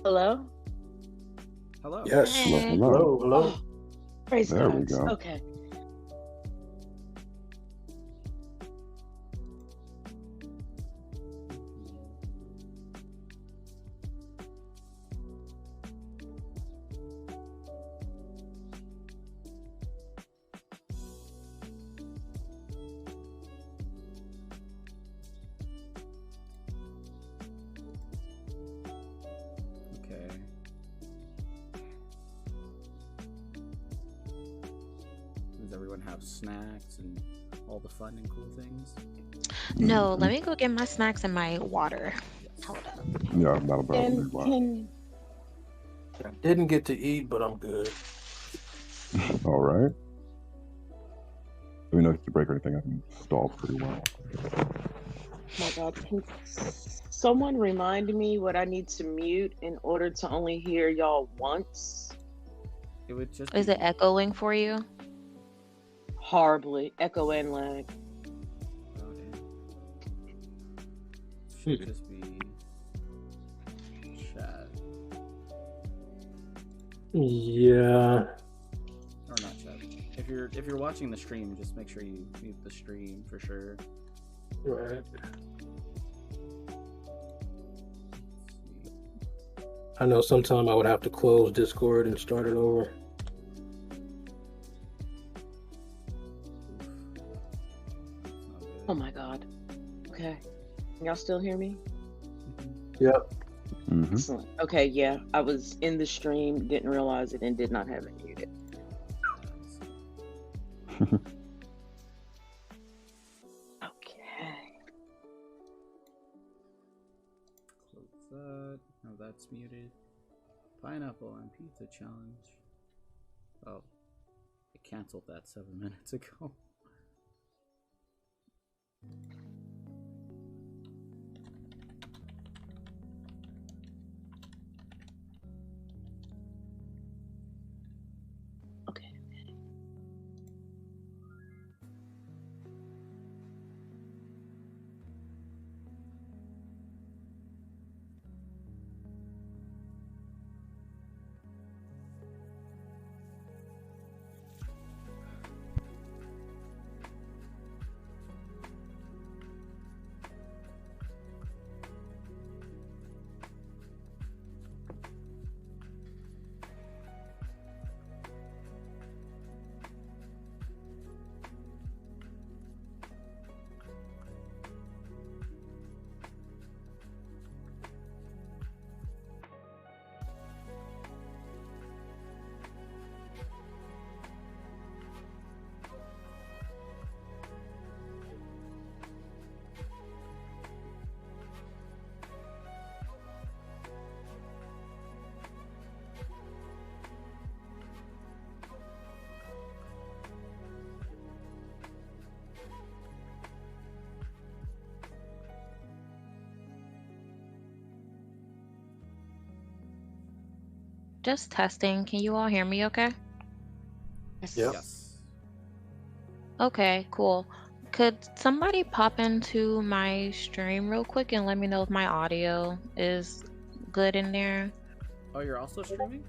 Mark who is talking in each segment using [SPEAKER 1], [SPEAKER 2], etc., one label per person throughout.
[SPEAKER 1] Hello?
[SPEAKER 2] Hello.
[SPEAKER 3] Yes.
[SPEAKER 4] Hello,
[SPEAKER 1] Hey.
[SPEAKER 4] hello.
[SPEAKER 3] Hello, hello.
[SPEAKER 1] Oh, praise
[SPEAKER 4] There we
[SPEAKER 1] God.
[SPEAKER 4] go.
[SPEAKER 1] Okay.
[SPEAKER 2] Okay. Does everyone have snacks and all the fun and cool things?
[SPEAKER 5] No, let me go get my snacks and my water.
[SPEAKER 2] Yes.
[SPEAKER 5] Hold up.
[SPEAKER 4] Yeah, that'll be
[SPEAKER 1] And
[SPEAKER 4] why.
[SPEAKER 1] can
[SPEAKER 3] I didn't get to eat, but I'm good.
[SPEAKER 4] All right. Let me know if you break or anything. I can stall pretty well.
[SPEAKER 1] my God, can someone remind me what I need to mute in order to only hear y'all once?
[SPEAKER 2] It would just
[SPEAKER 5] Is
[SPEAKER 2] be
[SPEAKER 5] it echoing for you?
[SPEAKER 1] Horribly. Echo and lag.
[SPEAKER 2] okay. Should just be chat
[SPEAKER 3] Yeah.
[SPEAKER 2] or not chat. If you're watching the stream, just make sure you mute the stream for sure.
[SPEAKER 3] Right.
[SPEAKER 2] Let's see.
[SPEAKER 3] I know sometime I would have to close Discord and start it over.
[SPEAKER 2] That's not good.
[SPEAKER 1] Oh my God. Okay. Can y'all still hear me?
[SPEAKER 3] Yep.
[SPEAKER 4] Mm-hmm.
[SPEAKER 1] Excellent. Okay, yeah. I was in the stream, didn't realize it, and did not have it muted. Okay.
[SPEAKER 2] Close that. Now that's muted. Pineapple and pizza challenge. Oh, I canceled that 7 minutes ago.
[SPEAKER 1] Okay.
[SPEAKER 5] Just testing. Can you all hear me okay?
[SPEAKER 3] Yep.
[SPEAKER 2] Yes.
[SPEAKER 5] Okay, cool. Could somebody pop into my stream real quick and let me know if my audio is good in there?
[SPEAKER 2] Oh, you're also streaming?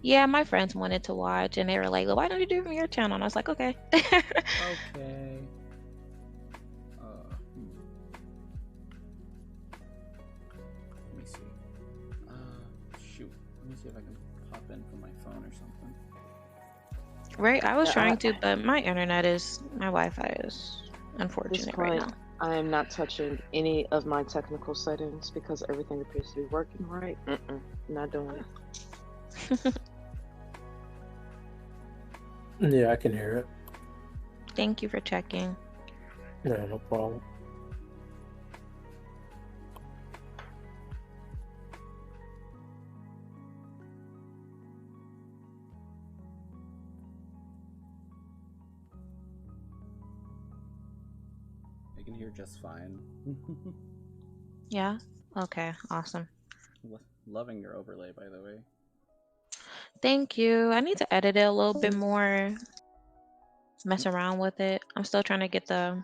[SPEAKER 5] Yeah, my friends wanted to watch and they were like, well, why don't you do it from your channel? And I was like, okay.
[SPEAKER 2] Okay. Let me see. Shoot. Let me see if I can pop in from my phone or something.
[SPEAKER 5] Right, I was
[SPEAKER 1] Yeah,
[SPEAKER 5] trying to, but my Wi-Fi is
[SPEAKER 1] At this
[SPEAKER 5] unfortunate right
[SPEAKER 1] point,
[SPEAKER 5] now.
[SPEAKER 1] I am not touching any of my technical settings because everything appears to be working right. Not doing it.
[SPEAKER 3] Yeah, I can hear it.
[SPEAKER 5] Thank you for checking.
[SPEAKER 3] Yeah, no problem.
[SPEAKER 2] I can hear just fine.
[SPEAKER 5] Yeah? Okay, awesome.
[SPEAKER 2] Loving your overlay, by the way.
[SPEAKER 5] Thank you. I need to edit it a little bit more, mess around with it. I'm still trying to get the,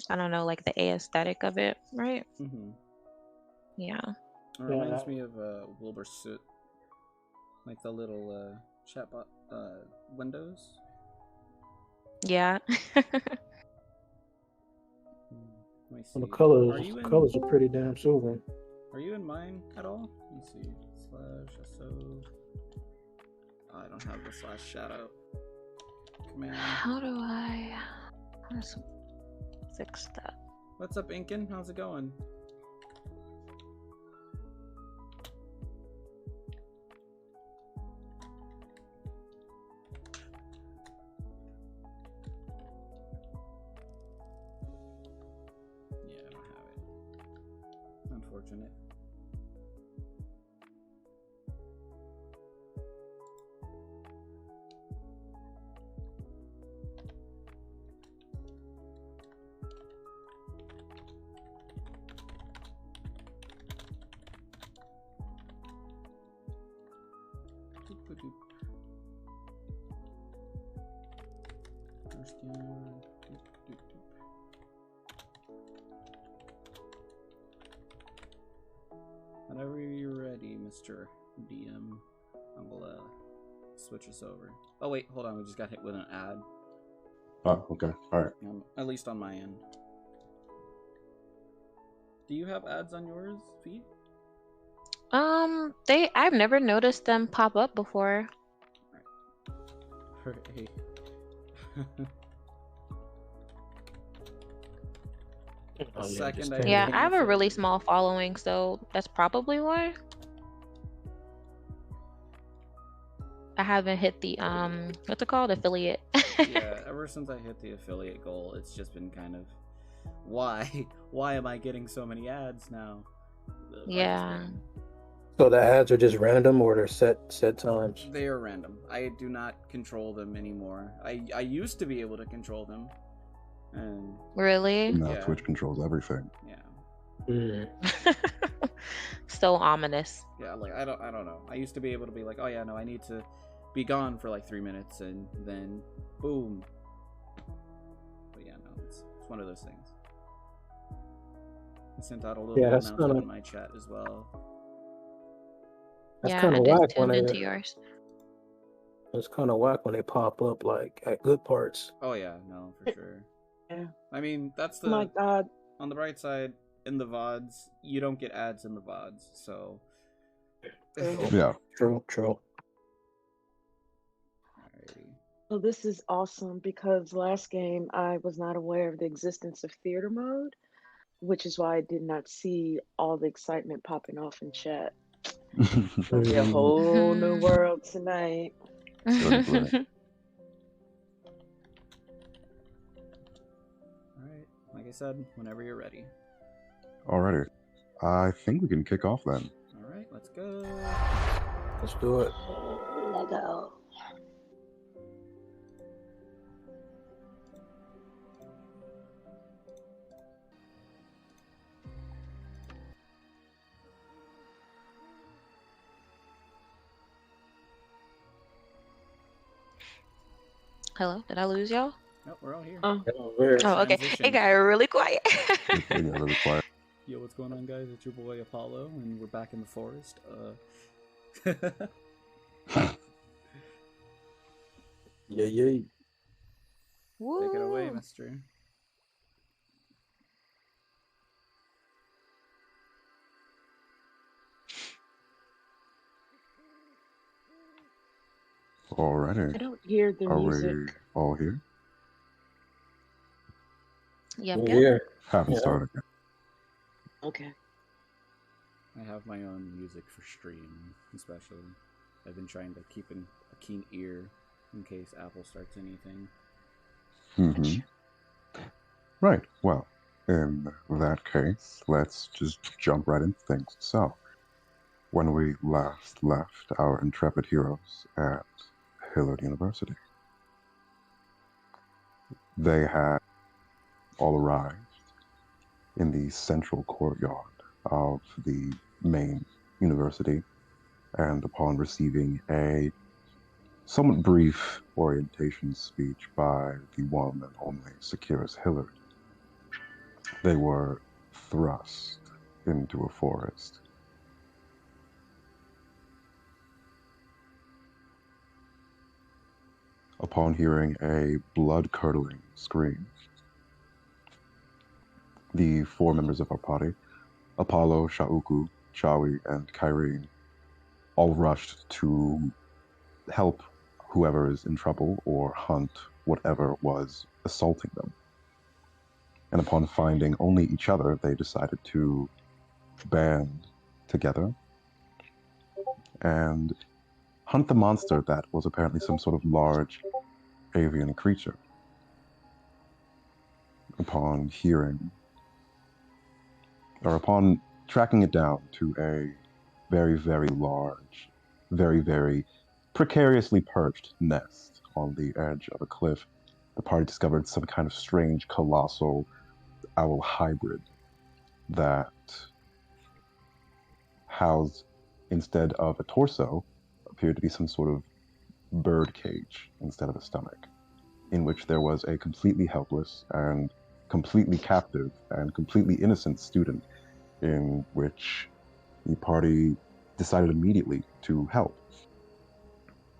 [SPEAKER 5] I don't know, like the aesthetic of it, right?
[SPEAKER 2] Mm-hmm.
[SPEAKER 5] Yeah.
[SPEAKER 2] It reminds me of Wilbur Soot. Like the little chatbot windows.
[SPEAKER 3] Well,
[SPEAKER 5] Yeah.
[SPEAKER 2] Let me see.
[SPEAKER 3] the
[SPEAKER 2] Are
[SPEAKER 3] colors are pretty damn soothing.
[SPEAKER 2] Are you in mine at all? Let me see. /so. I don't have the /shadow command.
[SPEAKER 5] How do I fix that?
[SPEAKER 2] What's up, Inkin? How's it going? Yeah, I don't have it. Unfortunate. Whenever you're ready, Mr. DM, I'm gonna switch us over. Oh wait, hold on, we just got hit with an ad.
[SPEAKER 4] Oh, okay. All right.
[SPEAKER 2] At least on my end. Do you have ads on yours, Feet?
[SPEAKER 5] I've never noticed them pop up before.
[SPEAKER 2] Right. The second I
[SPEAKER 5] Yeah,
[SPEAKER 2] hit
[SPEAKER 5] I have a really
[SPEAKER 2] affiliate.
[SPEAKER 5] small following, so that's probably why. I haven't hit the what's it called? Affiliate.
[SPEAKER 2] Yeah, ever since I hit the affiliate goal, it's just been kind of why am I getting so many ads now?
[SPEAKER 5] Yeah.
[SPEAKER 3] So the ads are just random, or they're set times?
[SPEAKER 2] They are random. I do not control them anymore. I used to be able to control them, and
[SPEAKER 5] Really?
[SPEAKER 4] Now
[SPEAKER 2] Yeah.
[SPEAKER 4] Twitch controls everything.
[SPEAKER 2] yeah,
[SPEAKER 5] So ominous.
[SPEAKER 2] yeah. Like I don't know. I used to be able to be like, oh yeah, no, I need to be gone for like 3 minutes, and then boom. But yeah, no, it's one of those things. I sent out a little
[SPEAKER 3] Yeah, that's
[SPEAKER 2] announcement
[SPEAKER 3] kinda-
[SPEAKER 2] in my chat as well.
[SPEAKER 3] That's
[SPEAKER 5] Yeah,
[SPEAKER 3] kind
[SPEAKER 5] I
[SPEAKER 3] of
[SPEAKER 5] just
[SPEAKER 3] whack when
[SPEAKER 5] tuned into
[SPEAKER 3] they.
[SPEAKER 5] yours.
[SPEAKER 3] It's kind of whack when they pop up like at good parts.
[SPEAKER 2] Oh yeah, no, for sure.
[SPEAKER 1] Yeah.
[SPEAKER 2] I mean, that's
[SPEAKER 1] Oh my
[SPEAKER 2] the
[SPEAKER 1] God.
[SPEAKER 2] on the bright side. In the VODs, you don't get ads in the VODs, so.
[SPEAKER 4] Yeah.
[SPEAKER 3] True.
[SPEAKER 2] Alrighty.
[SPEAKER 1] Well, this is awesome because last game I was not aware of the existence of theater mode, which is why I did not see all the excitement popping off in chat. It'll be a whole new world tonight.
[SPEAKER 4] Right.
[SPEAKER 2] Alright, like I said, whenever you're ready.
[SPEAKER 4] Alrighty. I think we can kick off then.
[SPEAKER 2] Alright, let's go.
[SPEAKER 3] Let's do it.
[SPEAKER 1] Let go.
[SPEAKER 5] Hello? Did I lose y'all?
[SPEAKER 2] Nope, we're all here.
[SPEAKER 1] Oh,
[SPEAKER 3] Oh, very.
[SPEAKER 5] Oh, okay.
[SPEAKER 2] Transition.
[SPEAKER 5] It got really quiet.
[SPEAKER 4] Yeah, really quiet.
[SPEAKER 2] Yo, what's going on, guys? It's your boy Apollo, and we're back in the forest.
[SPEAKER 3] Yeah.
[SPEAKER 2] Take it away,
[SPEAKER 5] Woo.
[SPEAKER 2] mister.
[SPEAKER 4] Alrighty.
[SPEAKER 1] I don't hear the
[SPEAKER 4] Are we
[SPEAKER 1] music.
[SPEAKER 4] all here?
[SPEAKER 5] Yep,
[SPEAKER 3] We're
[SPEAKER 5] yep.
[SPEAKER 3] here.
[SPEAKER 4] Haven't
[SPEAKER 3] Yeah.
[SPEAKER 4] started yet.
[SPEAKER 1] Okay.
[SPEAKER 2] I have my own music for stream, especially. I've been trying to keep a keen ear in case Apple starts anything.
[SPEAKER 4] Right. Well, in that case, let's just jump right into things. So, when we last left our intrepid heroes at Hillard University, they had all arrived in the central courtyard of the main university, and upon receiving a somewhat brief orientation speech by the one and only Securus Hillard, they were thrust into a forest upon hearing a blood-curdling scream. The four members of our party, Apollo, Shauku, Chawi, and Kyrene, all rushed to help whoever is in trouble or hunt whatever was assaulting them. And upon finding only each other, they decided to band together and hunt the monster that was apparently some sort of large avian creature. Upon tracking it down to a very, very large, very, very precariously perched nest on the edge of a cliff, the party discovered some kind of strange, colossal owl hybrid that housed, instead of a torso, appeared to be some sort of bird cage instead of a stomach, in which there was a completely helpless and completely captive and completely innocent student, in which the party decided immediately to help.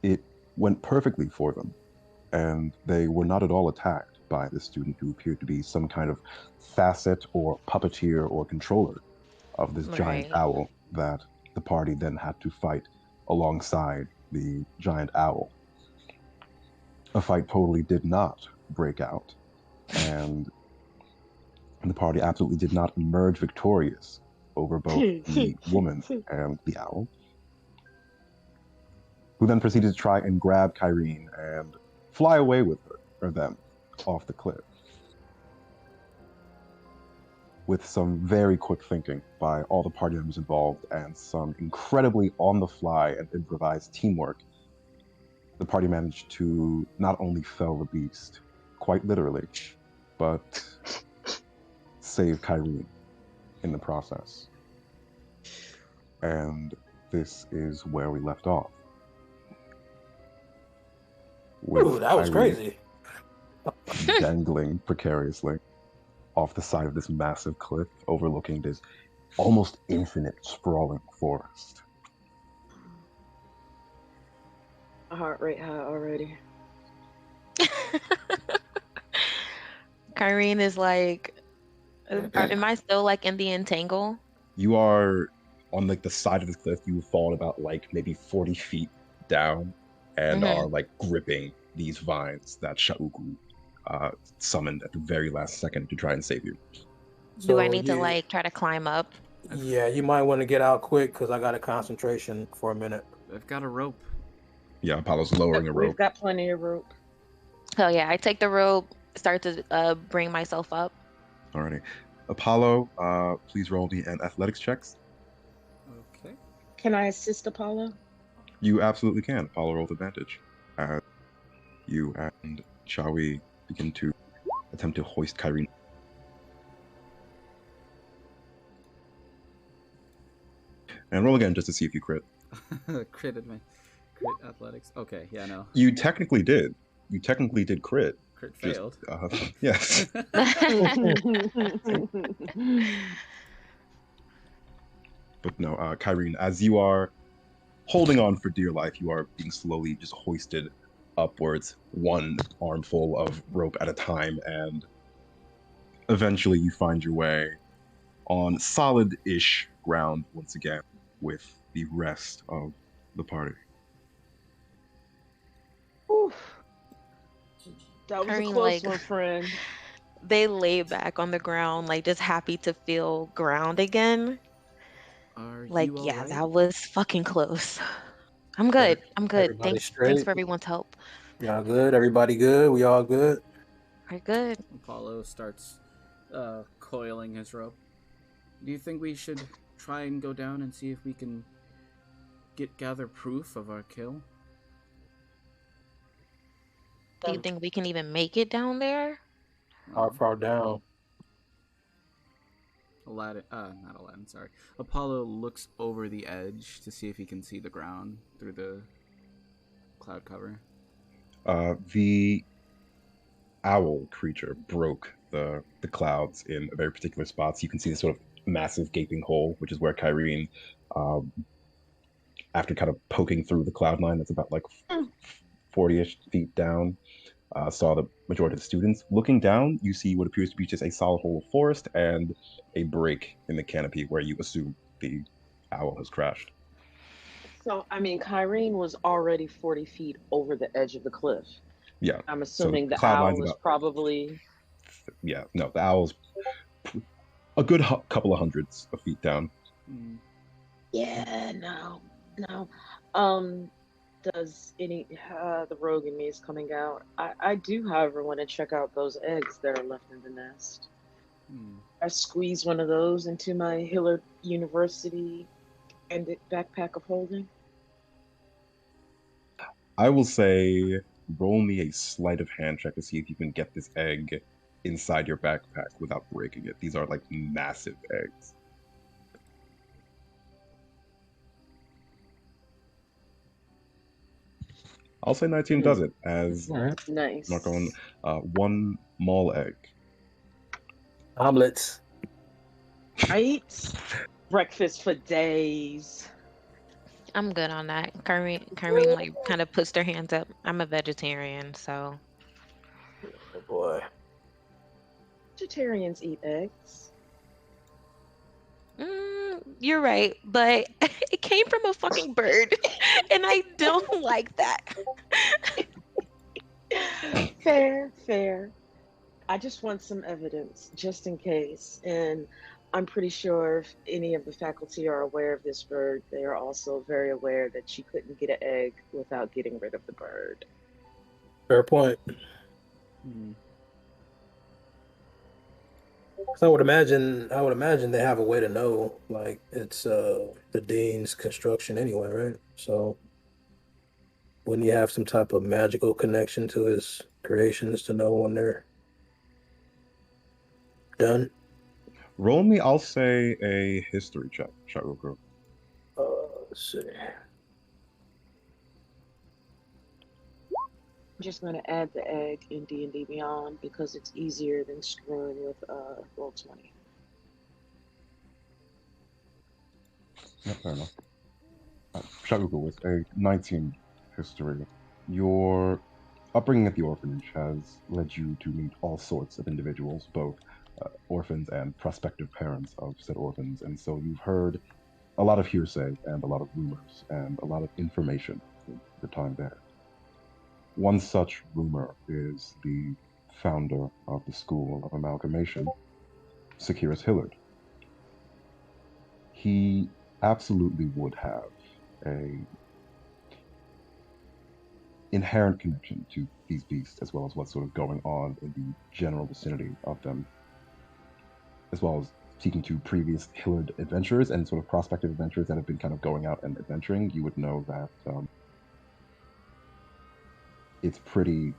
[SPEAKER 4] It went perfectly for them, and they were not at all attacked by the student, who appeared to be some kind of facet or puppeteer or controller of this giant
[SPEAKER 5] Right.
[SPEAKER 4] owl that the party then had to fight alongside the giant owl. A fight totally did not break out, and the party absolutely did not emerge victorious over both the woman and the owl, who then proceeded to try and grab Kyrene and fly away with her, or them, off the cliff. With some very quick thinking by all the party members involved and some incredibly on-the-fly and improvised teamwork, the party managed to not only fell the beast, quite literally, but save Kyrene in the process. And this is where we left off.
[SPEAKER 3] Ooh, that was
[SPEAKER 4] Kyrene
[SPEAKER 3] crazy.
[SPEAKER 4] dangling precariously off the side of this massive cliff overlooking this almost infinite sprawling forest.
[SPEAKER 1] My heart rate high already.
[SPEAKER 5] Kyrene is like, am I still like in the entangle?
[SPEAKER 4] You are on like the side of the cliff. You've fallen about like maybe 40 feet down and are like gripping these vines that Shauku summoned at the very last second to try and save you.
[SPEAKER 5] Do I need to like try to climb up?
[SPEAKER 3] Yeah, you might want to get out quick because I got a concentration for a minute.
[SPEAKER 2] I've got a rope.
[SPEAKER 4] Yeah, Apollo's lowering a rope.
[SPEAKER 1] We've got plenty of rope.
[SPEAKER 5] Oh yeah, I take the rope, start to bring myself up.
[SPEAKER 4] Alrighty. Apollo, please roll me an athletics checks.
[SPEAKER 2] Okay.
[SPEAKER 1] Can I assist Apollo?
[SPEAKER 4] You absolutely can. Apollo rolls advantage. You and Chawi begin to attempt to hoist Kyrene. And roll again just to see if you crit.
[SPEAKER 2] Crit athletics. Okay, yeah, no.
[SPEAKER 4] You technically did. You technically did crit.
[SPEAKER 2] Crit failed.
[SPEAKER 4] Yes. But no, Kyrene, as you are holding on for dear life, you are being slowly just hoisted upwards, one armful of rope at a time, and eventually you find your way on solid-ish ground once again with the rest of the party.
[SPEAKER 1] Oof. That was a
[SPEAKER 5] Kyrene,
[SPEAKER 1] close
[SPEAKER 5] like,
[SPEAKER 1] one, friend.
[SPEAKER 5] They lay back on the ground, like just happy to feel ground again.
[SPEAKER 2] Are
[SPEAKER 5] Like,
[SPEAKER 2] you
[SPEAKER 5] yeah,
[SPEAKER 2] alright?
[SPEAKER 5] that was fucking close. I'm good. I'm good.
[SPEAKER 3] Everybody
[SPEAKER 5] Thanks
[SPEAKER 3] straight?
[SPEAKER 5] for everyone's help.
[SPEAKER 3] Y'all good? Everybody good? We all good?
[SPEAKER 5] We're good.
[SPEAKER 2] Apollo starts coiling his rope. Do you think we should try and go down and see if we can gather proof of our kill?
[SPEAKER 5] Do you think we can even make it down there?
[SPEAKER 3] How far down?
[SPEAKER 2] Not Aladdin, sorry. Apollo looks over the edge to see if he can see the ground through the cloud cover.
[SPEAKER 4] The owl creature broke the clouds in very particular spots. You can see this sort of massive gaping hole, which is where Kyrene, after kind of poking through the cloud line that's about like 40-ish feet down, saw the majority of the students. Looking down, you see what appears to be just a solid hole of forest and a break in the canopy where you assume the owl has crashed.
[SPEAKER 1] So, I mean, Kyrene was already 40 feet over the edge of the cliff.
[SPEAKER 4] Yeah.
[SPEAKER 1] I'm
[SPEAKER 4] So the
[SPEAKER 1] assuming the
[SPEAKER 4] cloud line's
[SPEAKER 1] owl is
[SPEAKER 4] about,
[SPEAKER 1] probably.
[SPEAKER 4] yeah, no, the owl's a good couple of hundreds of feet down.
[SPEAKER 1] Yeah, no, no. Um, does any the rogue in me is coming out. I do, however, want to check out those eggs that are left in the nest. I squeeze one of those into my Hillard University and backpack of holding.
[SPEAKER 4] I will say roll me a sleight of hand check to see if you can get this egg inside your backpack without breaking it. These are like massive eggs. I'll say 19 does it, as
[SPEAKER 1] Nice.
[SPEAKER 4] not going one mall egg.
[SPEAKER 3] Omelets.
[SPEAKER 1] Right? Breakfast for days.
[SPEAKER 5] I'm good on that. Kareen like kind of puts their hands up. I'm a vegetarian, so.
[SPEAKER 3] Oh boy.
[SPEAKER 1] Vegetarians eat eggs.
[SPEAKER 5] You're right, but it came from a fucking bird, and I don't like that.
[SPEAKER 1] Fair. I just want some evidence, just in case. And I'm pretty sure if any of the faculty are aware of this bird, they are also very aware that she couldn't get an egg without getting rid of the bird.
[SPEAKER 3] Fair point. So I would imagine they have a way to know, like it's the dean's construction anyway, right? So wouldn't you have some type of magical connection to his creations to know when they're done?
[SPEAKER 4] Roll me, I'll say a history check, Shauku.
[SPEAKER 3] Let's see.
[SPEAKER 1] I'm just going to add the egg in D&D Beyond because it's easier than screwing with Roll20.
[SPEAKER 4] Yeah, fair enough. Shauku, with a 19 history, your upbringing at the orphanage has led you to meet all sorts of individuals, both orphans and prospective parents of said orphans, and so you've heard a lot of hearsay and a lot of rumors and a lot of information in your time there. One such rumor is the founder of the School of Amalgamation, Securus Hillard. He absolutely would have a inherent connection to these beasts, as well as what's sort of going on in the general vicinity of them, as well as speaking to previous Hillard adventurers and sort of prospective adventurers that have been kind of going out and adventuring. You would know that it's pretty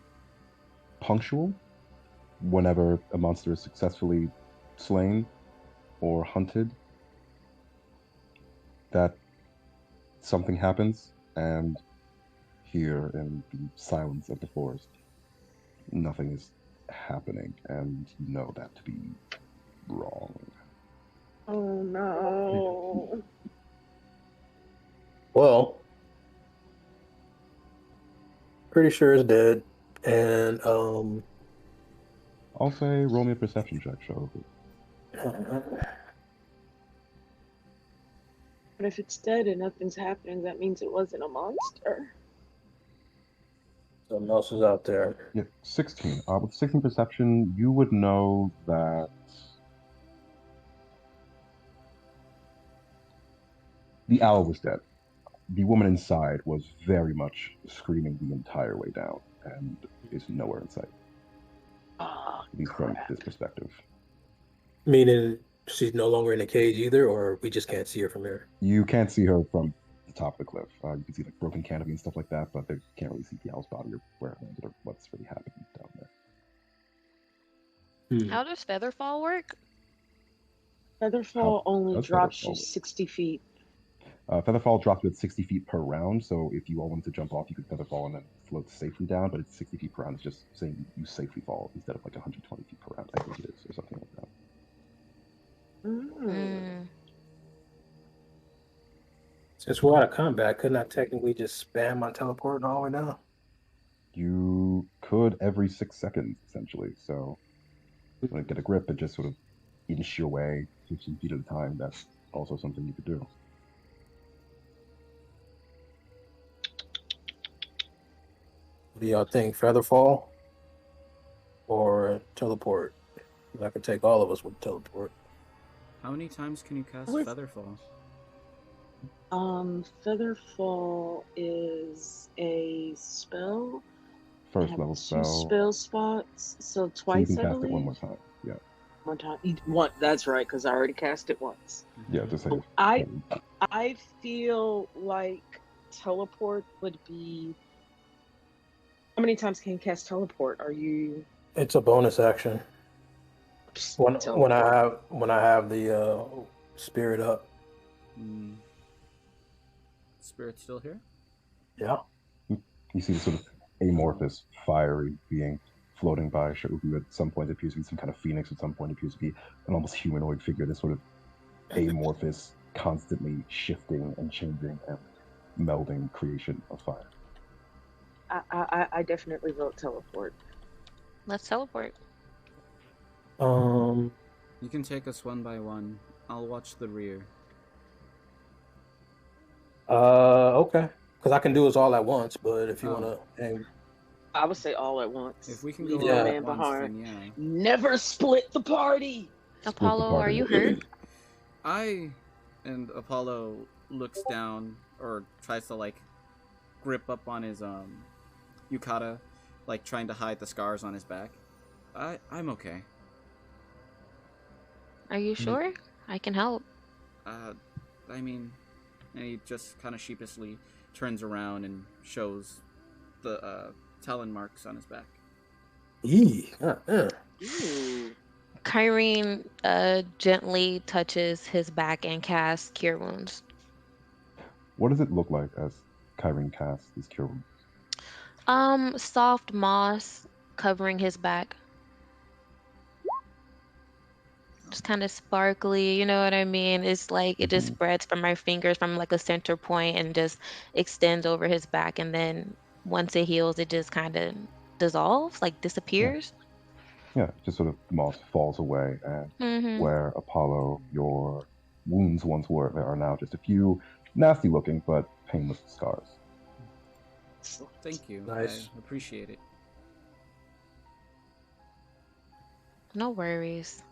[SPEAKER 4] punctual whenever a monster is successfully slain or hunted, that something happens, and here in the silence of the forest, nothing is happening, and you know that to be wrong.
[SPEAKER 1] Oh no.
[SPEAKER 3] Well, pretty sure it's dead. And
[SPEAKER 4] I'll say roll me a perception check, Shauku.
[SPEAKER 1] But if it's dead and nothing's happening, that means it wasn't a monster.
[SPEAKER 3] something else is out there.
[SPEAKER 4] Yeah, 16. With 16 perception, you would know that the owl was dead. The woman inside was very much screaming the entire way down and is nowhere in sight. At least from this perspective.
[SPEAKER 3] Meaning she's no longer in a cage either, or we just can't see her from here?
[SPEAKER 4] You can't see her from the top of the cliff. You can see like broken canopy and stuff like that, but they can't really see the owl's body or where it landed or what's really happening down there.
[SPEAKER 5] How does Featherfall work?
[SPEAKER 1] Featherfall only
[SPEAKER 4] does
[SPEAKER 1] drops
[SPEAKER 4] Featherfall
[SPEAKER 1] you
[SPEAKER 4] work?
[SPEAKER 1] 60 feet.
[SPEAKER 4] Featherfall drops you at 60 feet per round, so if you all wanted to jump off, you could Featherfall and then float safely down, but it's 60 feet per round. It's just saying you safely fall instead of like 120 feet per round, I think it is, or something like that.
[SPEAKER 3] Since we're out of combat, couldn't I technically just spam my teleport all the way down?
[SPEAKER 4] You could every 6 seconds, essentially. So when you get a grip and just sort of inch your way 15 feet at a time, that's also something you could do.
[SPEAKER 3] What do y'all think? Featherfall or teleport? 'Cause I could take all of us with teleport.
[SPEAKER 2] How many times can you cast
[SPEAKER 1] With
[SPEAKER 2] Featherfall?
[SPEAKER 1] Featherfall is a spell. I
[SPEAKER 4] First
[SPEAKER 1] have
[SPEAKER 4] level
[SPEAKER 1] two
[SPEAKER 4] spell,
[SPEAKER 1] spell spots, so
[SPEAKER 4] so you
[SPEAKER 1] twice
[SPEAKER 4] can
[SPEAKER 1] I
[SPEAKER 4] cast it one
[SPEAKER 1] believe.
[SPEAKER 4] more time. Yeah,
[SPEAKER 1] One time, one. That's right, because I already cast it once.
[SPEAKER 4] yeah, just say
[SPEAKER 1] Oh, I feel like teleport would be. How many times can you cast teleport? Are you
[SPEAKER 3] It's a bonus action
[SPEAKER 1] teleport?
[SPEAKER 3] when I have the spirit up.
[SPEAKER 2] Mm. Spirit still here?
[SPEAKER 3] Yeah.
[SPEAKER 4] you see the sort of amorphous, fiery being floating by Shauku. At some point appears to be some kind of phoenix, at some point appears to be an almost humanoid figure, this sort of amorphous, constantly shifting and changing and melding creation of fire.
[SPEAKER 1] I definitely vote teleport.
[SPEAKER 5] Let's teleport.
[SPEAKER 3] Um.
[SPEAKER 2] You can take us one by one. I'll watch the rear.
[SPEAKER 3] Okay. Because I can do this all at once, but if you
[SPEAKER 2] Oh.
[SPEAKER 3] want to,
[SPEAKER 1] I would say all at once.
[SPEAKER 2] If we can
[SPEAKER 1] Leave
[SPEAKER 2] go
[SPEAKER 1] no
[SPEAKER 2] all
[SPEAKER 3] Yeah.
[SPEAKER 2] at
[SPEAKER 1] man
[SPEAKER 2] once,
[SPEAKER 1] behind.
[SPEAKER 2] then yeah.
[SPEAKER 1] Never split the party.
[SPEAKER 4] Split the
[SPEAKER 5] Apollo, are
[SPEAKER 4] party.
[SPEAKER 5] you hurt?
[SPEAKER 2] And Apollo looks down or tries to like grip up on his yukata, like trying to hide the scars on his back. I'm okay.
[SPEAKER 5] Are you sure? I can help.
[SPEAKER 2] I mean, and he just kind of sheepishly turns around and shows the talon marks on his back.
[SPEAKER 1] Ooh.
[SPEAKER 5] Kyrene gently touches his back and casts Cure Wounds.
[SPEAKER 4] What does it look like as Kyrene casts this cure wounds?
[SPEAKER 5] Soft moss covering his back. Just kind of sparkly, you know what I mean? It's like it just
[SPEAKER 4] Mhm.
[SPEAKER 5] spreads from my fingers from like a center point and just extends over his back. And then once it heals, it just kind of dissolves, like
[SPEAKER 4] Yeah,
[SPEAKER 5] disappears.
[SPEAKER 4] yeah, just sort of moss falls away, and
[SPEAKER 5] Mm-hmm.
[SPEAKER 4] where Apollo, your wounds once were, there are now just a few nasty looking but painless scars.
[SPEAKER 2] Thank you.
[SPEAKER 3] Nice.
[SPEAKER 2] I appreciate it.
[SPEAKER 5] No worries.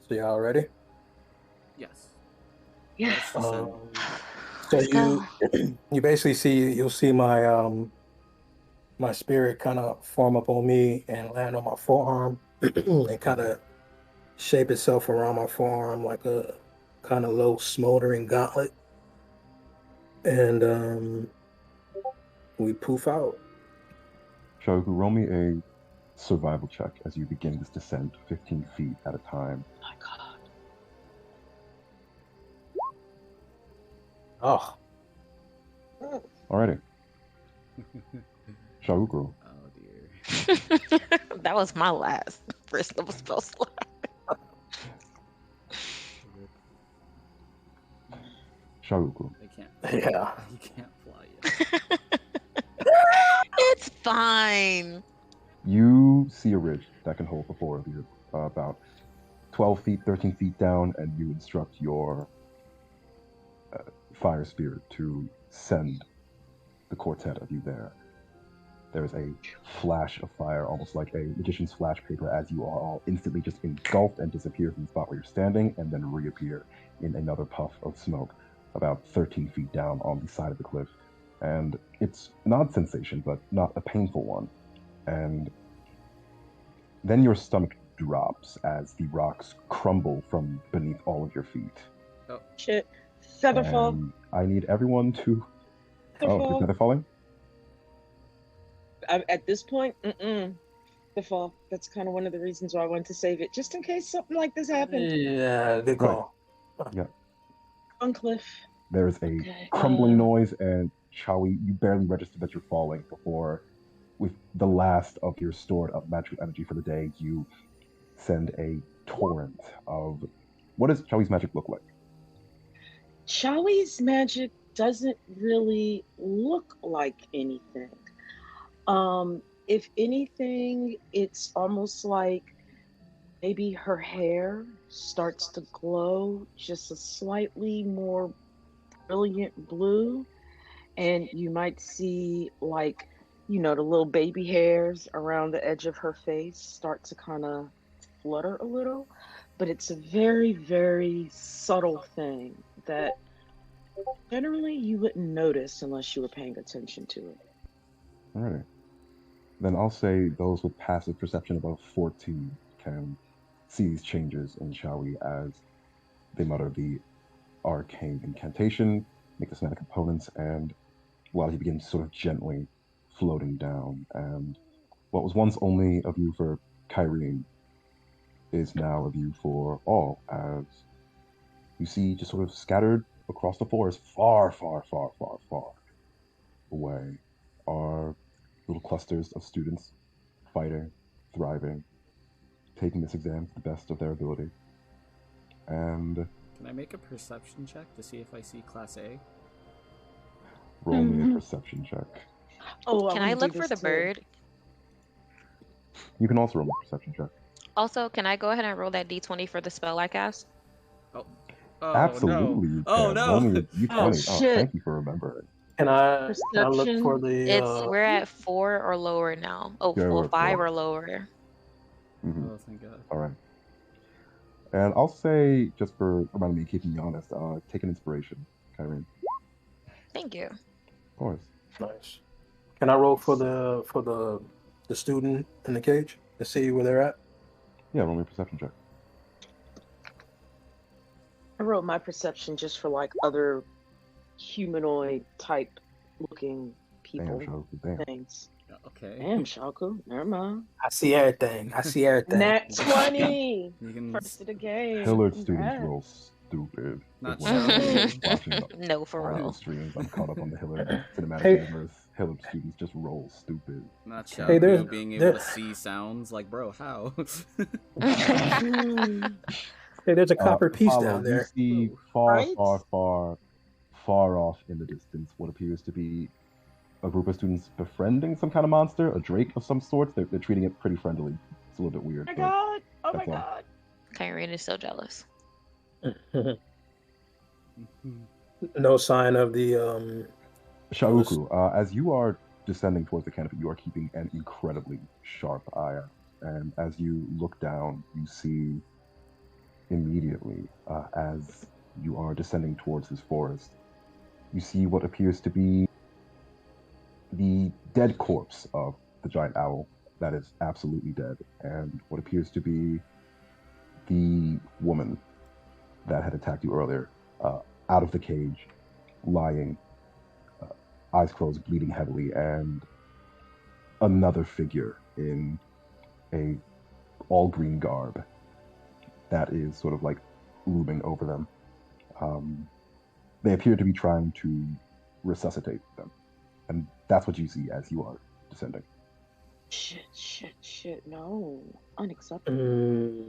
[SPEAKER 3] So y'all ready?
[SPEAKER 2] Yes.
[SPEAKER 1] Yeah.
[SPEAKER 2] Let's descend.
[SPEAKER 3] So
[SPEAKER 5] Let's go.
[SPEAKER 3] you basically you'll see my spirit kind of form up on me and land on my forearm and kind of shape itself around my forearm like a kind of low smoldering gauntlet. And we poof out.
[SPEAKER 4] Shauku, roll me a survival check as you begin this descent 15 feet at a time.
[SPEAKER 1] Oh my God.
[SPEAKER 3] Oh,
[SPEAKER 4] Alrighty. Shauku,
[SPEAKER 2] Oh dear.
[SPEAKER 5] That was my last first level spell slot.
[SPEAKER 4] Shauku,
[SPEAKER 2] I can't.
[SPEAKER 3] yeah.
[SPEAKER 2] You can't fly yet.
[SPEAKER 5] It's fine.
[SPEAKER 4] you see a ridge that can hold the four of you, about 12 feet, 13 feet down, and you instruct your fire spirit to send the quartet of you there. There's a flash of fire, almost like a magician's flash paper, as you are all instantly just engulfed and disappear from the spot where you're standing, and then reappear in another puff of smoke about 13 feet down on the side of the cliff. And it's an odd sensation, but not a painful one. And then your stomach drops as the rocks crumble from beneath all of your feet.
[SPEAKER 2] Oh,
[SPEAKER 1] Shit. Featherfall.
[SPEAKER 4] And I need everyone to. Oh, you're
[SPEAKER 1] Featherfall.
[SPEAKER 4] feather falling?
[SPEAKER 1] At this point, Featherfall. That's kind of one of the reasons why I wanted to save it, just in case something like this happened.
[SPEAKER 3] Yeah, good
[SPEAKER 4] Right.
[SPEAKER 3] call.
[SPEAKER 4] Yeah.
[SPEAKER 1] On cliff.
[SPEAKER 4] There's a
[SPEAKER 1] Okay,
[SPEAKER 4] crumbling noise, and Chawi, you barely register that you're falling before, with the last of your stored up magical energy for the day, you send a torrent of. What does Chawi's magic look like?
[SPEAKER 1] Shaui's magic doesn't really look like anything. If anything, it's almost like maybe her hair starts to glow just a slightly more brilliant blue, and you might see like, the little baby hairs around the edge of her face start to kind of flutter a little, but it's a very, very subtle thing that generally you wouldn't notice unless you were paying attention to it.
[SPEAKER 4] All right. Then I'll say those with passive perception above 14 can see these changes in Shawi as they mutter the arcane incantation, make the somatic components, and while he begins sort of gently floating down, and what was once only a view for Kyrene is now a view for all, as you see just sort of scattered across the forest, far, far, far, far, far away, are little clusters of students fighting, thriving, taking this exam to the best of their ability. And
[SPEAKER 2] Can I make a perception check to see if I see Class A?
[SPEAKER 4] roll me a perception check.
[SPEAKER 1] Oh,
[SPEAKER 5] Can I look for the bird?
[SPEAKER 4] You can also roll a perception check.
[SPEAKER 5] Also, can I go ahead and roll that d20 for the spell I cast?
[SPEAKER 2] Oh,
[SPEAKER 4] Absolutely,
[SPEAKER 2] no.
[SPEAKER 4] you
[SPEAKER 2] Oh
[SPEAKER 4] can.
[SPEAKER 2] no!
[SPEAKER 4] Roll me a d20.
[SPEAKER 1] Oh,
[SPEAKER 4] Oh,
[SPEAKER 1] shit.
[SPEAKER 4] thank you for remembering.
[SPEAKER 3] Can I look
[SPEAKER 1] Perception.
[SPEAKER 3] for the?
[SPEAKER 5] We're at 4 or lower now. Oh,
[SPEAKER 4] Yeah, we're
[SPEAKER 5] well,
[SPEAKER 4] at
[SPEAKER 5] 5
[SPEAKER 4] 4.
[SPEAKER 5] or lower.
[SPEAKER 4] Mhm.
[SPEAKER 2] Oh, thank God.
[SPEAKER 4] All right. And I'll say, just for reminding me, keeping me honest, take an inspiration, Kyrene.
[SPEAKER 5] Thank you.
[SPEAKER 4] Of course.
[SPEAKER 3] Nice. Can I roll for the student in the cage to see where they're at?
[SPEAKER 4] Yeah, roll me a perception check.
[SPEAKER 1] I wrote my perception just for like other humanoid type looking people,
[SPEAKER 4] Damn, Shauku, damn.
[SPEAKER 1] things.
[SPEAKER 2] Okay.
[SPEAKER 1] Damn, Shauku, never mind.
[SPEAKER 3] I see everything.
[SPEAKER 1] Nat 20!
[SPEAKER 2] You can
[SPEAKER 1] First of the game.
[SPEAKER 4] Hillard students
[SPEAKER 1] Congrats.
[SPEAKER 4] roll stupid.
[SPEAKER 2] Not
[SPEAKER 4] Like, when I'm
[SPEAKER 1] Shauku.
[SPEAKER 4] watching
[SPEAKER 5] No, for
[SPEAKER 4] all
[SPEAKER 5] real.
[SPEAKER 4] those streams, I'm caught up on the Hillard cinematic
[SPEAKER 3] Hey.
[SPEAKER 4] universe. Hillard students just roll stupid.
[SPEAKER 2] Not
[SPEAKER 3] Hey,
[SPEAKER 2] Shauku
[SPEAKER 3] there's-
[SPEAKER 2] being able
[SPEAKER 3] there-
[SPEAKER 2] to see sounds. Like, bro, how?
[SPEAKER 3] Hey, there's a copper piece
[SPEAKER 4] Apollo,
[SPEAKER 3] down there.
[SPEAKER 4] You see far,
[SPEAKER 1] Right?
[SPEAKER 4] far off in the distance what appears to be a group of students befriending some kind of monster, a drake of some sort. They're treating it pretty friendly. It's a little bit weird.
[SPEAKER 1] Oh my
[SPEAKER 4] but
[SPEAKER 1] god! Oh my
[SPEAKER 4] that's all.
[SPEAKER 1] god!
[SPEAKER 5] Kyrene is so jealous.
[SPEAKER 3] No sign of the
[SPEAKER 4] Shauku, as you are descending towards the canopy, you are keeping an incredibly sharp eye out. And as you look down, you see immediately, as you are descending towards this forest, you see what appears to be the dead corpse of the giant owl that is absolutely dead, and what appears to be the woman that had attacked you earlier, out of the cage, lying, eyes closed, bleeding heavily, and another figure in a all green garb that is sort of like looming over them. They appear to be trying to resuscitate them, and that's what you see as you are descending.
[SPEAKER 1] Shit, no. Unacceptable.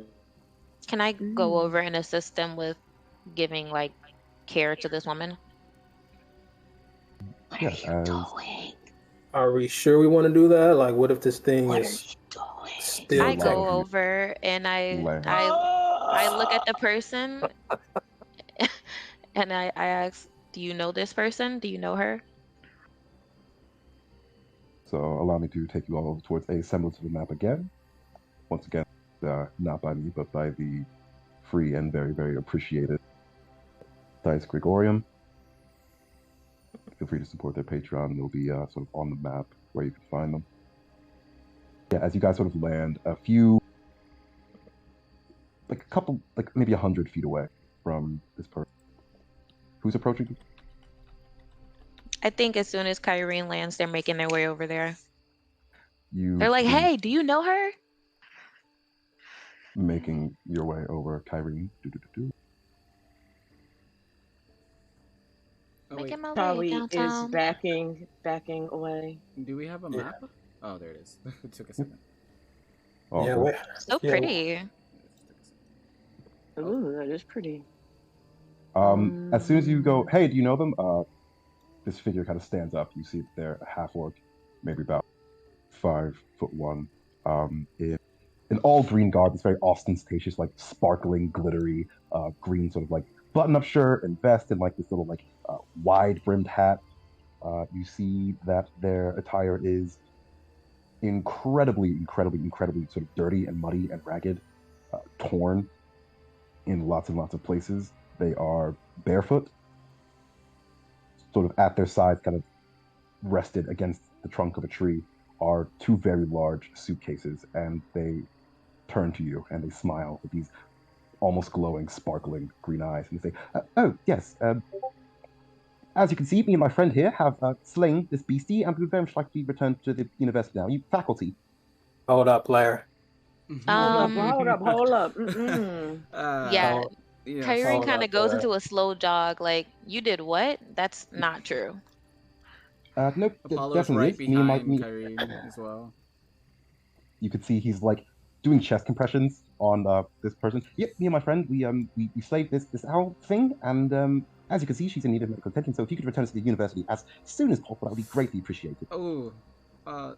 [SPEAKER 5] Can I go over and assist them with giving like care to this woman?
[SPEAKER 1] What
[SPEAKER 4] Yes,
[SPEAKER 1] are you
[SPEAKER 4] as-
[SPEAKER 1] doing?
[SPEAKER 3] Are we sure we want to do that? Like, what if this thing
[SPEAKER 1] What are
[SPEAKER 3] is
[SPEAKER 1] you doing?
[SPEAKER 3] still
[SPEAKER 5] I
[SPEAKER 4] like-
[SPEAKER 5] go over and I look at the person and I ask, "Do you know this person? Do you know her?"
[SPEAKER 4] So allow me to take you all over towards a semblance of a map again. Once again, not by me, but by the free and very, very appreciated Dice Gregorium. Feel free to support their Patreon. They'll be sort of on the map where you can find them. Yeah, as you guys sort of land a few, like a couple, like maybe 100 feet away from this person. Who's approaching you?
[SPEAKER 5] I think as soon as Kyrene lands, they're making their way over there.
[SPEAKER 4] You
[SPEAKER 5] They're like,
[SPEAKER 4] see
[SPEAKER 5] "Hey, do you know her?"
[SPEAKER 4] making your way over Kyrene.
[SPEAKER 2] Oh, wait.
[SPEAKER 5] Making my way
[SPEAKER 1] Charlie
[SPEAKER 5] downtown.
[SPEAKER 1] is backing away.
[SPEAKER 2] Do we have a
[SPEAKER 3] Yeah.
[SPEAKER 2] map? Oh, there it is. It took a second.
[SPEAKER 4] Oh,
[SPEAKER 3] yeah,
[SPEAKER 4] cool.
[SPEAKER 3] wait.
[SPEAKER 5] So
[SPEAKER 3] Yeah.
[SPEAKER 5] pretty.
[SPEAKER 1] Ooh, that is pretty.
[SPEAKER 4] As soon as you go, hey, do you know them? This figure kind of stands up. You see they're a half orc, maybe about 5'1", in all green garb. It's very ostentatious, like sparkling, glittery, green sort of like button-up shirt and vest, and like this little like wide-brimmed hat. You see that their attire is incredibly sort of dirty and muddy and ragged, torn in lots and lots of places. They are barefoot, sort of at their sides, kind of rested against the trunk of a tree, are two very large suitcases, and they turn to you and they smile with these almost glowing, sparkling green eyes, and they say, "Oh, yes. As you can see, me and my friend here have slain this beastie, and we would very much like to be returned to the university now. You faculty."
[SPEAKER 3] Hold up, player.
[SPEAKER 1] Hold up,
[SPEAKER 5] Um,
[SPEAKER 1] hold up, hold up.
[SPEAKER 5] yeah,
[SPEAKER 2] uh,
[SPEAKER 3] Hold,
[SPEAKER 2] yes.
[SPEAKER 5] Kyrie
[SPEAKER 3] hold
[SPEAKER 5] kind
[SPEAKER 3] up,
[SPEAKER 5] of goes
[SPEAKER 3] player.
[SPEAKER 5] into a slow jog, like, you did what? That's not true.
[SPEAKER 4] Nope,
[SPEAKER 2] Apollo's
[SPEAKER 4] definitely
[SPEAKER 2] right
[SPEAKER 4] is. Me and my
[SPEAKER 2] behind Kyrene as well.
[SPEAKER 4] You could see he's like doing chest compressions on this person. Yep, me and my friend, we slayed this owl thing, and as you can see, she's in need of medical attention. So if you could return us to the university as soon as possible, that would be greatly appreciated.
[SPEAKER 2] Oh,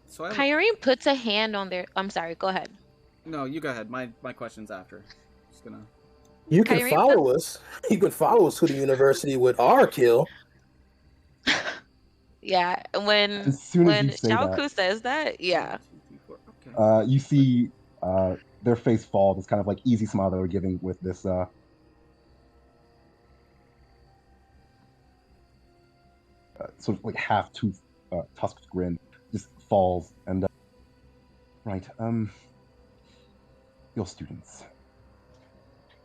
[SPEAKER 2] so I have
[SPEAKER 5] Kyrie puts a hand on their. I'm sorry. Go ahead.
[SPEAKER 2] no. You go ahead. My question's after. Just gonna.
[SPEAKER 3] You can
[SPEAKER 5] Kyrie puts.
[SPEAKER 3] follow us. You can follow us to the university with our kill.
[SPEAKER 5] Yeah, when
[SPEAKER 4] As soon as you say that,
[SPEAKER 5] Shauku says that, yeah.
[SPEAKER 2] 1, 2, 3, 4. Okay.
[SPEAKER 4] you see their face fall. This kind of like easy smile they were giving with this sort of like half tooth tusked grin just falls and right your students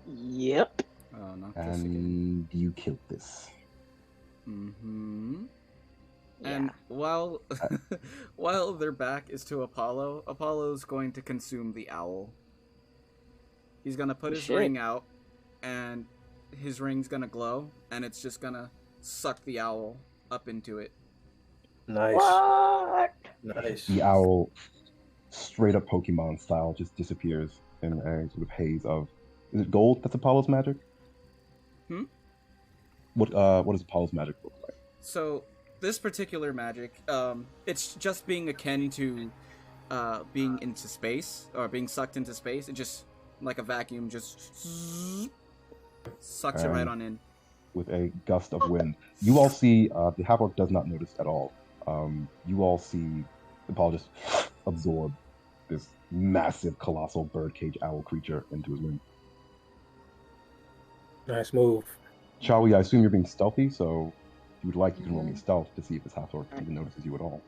[SPEAKER 1] Yep.
[SPEAKER 2] Oh, not this again.
[SPEAKER 4] and you killed this.
[SPEAKER 2] Mm-hmm.
[SPEAKER 5] Yeah.
[SPEAKER 2] And while while their back is to Apollo, Apollo's going to consume the owl. He's gonna put his
[SPEAKER 1] Shit.
[SPEAKER 2] ring out, and his ring's gonna glow, and it's just gonna suck the owl up into it.
[SPEAKER 3] Nice.
[SPEAKER 1] What?
[SPEAKER 3] Nice.
[SPEAKER 4] The owl, straight up Pokemon style, just disappears in a sort of haze of. Is it gold? That's Apollo's magic.
[SPEAKER 2] Hmm?
[SPEAKER 4] What does Apollo's magic look like?
[SPEAKER 2] So this particular magic, it's just being akin to being into space or being sucked into space. It just like a vacuum, just sucks it right on in.
[SPEAKER 4] With a gust of wind, you all see the half-orc does not notice at all. You all see Apollo just absorb this massive, colossal birdcage owl creature into his ring.
[SPEAKER 3] Nice move.
[SPEAKER 4] Chawi, I assume you're being stealthy, so if you would like, you can roll me stealth to see if this half-orc even notices you at all.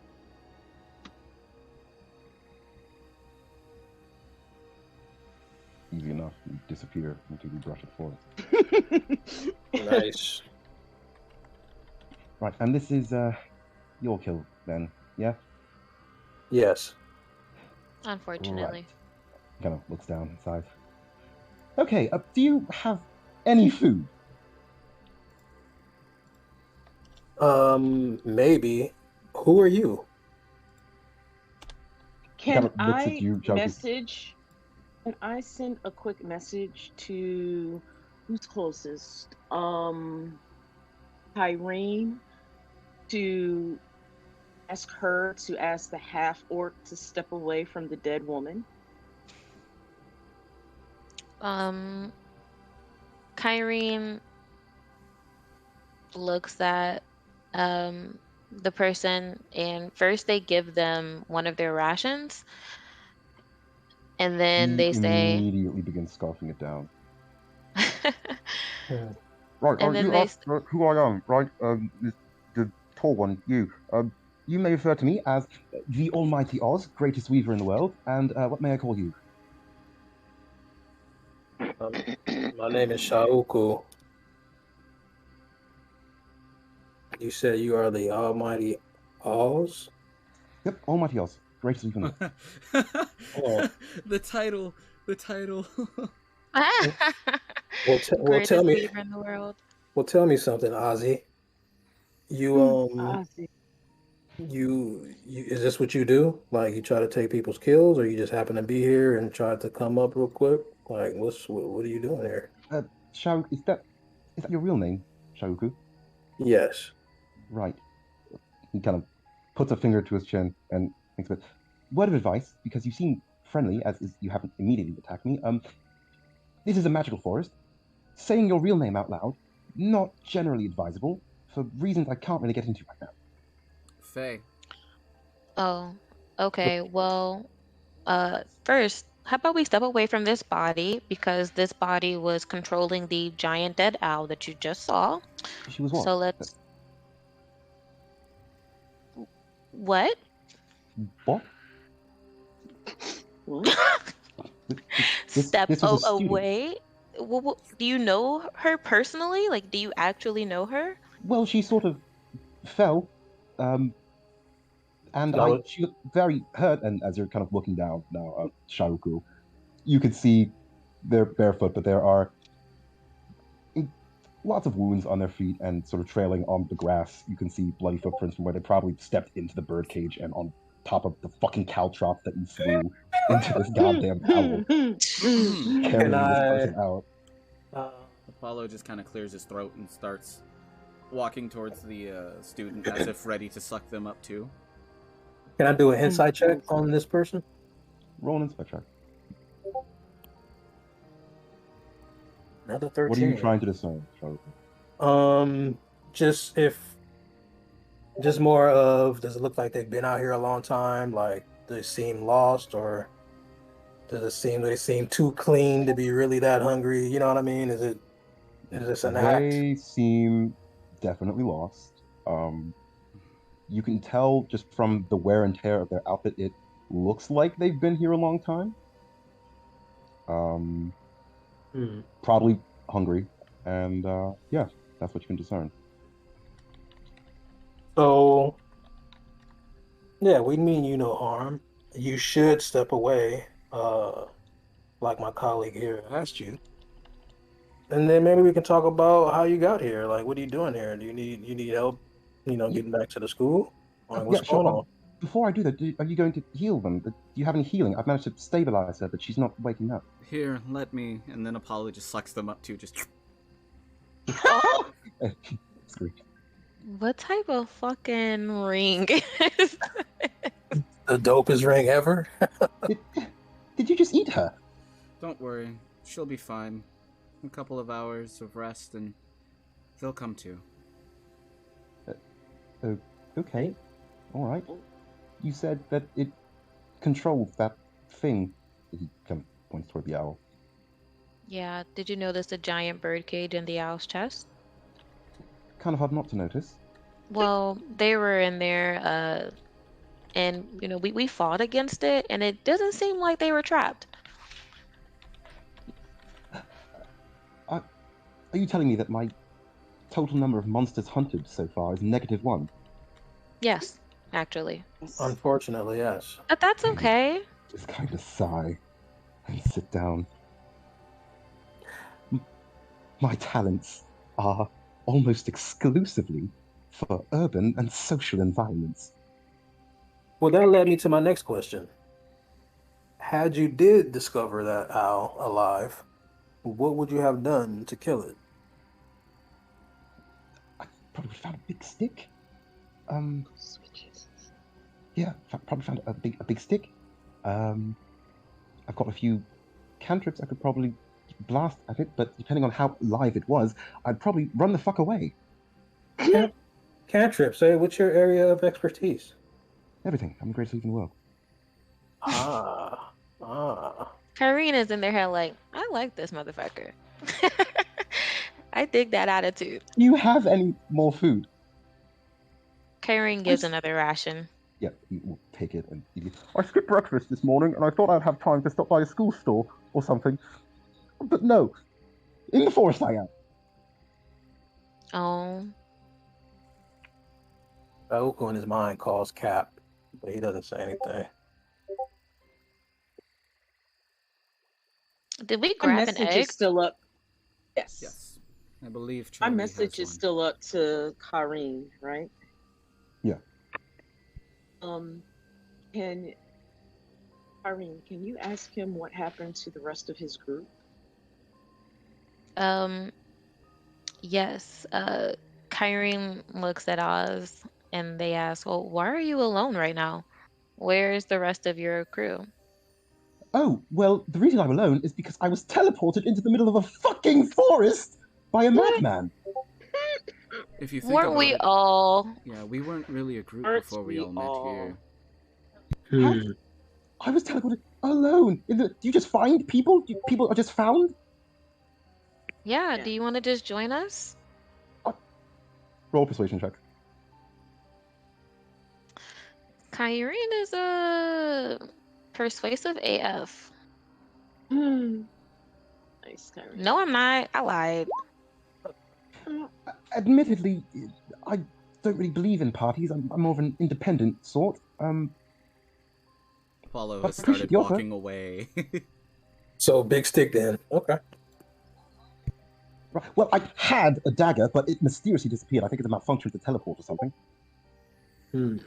[SPEAKER 4] Easy enough, you disappear into the brush of the forest.
[SPEAKER 3] Nice.
[SPEAKER 4] Right, and this is your kill then, yeah?
[SPEAKER 3] Yes.
[SPEAKER 5] Unfortunately.
[SPEAKER 4] Right. Kind of looks down and sighs. Okay, do you have any food?
[SPEAKER 3] Maybe. Who are you?
[SPEAKER 1] Can
[SPEAKER 4] looks at
[SPEAKER 1] I
[SPEAKER 4] you, Shauku.
[SPEAKER 1] message? Can I send a quick message to who's closest? Irene, to ask her to ask the half orc to step away from the dead woman.
[SPEAKER 5] Kyrene looks at the person, and first they give them one of their rations, and then
[SPEAKER 4] He
[SPEAKER 5] they say,
[SPEAKER 4] immediately begins scarfing it down. Right,
[SPEAKER 5] and then
[SPEAKER 4] you
[SPEAKER 5] they
[SPEAKER 4] asked who I am, right? The tall one, you. You may refer to me as the Almighty Oz, greatest weaver in the world, and what may I call you?
[SPEAKER 3] My name is Shauku. You said you are the Almighty Oz?
[SPEAKER 4] Yep, Almighty Oz, greatest weaver in the world.
[SPEAKER 3] Oh.
[SPEAKER 2] The title.
[SPEAKER 3] Well,
[SPEAKER 5] greatest
[SPEAKER 3] tell me.
[SPEAKER 5] weaver in the world.
[SPEAKER 3] Well, tell me something, Ozzy. You
[SPEAKER 1] Ozzy.
[SPEAKER 3] you is this what you do? Like you try to take people's kills, or you just happen to be here and try to come up real quick? Like what are you doing here?
[SPEAKER 4] Shauku, is that your real name, Shauku?
[SPEAKER 3] Yes.
[SPEAKER 4] Right. He kind of puts a finger to his chin and thinks about it. word of advice, because you seem friendly, as is you haven't immediately attacked me. This is a magical forest. Saying your real name out loud, not generally advisable, for reasons I can't really get into right now.
[SPEAKER 2] Faye.
[SPEAKER 5] Oh, okay. Well, first, how about we step away from this body because this body was controlling the giant dead owl that you just saw.
[SPEAKER 4] She was what?
[SPEAKER 5] So let's. What?
[SPEAKER 4] What?
[SPEAKER 1] What?
[SPEAKER 5] Step
[SPEAKER 4] This was a student.
[SPEAKER 5] away? Do you know her personally? Like, do you actually know her?
[SPEAKER 4] Well, she sort of fell, and
[SPEAKER 3] So
[SPEAKER 4] she looked very hurt. And as you're kind of looking down now, Shauku, you can see they're barefoot, but there are lots of wounds on their feet and sort of trailing on the grass. You can see bloody footprints from where they probably stepped into the birdcage and on top of the fucking caltrops that you threw into this goddamn owl, carrying this person out.
[SPEAKER 2] Apollo just kind of clears his throat and starts walking towards the student as if ready to suck them up too.
[SPEAKER 3] Can I do an insight check on this person?
[SPEAKER 4] Roll an insight check.
[SPEAKER 3] Another 13.
[SPEAKER 4] What are you trying to discern, Shauku?
[SPEAKER 3] Just more of, does it look like they've been out here a long time? Like, do they seem lost, or does it seem they seem too clean to be really that hungry? You know what I mean? Is this an act?
[SPEAKER 4] They seem definitely lost. You can tell just from the wear and tear of their outfit, it looks like they've been here a long time. Probably hungry, and yeah, that's what you can discern.
[SPEAKER 3] So, yeah, we mean you no harm. You should step away, like my colleague here asked you. And then maybe we can talk about how you got here. Like, what are you doing here? Do you need help, getting back to the school? Like, what's going on?
[SPEAKER 4] Before I do that, are you going to heal them? Do you have any healing? I've managed to stabilize her, but she's not waking up.
[SPEAKER 2] Here, let me. And then Apollo just sucks them up too. Just.
[SPEAKER 5] What type of fucking ring is
[SPEAKER 3] The dopest ring ever?
[SPEAKER 4] Did you just eat her?
[SPEAKER 2] Don't worry, she'll be fine. A couple of hours of rest and they'll come to.
[SPEAKER 4] Okay. All right. You said that it controlled that thing. He kind of points toward the owl.
[SPEAKER 5] Yeah, did you notice the giant bird cage in the owl's chest?
[SPEAKER 4] Kind of hard not to notice.
[SPEAKER 5] Well, they were in there, and we fought against it, and it doesn't seem like they were trapped.
[SPEAKER 4] Are you telling me that my total number of monsters hunted so far is -1?
[SPEAKER 5] Yes, actually.
[SPEAKER 3] Unfortunately, yes.
[SPEAKER 5] But that's okay.
[SPEAKER 4] Just kind of sigh and sit down. My talents are almost exclusively for urban and social environments.
[SPEAKER 3] Well, that led me to my next question. Had you did discover that owl alive, what would you have done to kill it?
[SPEAKER 4] I probably found a big stick. Yeah, probably found a big stick. I've got a few cantrips I could probably blast at it, but depending on how live it was, I'd probably run the fuck away.
[SPEAKER 3] Cantrips, eh? What's your area of expertise?
[SPEAKER 4] Everything. I'm the greatest thief in the world.
[SPEAKER 5] Kyrene is in their head like, I like this motherfucker. I dig that attitude.
[SPEAKER 4] Do you have any more food?
[SPEAKER 5] Kyrene gives another ration.
[SPEAKER 4] Yeah, we'll take it and eat it. I skipped breakfast this morning and I thought I'd have time to stop by a school store or something. But no. In the forest I am.
[SPEAKER 5] Oh.
[SPEAKER 3] Shauku in his mind calls Cap, but he doesn't say anything.
[SPEAKER 5] Did we
[SPEAKER 1] My
[SPEAKER 5] grab an
[SPEAKER 1] message
[SPEAKER 5] egg?
[SPEAKER 1] is still up. Yes.
[SPEAKER 2] Yes. I believe
[SPEAKER 1] My
[SPEAKER 2] Charlie
[SPEAKER 1] message
[SPEAKER 2] has
[SPEAKER 1] is
[SPEAKER 2] one.
[SPEAKER 1] still up to Kareen, right?
[SPEAKER 4] Yeah.
[SPEAKER 1] Can Kareen, can you ask him what happened to the rest of his group?
[SPEAKER 5] Yes. Kyrene looks at Oz and they ask, well, why are you alone right now? Where's the rest of your crew?
[SPEAKER 4] Oh, well, the reason I'm alone is because I was teleported into the middle of a fucking forest by a madman.
[SPEAKER 2] If you think
[SPEAKER 5] Weren't
[SPEAKER 2] about
[SPEAKER 5] we
[SPEAKER 2] it,
[SPEAKER 5] all?
[SPEAKER 2] yeah, we weren't really a group
[SPEAKER 1] Aren't
[SPEAKER 2] before we
[SPEAKER 1] we
[SPEAKER 2] all met here.
[SPEAKER 4] How?
[SPEAKER 3] Hmm.
[SPEAKER 4] I was teleported alone. Do you just find people? People are just found?
[SPEAKER 5] Yeah,
[SPEAKER 1] Yeah.
[SPEAKER 5] do you want to just join us?
[SPEAKER 4] Roll a persuasion check.
[SPEAKER 5] Kyrene is a persuasive AF.
[SPEAKER 1] Nice, Kyrie.
[SPEAKER 5] No, I'm not. I lied.
[SPEAKER 4] Admittedly, I don't really believe in parties. I'm more of an independent sort.
[SPEAKER 2] Apollo
[SPEAKER 4] But
[SPEAKER 2] has
[SPEAKER 4] appreciate
[SPEAKER 2] started
[SPEAKER 4] the offer.
[SPEAKER 2] walking away.
[SPEAKER 3] So big stick then. Okay.
[SPEAKER 4] Right. Well, I had a dagger, but it mysteriously disappeared. I think it's a malfunction to teleport or something.
[SPEAKER 3] Hmm.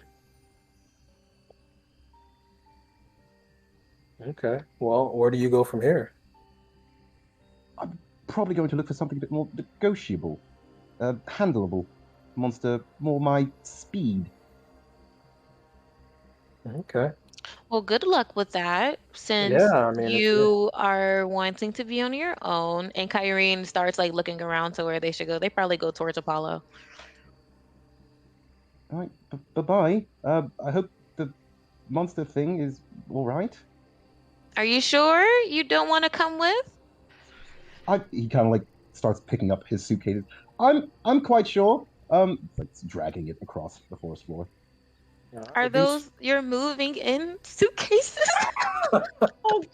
[SPEAKER 3] Okay. Well, where do you go from here?
[SPEAKER 4] I'm probably going to look for something a bit more negotiable, handleable. Monster, more my speed.
[SPEAKER 3] Okay.
[SPEAKER 5] Well, good luck with that, since
[SPEAKER 3] Yeah, I mean,
[SPEAKER 5] you are wanting to be on your own, and Kyrene starts like looking around to where they should go. They probably go towards Apollo.
[SPEAKER 4] All right, bye-bye. I hope the monster thing is all right.
[SPEAKER 5] Are you sure you don't want to come with?
[SPEAKER 4] He kind of like starts picking up his suitcases. I'm quite sure. Like dragging it across the forest floor.
[SPEAKER 5] Are
[SPEAKER 3] if he's-
[SPEAKER 5] those you're moving in suitcases?
[SPEAKER 1] Oh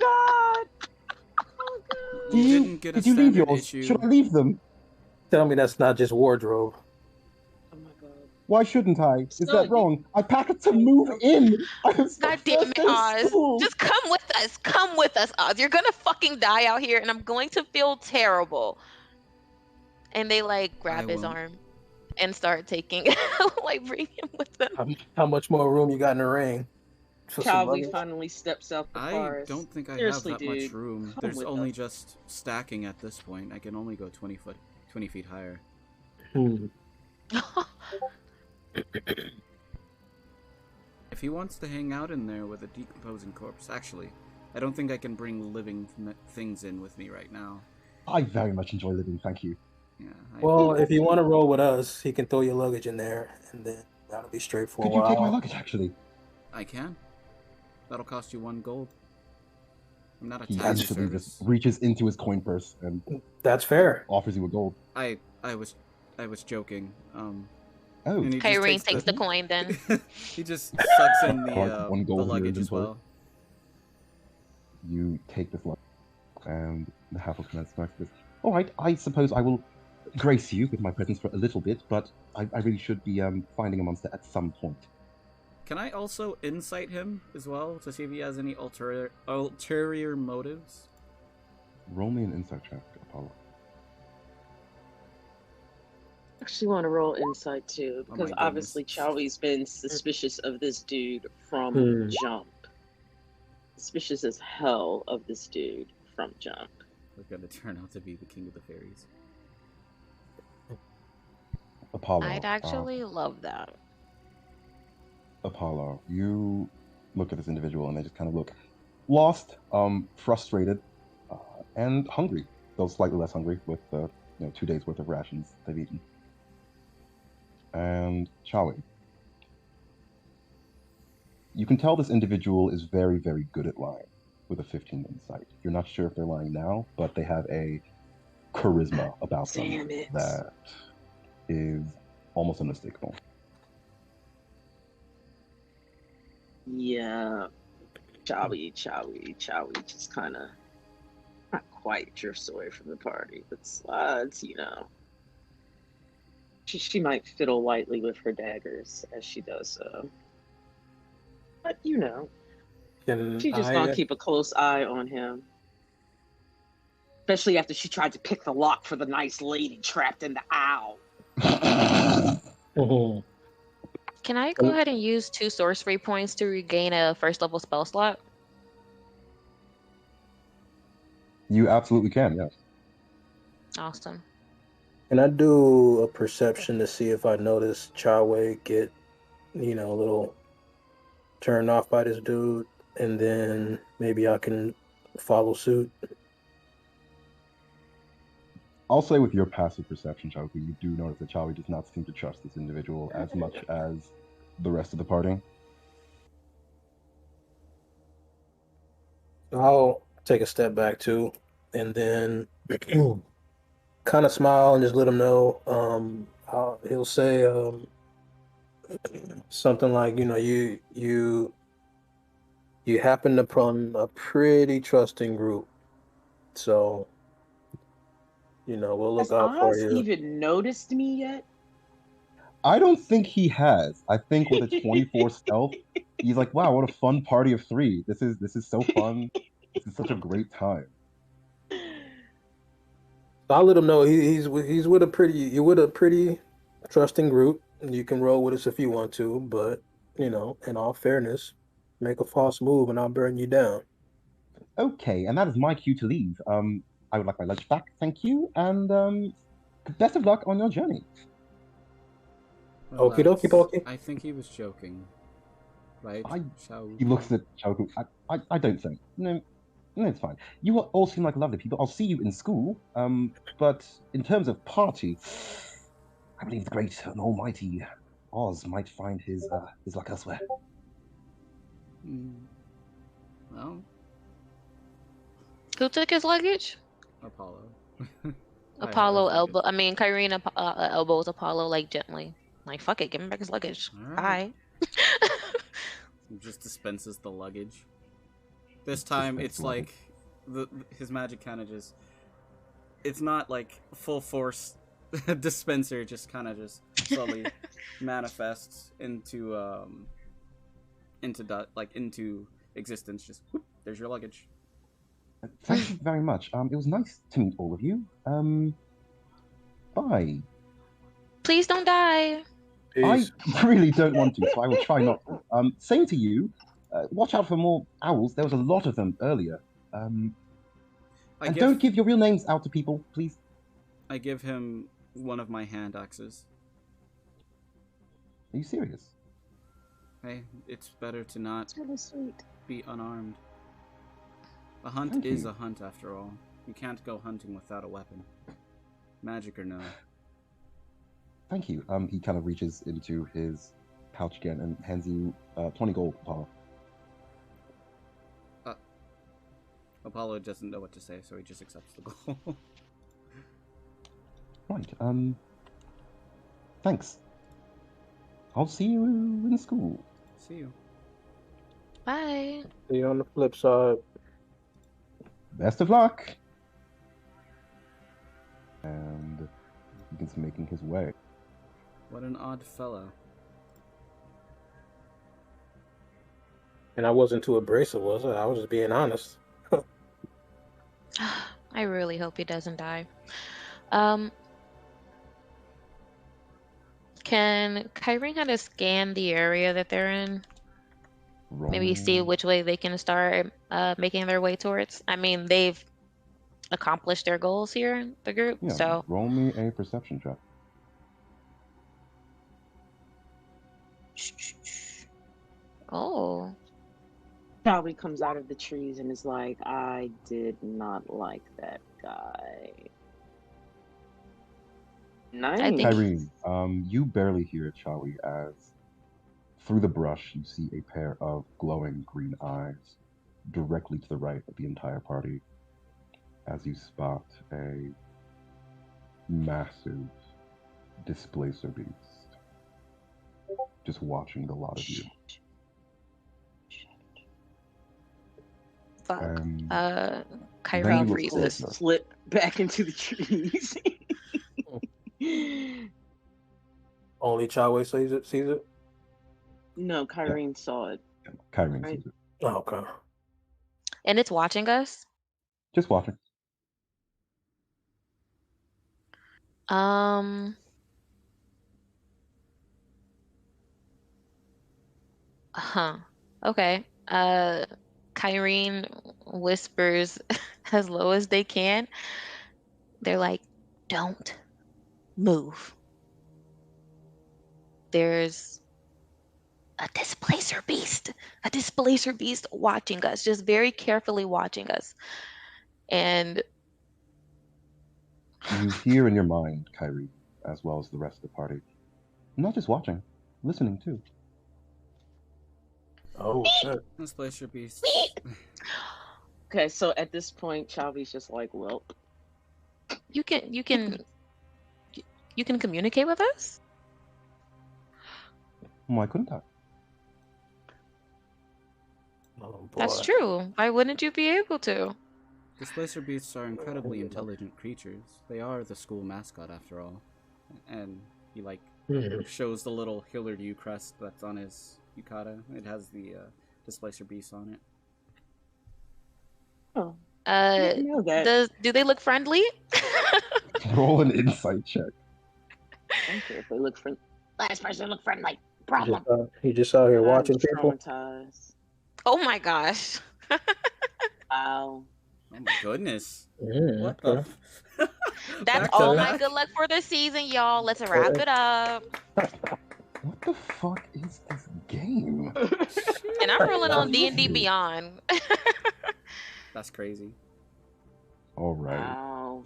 [SPEAKER 1] God! Oh God!
[SPEAKER 2] You didn't get a
[SPEAKER 4] Did you leave
[SPEAKER 2] standard
[SPEAKER 4] yours?
[SPEAKER 2] issue.
[SPEAKER 4] Should I leave them?
[SPEAKER 3] Tell me that's not just wardrobe.
[SPEAKER 1] Oh my God!
[SPEAKER 4] Why shouldn't I? Is
[SPEAKER 1] So
[SPEAKER 4] that wrong? I pack it to move in.
[SPEAKER 5] God damn it, Oz. Just come with us. Come with us, Oz. You're gonna fucking die out here, and I'm going to feel terrible. And they like grab his
[SPEAKER 2] won't.
[SPEAKER 5] arm and start taking like bring him with them.
[SPEAKER 3] How much more room you got in the ring? For some
[SPEAKER 1] Calvi
[SPEAKER 3] luggage?
[SPEAKER 1] finally steps out the
[SPEAKER 2] I
[SPEAKER 1] forest.
[SPEAKER 2] don't think I
[SPEAKER 1] Seriously,
[SPEAKER 2] have that
[SPEAKER 1] dude.
[SPEAKER 2] much room.
[SPEAKER 1] Come
[SPEAKER 2] There's
[SPEAKER 1] with
[SPEAKER 2] only
[SPEAKER 1] us.
[SPEAKER 2] just stacking at this point. I can only go 20 feet higher.
[SPEAKER 3] Hmm.
[SPEAKER 2] If he wants to hang out in there with a decomposing corpse, actually, I don't think I can bring living things in with me right now.
[SPEAKER 4] I very much enjoy living, thank you.
[SPEAKER 2] Yeah.
[SPEAKER 3] Well, if you want to roll with us, he can throw your luggage in there, and then that'll be straight for
[SPEAKER 4] Could
[SPEAKER 3] a
[SPEAKER 4] you
[SPEAKER 3] while.
[SPEAKER 4] take my luggage, actually?
[SPEAKER 2] I can. That'll cost you 1 gold. I'm not a
[SPEAKER 4] He
[SPEAKER 2] taxi
[SPEAKER 4] instantly
[SPEAKER 2] service.
[SPEAKER 4] just reaches into his coin purse and
[SPEAKER 3] That's fair.
[SPEAKER 4] offers you a gold.
[SPEAKER 2] I was joking.
[SPEAKER 4] Oh,
[SPEAKER 2] And he just
[SPEAKER 5] Kyrene takes the coin then.
[SPEAKER 2] he just sucks in
[SPEAKER 4] Like 1
[SPEAKER 2] the
[SPEAKER 4] gold in your
[SPEAKER 2] luggage as
[SPEAKER 4] inventory.
[SPEAKER 2] well.
[SPEAKER 4] you take this luggage, and the half-orc man smacks this. All right, I suppose I will grace you with my presence for a little bit, but I really should be finding a monster at some point.
[SPEAKER 2] Can I also insight him as well to see if he has any ulterior motives?
[SPEAKER 4] Roll me an insight check, Apollo.
[SPEAKER 1] I actually want to roll insight too,
[SPEAKER 2] Oh my
[SPEAKER 1] because
[SPEAKER 2] goodness.
[SPEAKER 1] obviously Chowie's been suspicious of this dude from
[SPEAKER 3] Hmm.
[SPEAKER 1] jump. Suspicious as hell of this dude from jump.
[SPEAKER 2] We're gonna turn out to be the king of the fairies.
[SPEAKER 4] Apollo.
[SPEAKER 5] I'd actually love that.
[SPEAKER 4] Apollo, you look at this individual and they just kind of look lost, frustrated, and hungry. Though slightly less hungry with the 2 days worth of rations they've eaten. And Chawi, you can tell this individual is very, very good at lying with a 15 insight. You're not sure if they're lying now, but they have a charisma about them
[SPEAKER 1] Damn it.
[SPEAKER 4] that is almost unmistakable.
[SPEAKER 1] Yeah. Chowie just kind of not quite drifts away from the party, but slides, She might fiddle lightly with her daggers as she does so. But,
[SPEAKER 3] Can
[SPEAKER 1] she's just
[SPEAKER 3] I,
[SPEAKER 1] gonna keep a close eye on him. Especially after she tried to pick the lock for the nice lady trapped in the owl.
[SPEAKER 3] Mhm.
[SPEAKER 5] Can I go ahead and use 2 sorcery points to regain a 1st level spell slot?
[SPEAKER 4] You absolutely can, yes.
[SPEAKER 5] Awesome.
[SPEAKER 3] Can I do a perception to see if I notice Chawe get, a little turned off by this dude, and then maybe I can follow suit.
[SPEAKER 4] I'll say with your passive perception, Shauku, you do notice that Chawi does not seem to trust this individual as much as the rest of the party.
[SPEAKER 3] I'll take a step back too, and then kind of smile and just let him know. He'll say something like, you happen upon a pretty trusting group, so we'll
[SPEAKER 1] Has
[SPEAKER 3] look out for
[SPEAKER 1] Oz
[SPEAKER 3] you.
[SPEAKER 1] even noticed me yet?
[SPEAKER 4] I don't think he has. I think with a 24 stealth, he's like, wow, what a fun party of three. This is so fun. This is such a great time.
[SPEAKER 3] I'll let him know he's with a pretty trusting group. You can roll with us if you want to, but in all fairness, make a false move and I'll burn you down.
[SPEAKER 4] Okay, and that is my cue to leave. I would like my lunch back, thank you, and best of luck on your journey.
[SPEAKER 3] Okie dokie pokey.
[SPEAKER 2] I think he was joking, right?
[SPEAKER 4] He looks at Shauku. I don't think. No, it's fine. You all seem like lovely people. I'll see you in school. But in terms of party, I believe the great and almighty Oz might find his luck elsewhere.
[SPEAKER 2] Well,
[SPEAKER 5] Who took his luggage?
[SPEAKER 2] Apollo.
[SPEAKER 5] Apollo elbow. I mean, Kyrene elbows Apollo like gently. Like, fuck it, give him back his luggage.
[SPEAKER 2] All
[SPEAKER 5] Bye.
[SPEAKER 2] He just dispenses the luggage. This time, it's like his magic kind of just. It's not like full force dispenser. Just kind of just slowly manifests into existence. Just whoop, there's your luggage.
[SPEAKER 4] Thank you very much. It was nice to meet all of you. Bye.
[SPEAKER 5] Please don't die.
[SPEAKER 3] Peace.
[SPEAKER 4] I really don't want to, so I will try not to. Same to you. Watch out for more owls. There was a lot of them earlier. Don't give your real names out to people, please.
[SPEAKER 2] I give him one of my hand axes.
[SPEAKER 4] Are you serious?
[SPEAKER 2] Hey, it's better to not
[SPEAKER 1] It's really sweet.
[SPEAKER 2] be unarmed. A hunt is a hunt, after all. You can't go hunting without a weapon. Magic or no.
[SPEAKER 4] Thank you. He kind of reaches into his pouch again and hands you 20 gold, Apollo.
[SPEAKER 2] Apollo doesn't know what to say, so he just accepts the gold.
[SPEAKER 4] Right. Thanks. I'll see you in school.
[SPEAKER 2] See you.
[SPEAKER 5] Bye.
[SPEAKER 3] See you on the flip side.
[SPEAKER 4] Best of luck. And he begins making his way.
[SPEAKER 2] What an odd fellow.
[SPEAKER 3] And I wasn't too abrasive, was I? I was just being honest.
[SPEAKER 5] I really hope he doesn't die. Can Kyrene kind of scan the area that they're in? Maybe see which way they can start making their way towards? I mean, they've accomplished their goals here, the group,
[SPEAKER 4] Yeah,
[SPEAKER 5] so...
[SPEAKER 4] roll me a perception check.
[SPEAKER 5] Oh.
[SPEAKER 1] Probably comes out of the trees and is like, I did not like that guy. Nice.
[SPEAKER 4] Kyrene, you barely hear Chawi as through the brush you see a pair of glowing green eyes directly to the right of the entire party as you spot a massive displacer beast just watching the lot of you.
[SPEAKER 5] Fuck.
[SPEAKER 4] And
[SPEAKER 5] Kyrene
[SPEAKER 4] you
[SPEAKER 5] freezes.
[SPEAKER 1] Slip back into the trees.
[SPEAKER 3] Only Chawe sees it?
[SPEAKER 1] No, Kyrene saw it.
[SPEAKER 4] Kyrene
[SPEAKER 1] Right.
[SPEAKER 4] sees it.
[SPEAKER 3] Oh, okay.
[SPEAKER 5] And it's watching us?
[SPEAKER 4] Just watching.
[SPEAKER 5] Okay. Kyrene whispers as low as they can. They're like, don't move. There's a a displacer beast watching us, just very carefully watching us. And
[SPEAKER 4] You hear in your mind, Kyrie, as well as the rest of the party, not just watching, listening too.
[SPEAKER 3] Oh shit.
[SPEAKER 2] Displacer beasts.
[SPEAKER 1] Okay, so at this point, Chavi's just like, well,
[SPEAKER 5] you can communicate with us?
[SPEAKER 4] Why couldn't I?
[SPEAKER 3] Oh boy.
[SPEAKER 5] That's true. Why wouldn't you be able to?
[SPEAKER 2] Displacer beasts are incredibly intelligent creatures. They are the school mascot, after all. And he, like, shows the little Hillard U crest that's on his yukata. It has the Displacer beast on it.
[SPEAKER 1] oh, I didn't know that.
[SPEAKER 5] Do they look friendly?
[SPEAKER 4] Roll an insight check.
[SPEAKER 1] I don't care if they look friendly. Last person look friendly. Problem.
[SPEAKER 3] He just out here
[SPEAKER 1] I'm
[SPEAKER 3] watching people.
[SPEAKER 1] traumatized.
[SPEAKER 5] Oh my gosh.
[SPEAKER 1] Wow.
[SPEAKER 2] Oh my goodness. What
[SPEAKER 3] Okay.
[SPEAKER 2] the?
[SPEAKER 5] That's
[SPEAKER 2] Back
[SPEAKER 5] all
[SPEAKER 2] to
[SPEAKER 5] my
[SPEAKER 2] back.
[SPEAKER 5] good luck for the season, y'all. Let's wrap it up.
[SPEAKER 4] What the fuck is this game?
[SPEAKER 5] And I'm rolling on D&D Beyond.
[SPEAKER 2] That's crazy.
[SPEAKER 4] All right.
[SPEAKER 1] Wow.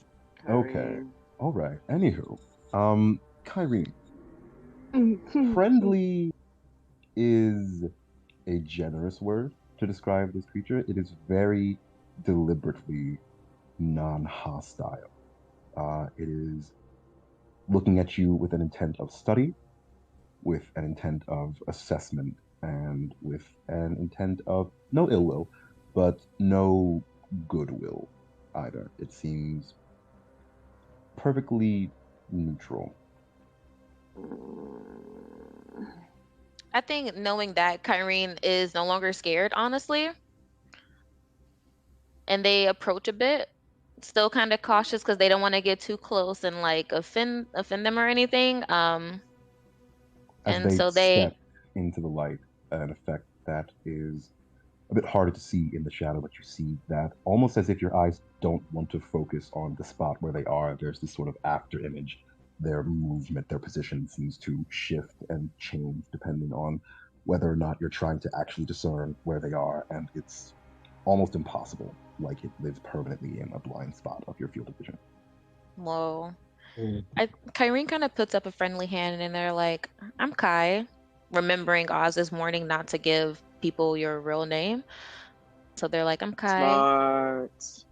[SPEAKER 4] Okay.
[SPEAKER 1] Kyrene.
[SPEAKER 4] All right. Anywho, Kyrie, friendly is a generous word to describe this creature. It is very deliberately non-hostile. It is looking at you with an intent of study, with an intent of assessment, and with an intent of no ill will, but no goodwill either. It seems perfectly neutral.
[SPEAKER 5] I think knowing that Kyrene is no longer scared, honestly, and they approach a bit, still kind of cautious because they don't want to get too close and like offend them or anything.
[SPEAKER 4] As
[SPEAKER 5] And
[SPEAKER 4] they
[SPEAKER 5] so
[SPEAKER 4] step into the light, an effect that is a bit harder to see in the shadow, but you see that almost as if your eyes don't want to focus on the spot where they are, there's this sort of after image. Their movement, their position seems to shift and change depending on whether or not you're trying to actually discern where they are, and it's almost impossible, like it lives permanently in a blind spot of your field of vision.
[SPEAKER 5] whoa. Kyrene kind of puts up a friendly hand and they're like, I'm Kai, remembering Oz's warning not to give people your real name. So they're like, I'm Kai.
[SPEAKER 1] Smart.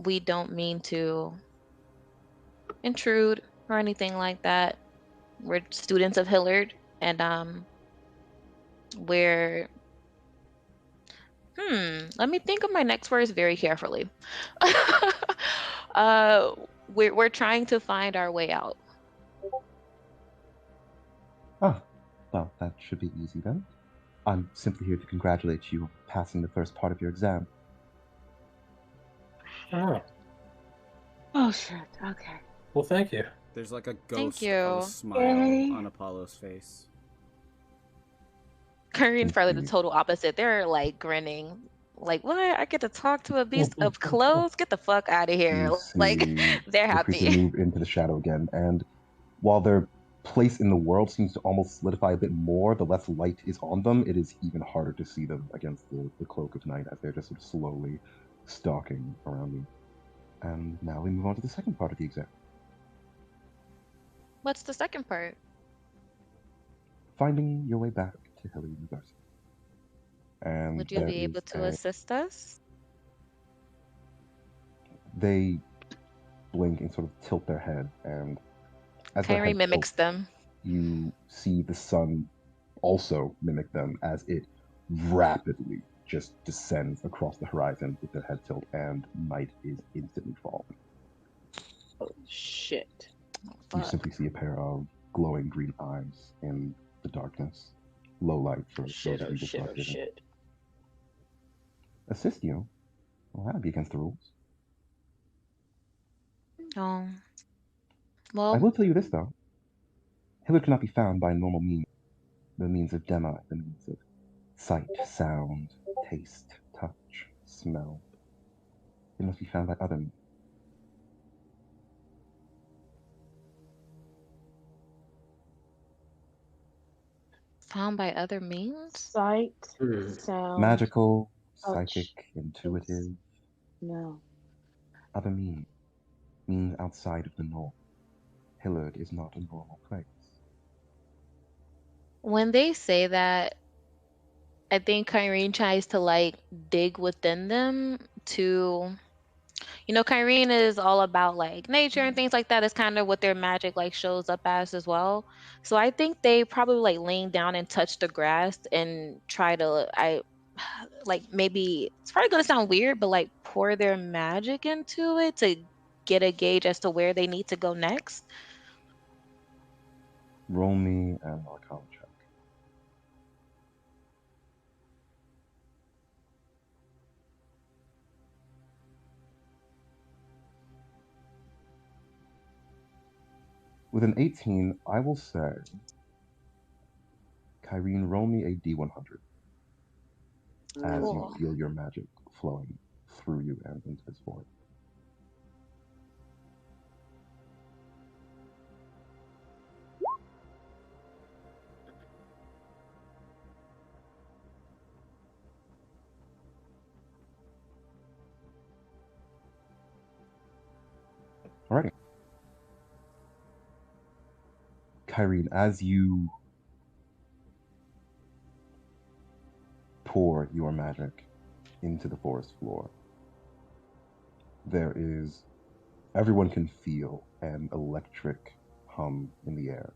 [SPEAKER 5] We don't mean to intrude or anything like that. We're students of Hillard, and we're let me think of my next words very carefully. We're trying to find our way out.
[SPEAKER 4] Ah, well, that should be easy then. I'm simply here to congratulate you on passing the first part of your exam.
[SPEAKER 1] Oh shit. Okay.
[SPEAKER 3] Well, thank you.
[SPEAKER 2] There's like a
[SPEAKER 5] Thank
[SPEAKER 2] ghost
[SPEAKER 5] you.
[SPEAKER 2] of a smile
[SPEAKER 1] Yay.
[SPEAKER 2] on Apollo's face.
[SPEAKER 5] Kyrene's probably the
[SPEAKER 4] Indeed.
[SPEAKER 5] total opposite. They're like grinning. Like, what? I get to talk to a beast up close? Get the fuck out of here.
[SPEAKER 4] You
[SPEAKER 5] Like,
[SPEAKER 4] see
[SPEAKER 5] they're
[SPEAKER 4] the creature
[SPEAKER 5] happy.
[SPEAKER 4] move into the shadow again, and while their place in the world seems to almost solidify a bit more, the less light is on them, it is even harder to see them against the cloak of night as they're just sort of slowly stalking around you. And now we move on to the second part of the exam.
[SPEAKER 5] What's the second part?
[SPEAKER 4] Finding your way back to Hillard University. And
[SPEAKER 5] Would you
[SPEAKER 4] there
[SPEAKER 5] be able
[SPEAKER 4] is
[SPEAKER 5] to assist us?
[SPEAKER 4] They blink and sort of tilt their head, and as their
[SPEAKER 5] Kyrie
[SPEAKER 4] head
[SPEAKER 5] mimics
[SPEAKER 4] tilts,
[SPEAKER 5] them.
[SPEAKER 4] you see the sun also mimic them as it rapidly just descends across the horizon with their head tilt, and night is instantly falling.
[SPEAKER 1] Oh shit.
[SPEAKER 5] Oh,
[SPEAKER 4] You
[SPEAKER 5] fuck.
[SPEAKER 4] simply see a pair of glowing green eyes in the darkness. Low light for
[SPEAKER 1] Shit.
[SPEAKER 4] those of
[SPEAKER 1] Oh
[SPEAKER 4] you with
[SPEAKER 1] shit.
[SPEAKER 4] dark
[SPEAKER 1] Oh
[SPEAKER 4] vision.
[SPEAKER 1] shit.
[SPEAKER 4] Assist you? Well, that'd be against the rules.
[SPEAKER 5] Oh.
[SPEAKER 4] I
[SPEAKER 5] Well,
[SPEAKER 4] will tell you this, though. Hillard cannot be found by normal means. The means of Dema, the means of sight, sound, taste, touch, smell. It must be found by other means.
[SPEAKER 5] Found by other means?
[SPEAKER 1] Sight,
[SPEAKER 3] Hmm.
[SPEAKER 1] sound,
[SPEAKER 4] Magical,
[SPEAKER 1] touch,
[SPEAKER 4] psychic,
[SPEAKER 1] taste.
[SPEAKER 4] intuitive,
[SPEAKER 1] No.
[SPEAKER 4] other means outside of the norm. Hillard is not a normal place.
[SPEAKER 5] When they say that, I think Kyrene tries to like dig within them to, Kyrene is all about like nature and things like that. It's kind of what their magic like shows up as well. So I think they probably like lean down and touch the grass and try to like maybe it's probably gonna sound weird, but like pour their magic into it to get a gauge as to where they need to go next.
[SPEAKER 4] Roll me an Arcana check. With an 18, I will say, Kyrene, roll me a D100 as you
[SPEAKER 5] Cool.
[SPEAKER 4] feel your magic flowing through you and into this void. Alrighty. Kyrene, as you pour your magic into the forest floor, everyone can feel an electric hum in the air.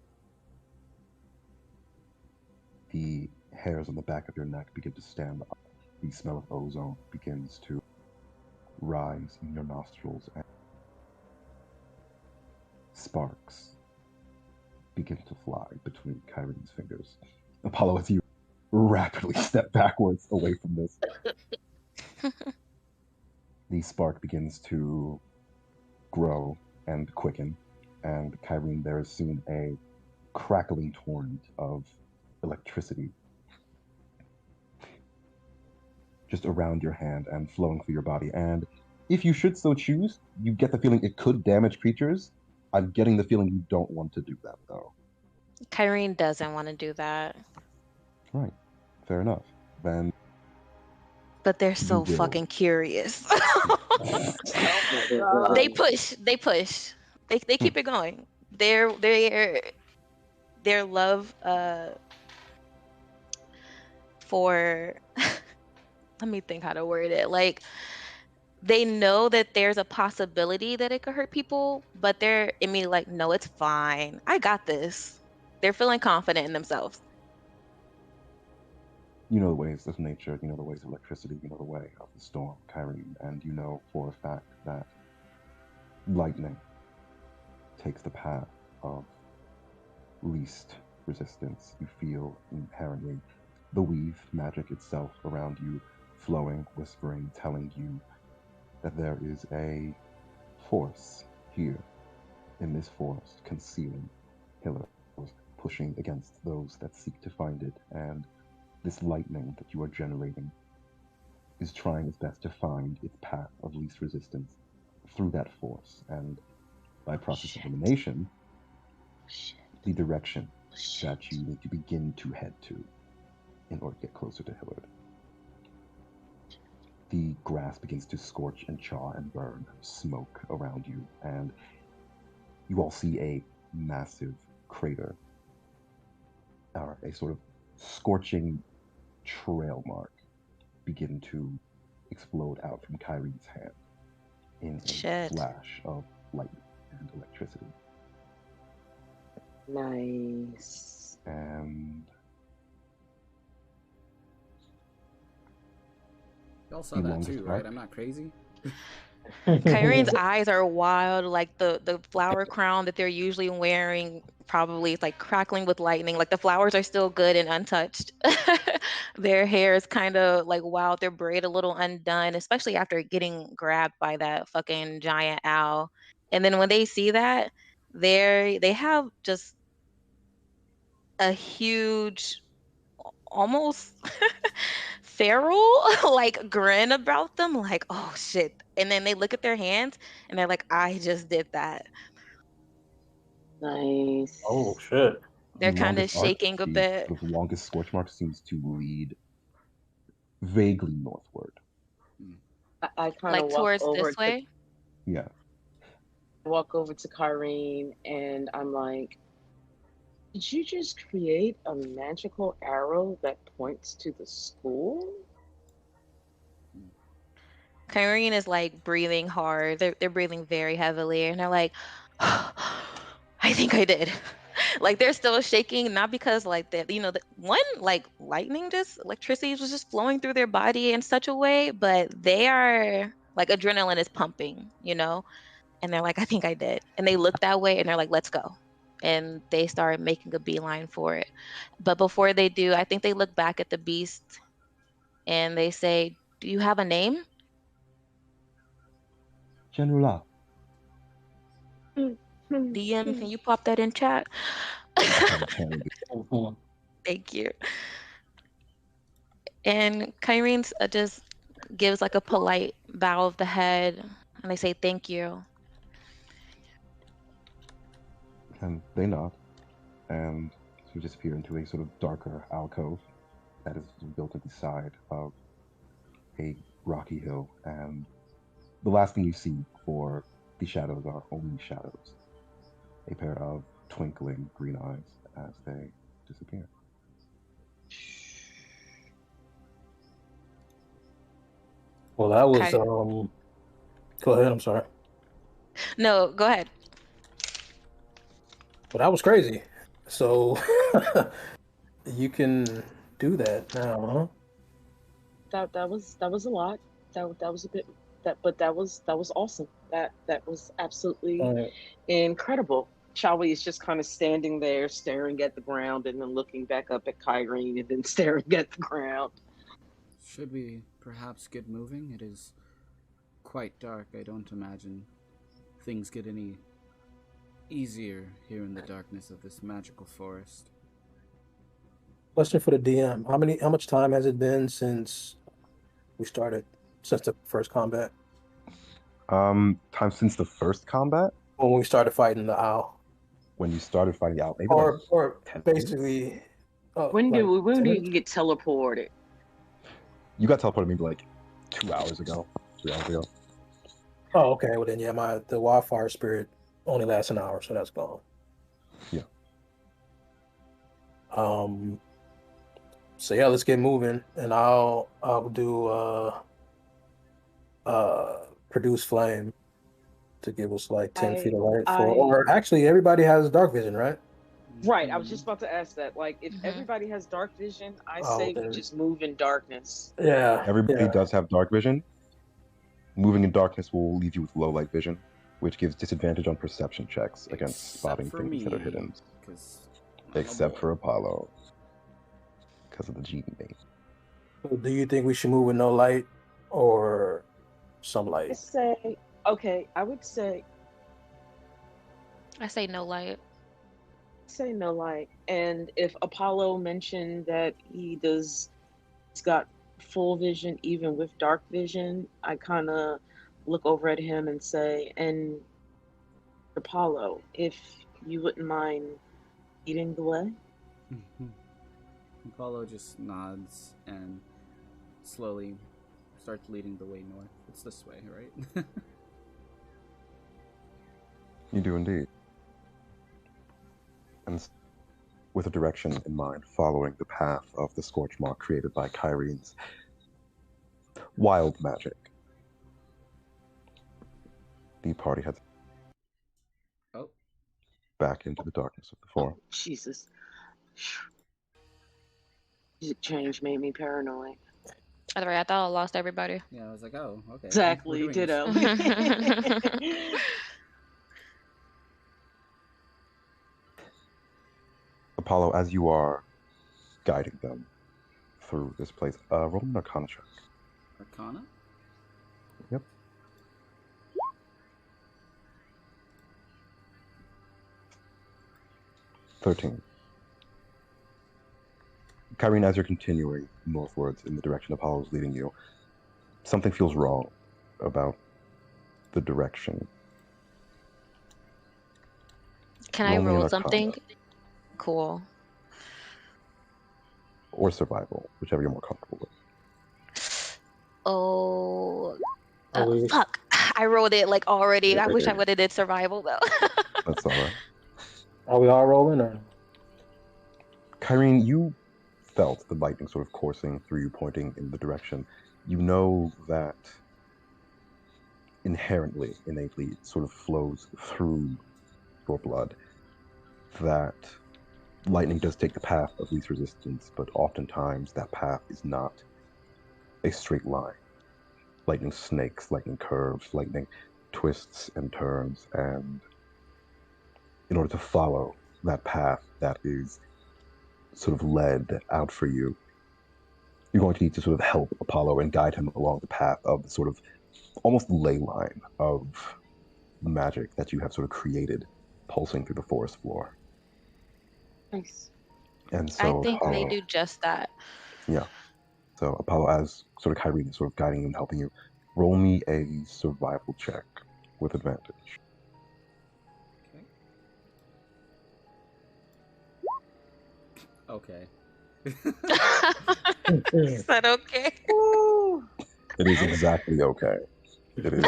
[SPEAKER 4] The hairs on the back of your neck begin to stand up. The smell of ozone begins to rise in your nostrils, and sparks begin to fly between Kyrene's fingers. Apollo, as you rapidly step backwards away from this, the spark begins to grow and quicken, and Kyrene, there is soon a crackling torrent of electricity just around your hand and flowing through your body. And if you should so choose, you get the feeling it could damage creatures. I'm getting the feeling you don't want to do that, though.
[SPEAKER 5] Kyrene doesn't want to do that.
[SPEAKER 4] Right. Fair enough. Then
[SPEAKER 5] But they're
[SPEAKER 4] you
[SPEAKER 5] so
[SPEAKER 4] will.
[SPEAKER 5] fucking curious.
[SPEAKER 1] Oh my God.
[SPEAKER 5] They push. They keep it going. Their love for let me think how to word it. Like they know that there's a possibility that it could hurt people, but they're immediately like, no, it's fine. I got this. They're feeling confident in themselves.
[SPEAKER 4] You know the ways of nature, you know the ways of electricity, you know the way of the storm, Kyrene, and you know for a fact that lightning takes the path of least resistance. You feel inherently the weave magic itself around you, flowing, whispering, telling you that there is a force here in this forest concealing Hillard, pushing against those that seek to find it, and this lightning that you are generating is trying its best to find its path of least resistance through that force, and by process of elimination, the direction that you need to begin to head to in order to get closer to Hillard. The grass begins to scorch and chaw and burn, smoke around you, and you all see a massive crater, or a sort of scorching trail mark begin to explode out from Kyrene's hand in a flash of lightning and electricity.
[SPEAKER 1] Nice.
[SPEAKER 4] And
[SPEAKER 2] Y'all saw that too, right? I'm not crazy.
[SPEAKER 5] Kyrene's eyes are wild, like the flower crown that they're usually wearing probably is like crackling with lightning. Like the flowers are still good and untouched. Their hair is kind of like wild. Their braid a little undone, especially after getting grabbed by that fucking giant owl. And then when they see that, they have just a huge, almost feral like grin about them, like, oh shit. And then they look at their hands and they're like, I just did that.
[SPEAKER 1] Nice.
[SPEAKER 3] Oh shit.
[SPEAKER 5] They're
[SPEAKER 4] The
[SPEAKER 5] kind of
[SPEAKER 4] longest arc,
[SPEAKER 5] shaking a
[SPEAKER 4] the
[SPEAKER 5] bit.
[SPEAKER 4] sort of longest scorch mark seems to lead vaguely northward.
[SPEAKER 1] I kind of
[SPEAKER 5] Like towards this way.
[SPEAKER 4] Yeah.
[SPEAKER 1] walk over to Kyrene and I'm like, did you just create a magical arrow that points to the school?
[SPEAKER 5] Kyrene is like breathing hard. They're breathing very heavily, and they're like, I think I did. Like they're still shaking, not because like that, the one like lightning, just electricity was just flowing through their body in such a way, but they are like adrenaline is pumping, and they're like, I think I did. And they look that way and they're like, let's go. And they start making a beeline for it. But before they do, I think they look back at the beast and they say, do you have a name?
[SPEAKER 4] General.
[SPEAKER 5] DM, can you pop that in chat? Thank you. And Kyrene just gives like a polite bow of the head and they say, thank you.
[SPEAKER 4] And they nod and sort of disappear into a sort of darker alcove that is built at the side of a rocky hill. And the last thing you see before the shadows are only shadows. A pair of twinkling green eyes as they disappear.
[SPEAKER 3] Well, that was
[SPEAKER 5] Okay.
[SPEAKER 3] Go ahead. I'm sorry.
[SPEAKER 5] No, go ahead.
[SPEAKER 3] Well, that was crazy. So you can do that now, huh?
[SPEAKER 1] That was a lot. That was a bit but that was awesome. That was absolutely incredible. Chawi is just kind of standing there staring at the ground and then looking back up at Kyrene and then staring at the ground.
[SPEAKER 2] Should we perhaps get moving? It is quite dark. I don't imagine things get any easier here in the darkness of this magical forest.
[SPEAKER 3] Question for the DM: How much time has it been since the first combat?
[SPEAKER 4] Time since the first combat?
[SPEAKER 3] When we started fighting the owl.
[SPEAKER 4] When you started fighting the owl, maybe
[SPEAKER 3] or basically.
[SPEAKER 1] When did you get teleported?
[SPEAKER 4] You got teleported maybe like 2 hours ago, 3 hours ago.
[SPEAKER 3] Oh, okay. Well then, yeah, the wildfire spirit only lasts an hour, so that's gone.
[SPEAKER 4] Yeah.
[SPEAKER 3] So yeah, let's get moving, and I'll do produce flame to give us like 10 feet of light or actually everybody has dark vision, right?
[SPEAKER 1] Right, I was just about to ask that. Like, if everybody has dark vision, I say we just move in darkness.
[SPEAKER 3] Yeah.
[SPEAKER 4] Everybody does have dark vision. Moving in darkness will leave you with low light vision, which gives disadvantage on perception checks against spotting things that are hidden. Except for Apollo, because of the genie bait.
[SPEAKER 3] Do you think we should move with no light or some light?
[SPEAKER 1] I would say.
[SPEAKER 5] I say no light.
[SPEAKER 1] Say no light. And if Apollo mentioned that he's got full vision even with dark vision, I kind of look over at him and say, and Apollo, if you wouldn't mind leading the way.
[SPEAKER 2] Apollo just nods and slowly starts leading the way north. It's this way, right?
[SPEAKER 4] You do indeed. And with a direction in mind, following the path of the scorch mark created by Kyrene's wild magic, the party heads back into the darkness of the forest.
[SPEAKER 1] Jesus. Music change made me paranoid.
[SPEAKER 5] I thought I lost everybody.
[SPEAKER 2] Yeah, I was like, oh, okay.
[SPEAKER 1] Exactly, ditto.
[SPEAKER 4] Apollo, as you are guiding them through this place, roll an Arcana check.
[SPEAKER 2] Arcana?
[SPEAKER 4] Yep. $13. Kyrene, as you're continuing northwards in the direction Apollo's leading you, something feels wrong about the direction.
[SPEAKER 5] Can I roll something? Cool.
[SPEAKER 4] Or survival, whichever you're more comfortable with.
[SPEAKER 5] Oh,
[SPEAKER 3] we
[SPEAKER 5] fuck. I rolled it like already. I wish I would have did survival though.
[SPEAKER 4] That's all right.
[SPEAKER 3] are we all rolling or?
[SPEAKER 4] Kyrene, you felt the lightning sort of coursing through you, pointing in the direction. You know that inherently, innately, it sort of flows through your blood. That lightning does take the path of least resistance, but oftentimes that path is not a straight line. Lightning snakes, lightning curves, lightning twists and turns, and in order to follow that path that is sort of led out for you, you're going to need to sort of help Apollo and guide him along the path of the sort of almost ley line of magic that you have sort of created pulsing through the forest floor.
[SPEAKER 1] Nice.
[SPEAKER 4] And
[SPEAKER 5] I
[SPEAKER 4] so
[SPEAKER 5] think they
[SPEAKER 4] Apollo,
[SPEAKER 5] do just that.
[SPEAKER 4] yeah. So Apollo, as sort of Kyrene is sort of guiding you and helping you, roll me a survival check with advantage.
[SPEAKER 2] Okay.
[SPEAKER 5] Is that okay?
[SPEAKER 4] It is exactly okay. It is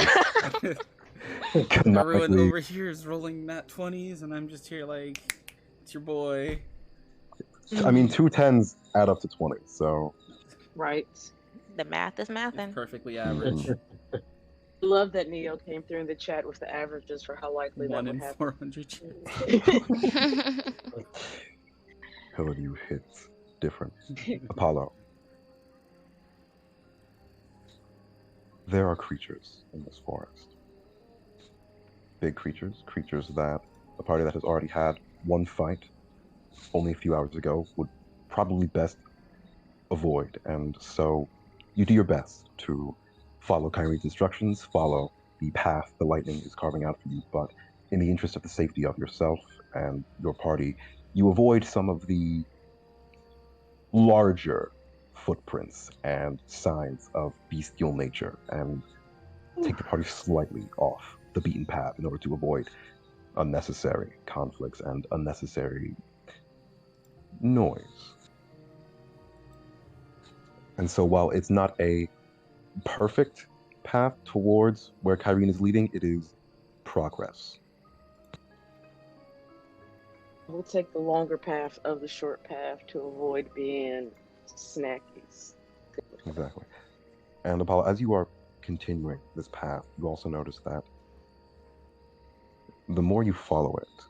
[SPEAKER 2] Everyone
[SPEAKER 4] canonically.
[SPEAKER 2] over here is rolling nat 20s, and I'm just here like, it's your boy.
[SPEAKER 4] I mean, 2 10s add up to 20, so.
[SPEAKER 1] Right.
[SPEAKER 5] The math is
[SPEAKER 2] It's
[SPEAKER 5] mathing.
[SPEAKER 2] perfectly average.
[SPEAKER 1] Love that Neo came through in the chat with the averages for how likely
[SPEAKER 2] 1
[SPEAKER 1] that would
[SPEAKER 2] in
[SPEAKER 1] happen.
[SPEAKER 2] 400 chance.
[SPEAKER 4] Hillard U hits different. Apollo. There are creatures in this forest. Big creatures, creatures that a party that has already had one fight only a few hours ago would probably best avoid. And so you do your best to follow Kyrene's instructions, follow the path the lightning is carving out for you, but in the interest of the safety of yourself and your party, you avoid some of the larger footprints and signs of bestial nature and take the party slightly off the beaten path in order to avoid unnecessary conflicts and unnecessary noise. And so while it's not a perfect path towards where Kyrene is leading, it is progress.
[SPEAKER 1] We'll take the longer path of the short path to avoid being snackies.
[SPEAKER 4] Exactly. And Apollo, as you are continuing this path, you also notice that the more you follow it,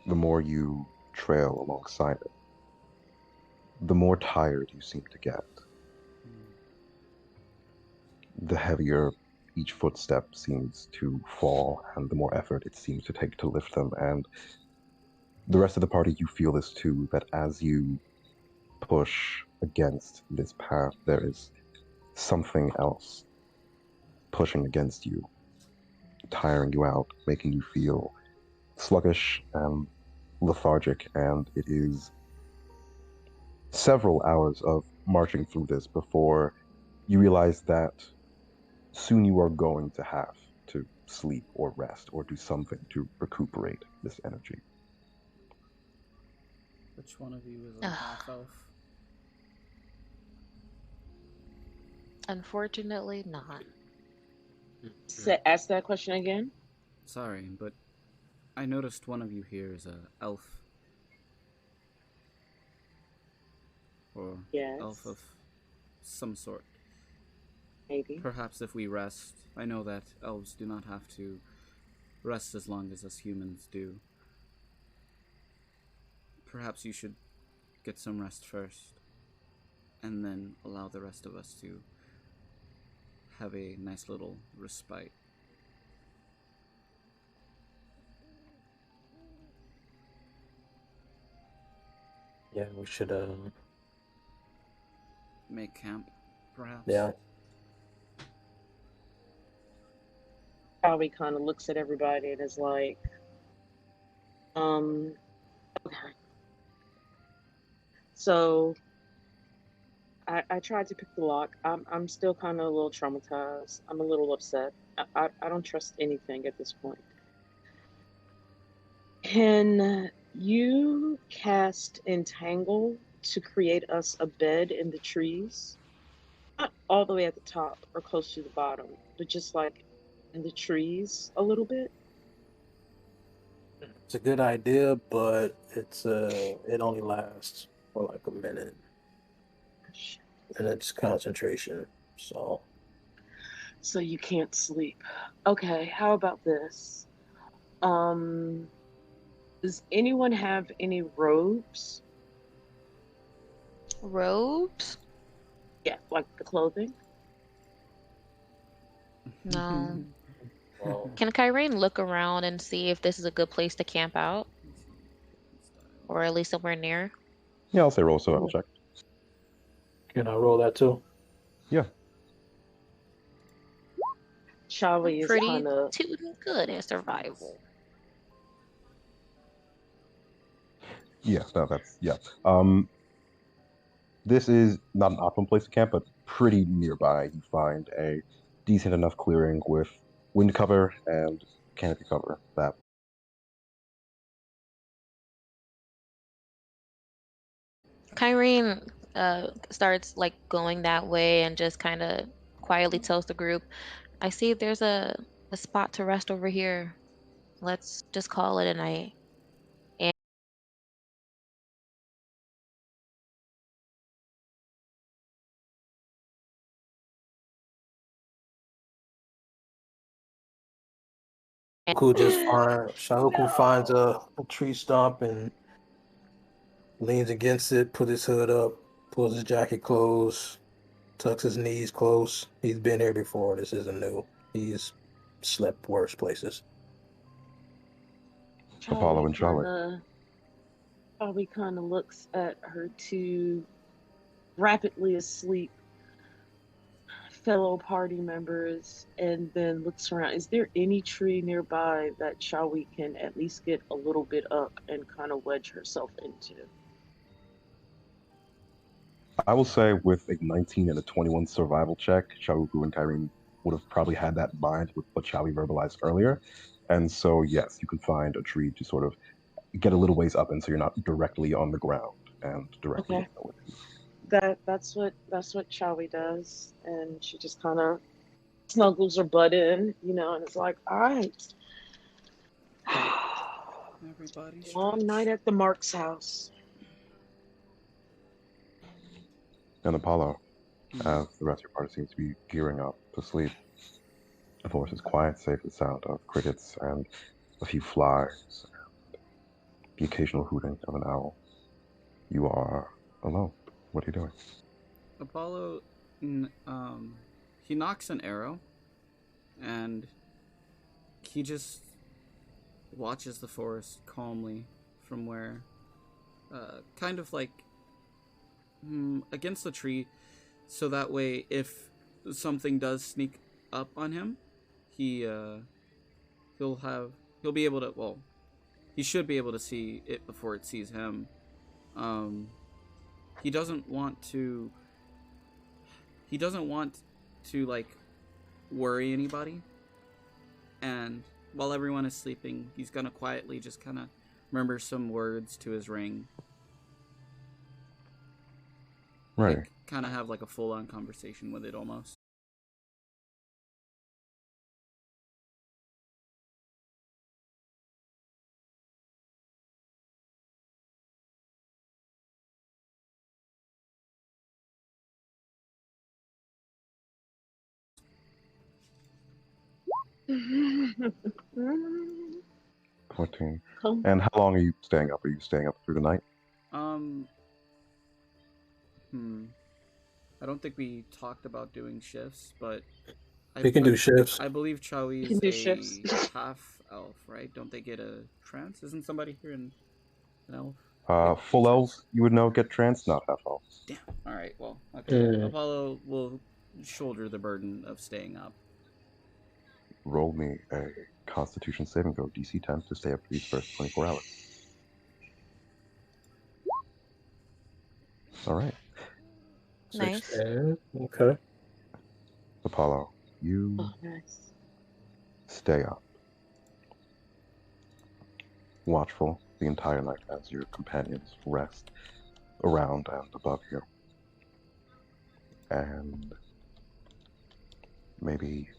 [SPEAKER 4] the more you trail alongside it, the more tired you seem to get. The heavier each footstep seems to fall, and the more effort it seems to take to lift them. And the rest of the party, you feel this too, that as you push against this path, there is something else pushing against you, tiring you out, making you feel sluggish and lethargic, and it is several hours of marching through this before you realize that soon you are going to have to sleep or rest or do something to recuperate this energy.
[SPEAKER 2] Which one of you is a half elf?
[SPEAKER 5] Unfortunately, not.
[SPEAKER 1] Ask that question again.
[SPEAKER 2] Sorry, but I noticed one of you here is a elf. Or
[SPEAKER 1] Yes.
[SPEAKER 2] elf of some sort.
[SPEAKER 1] Maybe.
[SPEAKER 2] Perhaps if we rest, I know that elves do not have to rest as long as us humans do. Perhaps you should get some rest first, and then allow the rest of us to have a nice little respite.
[SPEAKER 3] Yeah, we should
[SPEAKER 2] Make camp, perhaps?
[SPEAKER 3] yeah.
[SPEAKER 1] Probably kind of looks at everybody and is like, okay. So I tried to pick the lock. I'm still kind of a little traumatized. I'm a little upset. I don't trust anything at this point. Can you cast Entangle to create us a bed in the trees? Not all the way at the top or close to the bottom, but just like in the trees a little bit?
[SPEAKER 3] It's a good idea, but it only lasts for like a minute, and it's concentration. So
[SPEAKER 1] So you can't sleep. Okay, how about this? Um, does anyone have any robes?
[SPEAKER 5] Robes?
[SPEAKER 1] Yeah, like the clothing.
[SPEAKER 5] No.
[SPEAKER 3] well,
[SPEAKER 5] Can Kyrene look around and see if this is a good place to camp out, or at least somewhere near?
[SPEAKER 4] Yeah, I'll say roll a survival check.
[SPEAKER 3] can I roll that too?
[SPEAKER 4] Yeah.
[SPEAKER 1] Chavi is
[SPEAKER 5] Pretty
[SPEAKER 1] kind of
[SPEAKER 5] tootin' good at survival.
[SPEAKER 4] Yeah, no, that's yeah. This is not an optimal place to camp, but pretty nearby. You find a decent enough clearing with wind cover and canopy cover that
[SPEAKER 5] Kyrene starts like going that way and just kind of quietly tells the group, I see there's a spot to rest over here. Let's just call it a night. And
[SPEAKER 3] Shauku finds a tree stump and leans against it, puts his hood up, pulls his jacket close, tucks his knees close. He's been here before. This isn't new. He's slept worse places.
[SPEAKER 4] Apollo
[SPEAKER 1] Chavi
[SPEAKER 4] and
[SPEAKER 1] kind
[SPEAKER 4] Charlotte.
[SPEAKER 1] of Chavi kind of looks at her two rapidly asleep fellow party members and then looks around. Is there any tree nearby that Chavi can at least get a little bit up and kind of wedge herself into?
[SPEAKER 4] I will say with a 19 and a 21 survival check, Shauku and Kyrene would have probably had that in mind with what Chawi verbalized earlier. And so, yes, you can find a tree to sort of get a little ways up, and so you're not directly on the ground and directly in
[SPEAKER 1] Okay,
[SPEAKER 4] the way.
[SPEAKER 1] that's what Chavi does, and she just kind of snuggles her butt in, and it's like, all right,
[SPEAKER 2] Everybody
[SPEAKER 1] long night
[SPEAKER 2] stretch.
[SPEAKER 1] at the Mark's house.
[SPEAKER 4] And Apollo,
[SPEAKER 2] Mhm.
[SPEAKER 4] as the rest of your party seems to be gearing up to sleep, the forest is quiet, save for the sound of crickets and a few flies, the occasional hooting of an owl. You are alone. What are you doing?
[SPEAKER 2] Apollo, he knocks an arrow, and he just watches the forest calmly from where, kind of like against the tree, so that way if something does sneak up on him, he he'll have he'll be able to he should be able to see it before it sees him. Um, he doesn't want to he doesn't want to like worry anybody, and while everyone is sleeping, he's gonna quietly just kind of murmur some words to his ring,
[SPEAKER 4] Right.
[SPEAKER 2] like kind of have like a full-on conversation with it almost.
[SPEAKER 1] Come,
[SPEAKER 4] 14. And how long are you staying up? Are you staying up through the night?
[SPEAKER 2] Um, hmm. I don't think we talked about doing shifts, but I,
[SPEAKER 3] We can
[SPEAKER 2] I,
[SPEAKER 3] do shifts.
[SPEAKER 2] I believe
[SPEAKER 1] you
[SPEAKER 2] Chowi
[SPEAKER 1] can
[SPEAKER 2] is
[SPEAKER 1] do shifts.
[SPEAKER 2] a half elf, right? Don't they get a trance? Isn't somebody here an elf? Get
[SPEAKER 4] Full
[SPEAKER 2] trance?
[SPEAKER 4] elves, you would know, get trance, not half elves.
[SPEAKER 2] Damn. All right. Well, okay. Yeah.
[SPEAKER 3] Mm.
[SPEAKER 2] Apollo will shoulder the burden of staying up.
[SPEAKER 4] Roll me a Constitution saving throw, DC 10, to stay up for these first 24 hours. All right.
[SPEAKER 5] nice.
[SPEAKER 3] 16. Okay.
[SPEAKER 4] Apollo, you
[SPEAKER 1] Oh, nice.
[SPEAKER 4] stay up. watchful the entire night as your companions rest around and above you. And maybe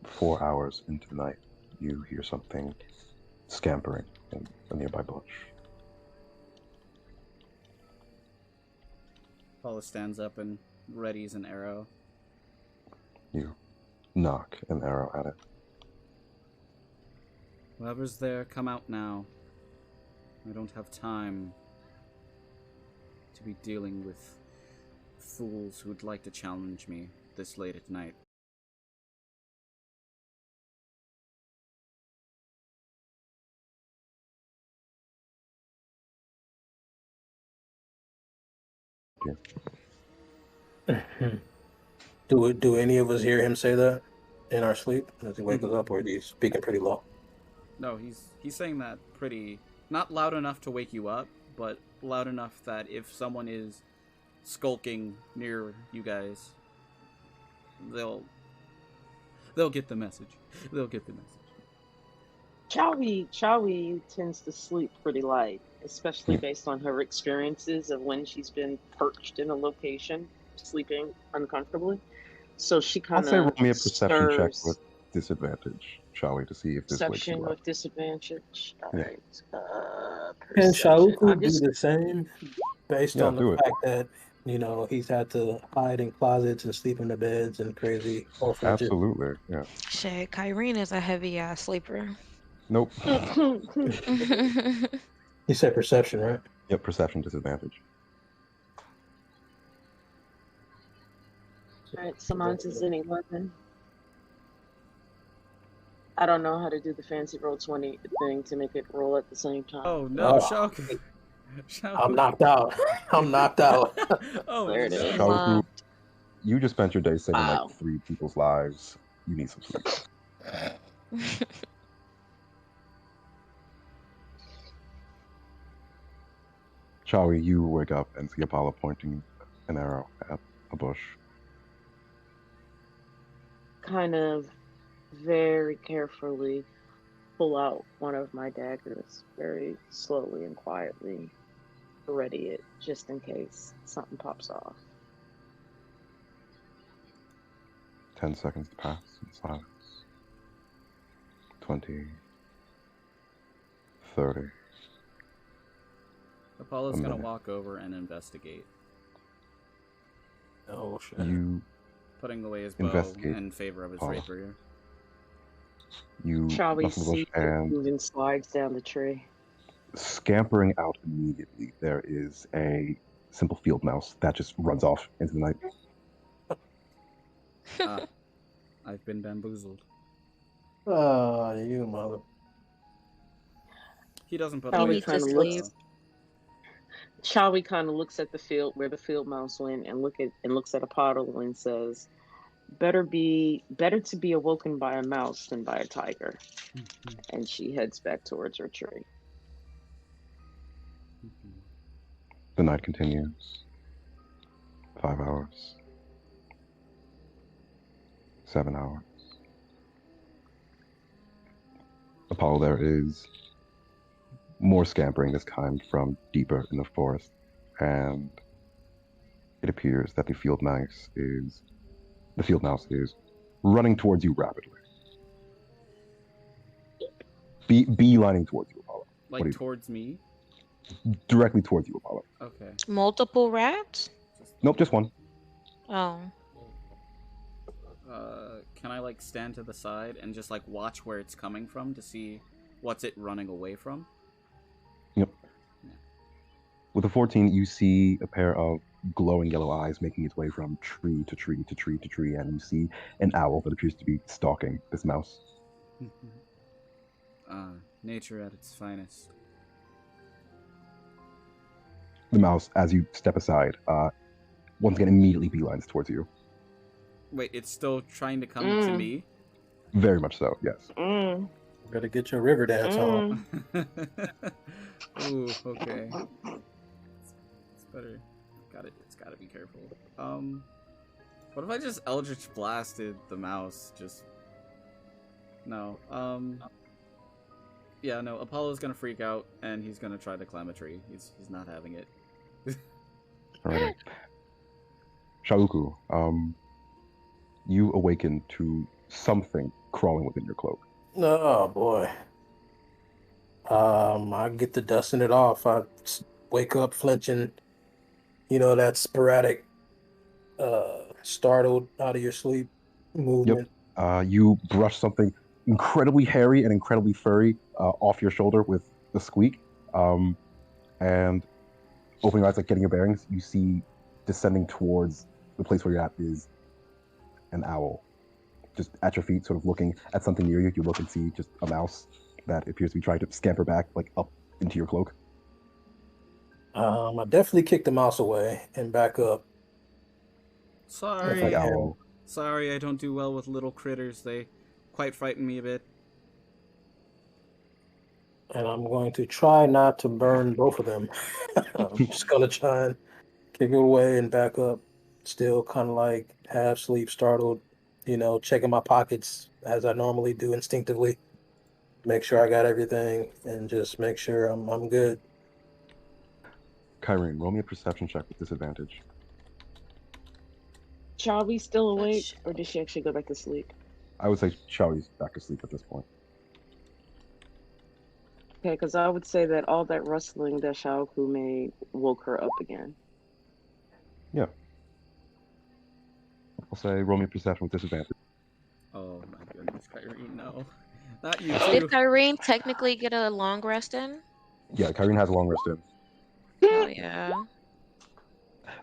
[SPEAKER 4] 4 hours into the night, you hear something scampering in a nearby bush.
[SPEAKER 2] Apollo stands up and readies an arrow.
[SPEAKER 4] You knock an arrow at it.
[SPEAKER 2] Whoever's there, come out now. I don't have time to be dealing with fools who would like to challenge me this late at night.
[SPEAKER 3] Do any of us hear him say that in our sleep? Does he wake us up, or is he speaking pretty low?
[SPEAKER 2] No, he's saying that pretty, not loud enough to wake you up, but loud enough that if someone is skulking near you guys, they'll get the message. They'll get the message.
[SPEAKER 1] Chawi tends to sleep pretty light, especially based on her experiences of when she's been perched in a location, sleeping uncomfortably. So she
[SPEAKER 4] I'll
[SPEAKER 1] kind
[SPEAKER 4] say roll
[SPEAKER 1] of
[SPEAKER 4] me a perception check
[SPEAKER 1] stirs.
[SPEAKER 4] with disadvantage, shall we, to see if this wakes
[SPEAKER 1] Perception
[SPEAKER 4] you up.
[SPEAKER 1] with disadvantage. All
[SPEAKER 4] Yeah.
[SPEAKER 1] right.
[SPEAKER 3] Can
[SPEAKER 1] Perception.
[SPEAKER 3] Shauku
[SPEAKER 1] I'm
[SPEAKER 3] do
[SPEAKER 1] just
[SPEAKER 3] the same based
[SPEAKER 4] Yeah,
[SPEAKER 3] on the
[SPEAKER 4] do it.
[SPEAKER 3] fact that, he's had to hide in closets and sleep in the beds and crazy orphanages?
[SPEAKER 4] Absolutely, yeah.
[SPEAKER 5] Shit, Kyrene is a heavy ass sleeper.
[SPEAKER 4] Nope.
[SPEAKER 3] You said perception, right?
[SPEAKER 4] Yep, perception disadvantage.
[SPEAKER 1] Alright, so mine is an 11. I don't know how to do the fancy roll 20 thing to make it roll at the same time.
[SPEAKER 2] Oh no,
[SPEAKER 3] Oh.
[SPEAKER 2] Shauku.
[SPEAKER 3] I'm knocked out. I'm knocked out.
[SPEAKER 2] Oh,
[SPEAKER 1] There it
[SPEAKER 2] no.
[SPEAKER 1] is.
[SPEAKER 4] Shauku, you just spent your day saving
[SPEAKER 1] Wow.
[SPEAKER 4] like 3 people's lives. You need some sleep. Chawi, you wake up and see Apollo pointing an arrow at a bush.
[SPEAKER 1] Kind of very carefully pull out one of my daggers very slowly and quietly, ready it just in case something pops off.
[SPEAKER 4] 10 seconds pass in silence. 20. 30.
[SPEAKER 2] Apollo's
[SPEAKER 4] A
[SPEAKER 2] gonna
[SPEAKER 4] minute.
[SPEAKER 2] walk over and investigate,
[SPEAKER 3] Oh shit.
[SPEAKER 4] You
[SPEAKER 2] putting away his bow
[SPEAKER 4] Investigate,
[SPEAKER 2] in favor of his
[SPEAKER 4] Apollo.
[SPEAKER 2] rapier.
[SPEAKER 1] Shall we
[SPEAKER 4] knock on the bush
[SPEAKER 1] see
[SPEAKER 4] and
[SPEAKER 1] moving slides down the tree?
[SPEAKER 4] scampering out immediately, there is a simple field mouse that just runs off into the night.
[SPEAKER 2] I've been bamboozled.
[SPEAKER 3] Oh, you mother.
[SPEAKER 2] He doesn't put
[SPEAKER 1] Shall
[SPEAKER 2] away
[SPEAKER 1] we
[SPEAKER 5] need to
[SPEAKER 1] kind of
[SPEAKER 5] sleep.
[SPEAKER 1] looks? Chawi kind of looks at the field where the field mouse went and looks at a puddle and says, better to be awoken by a mouse than by a tiger. And she heads back towards her tree.
[SPEAKER 4] The night continues. 5 hours. 7 hours. Apollo, there is more scampering, this time from deeper in the forest, and it appears that the field mouse is running towards you rapidly. Beelining towards you, Apollo.
[SPEAKER 2] Like towards me?
[SPEAKER 4] Directly towards you, Apollo.
[SPEAKER 2] Okay.
[SPEAKER 5] Multiple rats?
[SPEAKER 4] Nope, just one.
[SPEAKER 5] Oh.
[SPEAKER 2] Can I like stand to the side and just like watch where it's coming from to see what's it running away from?
[SPEAKER 4] Yep.
[SPEAKER 2] Yeah.
[SPEAKER 4] With a 14, you see a pair of glowing yellow eyes making its way from tree to tree to tree to tree, and you see an owl that appears to be stalking this mouse.
[SPEAKER 2] Nature at its finest.
[SPEAKER 4] The mouse, as you step aside, once again immediately beelines towards you.
[SPEAKER 2] Wait, it's still trying to come to me?
[SPEAKER 4] Very much so, yes.
[SPEAKER 3] Better get your river dance on.
[SPEAKER 2] Ooh, okay. It's better. It's gotta be careful. What if I just Eldritch Blasted the mouse? Just no. Yeah, no, Apollo's gonna freak out, and he's gonna try to climb a tree. He's not having it.
[SPEAKER 4] Alright. Shauku, you awaken to something crawling within your cloak.
[SPEAKER 3] Oh boy. I get to dusting it off. Wake up flinching, that sporadic, startled out of your sleep movement.
[SPEAKER 4] You brush something incredibly hairy and incredibly furry off your shoulder with a squeak, and opening your eyes, like getting your bearings, you see descending towards the place where you're at is an owl. Just at your feet, sort of looking at something near you. You look and see just a mouse that appears to be trying to scamper back, like up into your cloak.
[SPEAKER 3] I definitely kicked the mouse away and back up.
[SPEAKER 2] Sorry.
[SPEAKER 4] Like owl.
[SPEAKER 2] Sorry, I don't do well with little critters. They quite frighten me a bit.
[SPEAKER 3] And I'm going to try not to burn both of them. I'm just going to try and kick it away and back up. Still kind of like half sleep, startled, checking my pockets as I normally do instinctively. Make sure I got everything and just make sure I'm good.
[SPEAKER 4] Kyrene, roll me a perception check with disadvantage.
[SPEAKER 1] Charlie still awake, or did she actually go back to sleep?
[SPEAKER 4] I would say Charlie's back asleep at this point.
[SPEAKER 1] Okay, because I would say that all that rustling that Shauku made woke her up again.
[SPEAKER 4] Yeah. I'll say roll me a perception with disadvantage.
[SPEAKER 2] Oh my goodness, Kyrene, no. Not you
[SPEAKER 5] Did
[SPEAKER 2] too.
[SPEAKER 5] Kyrene technically get a long rest in?
[SPEAKER 4] Yeah, Kyrene has a long rest in.
[SPEAKER 5] Oh, yeah.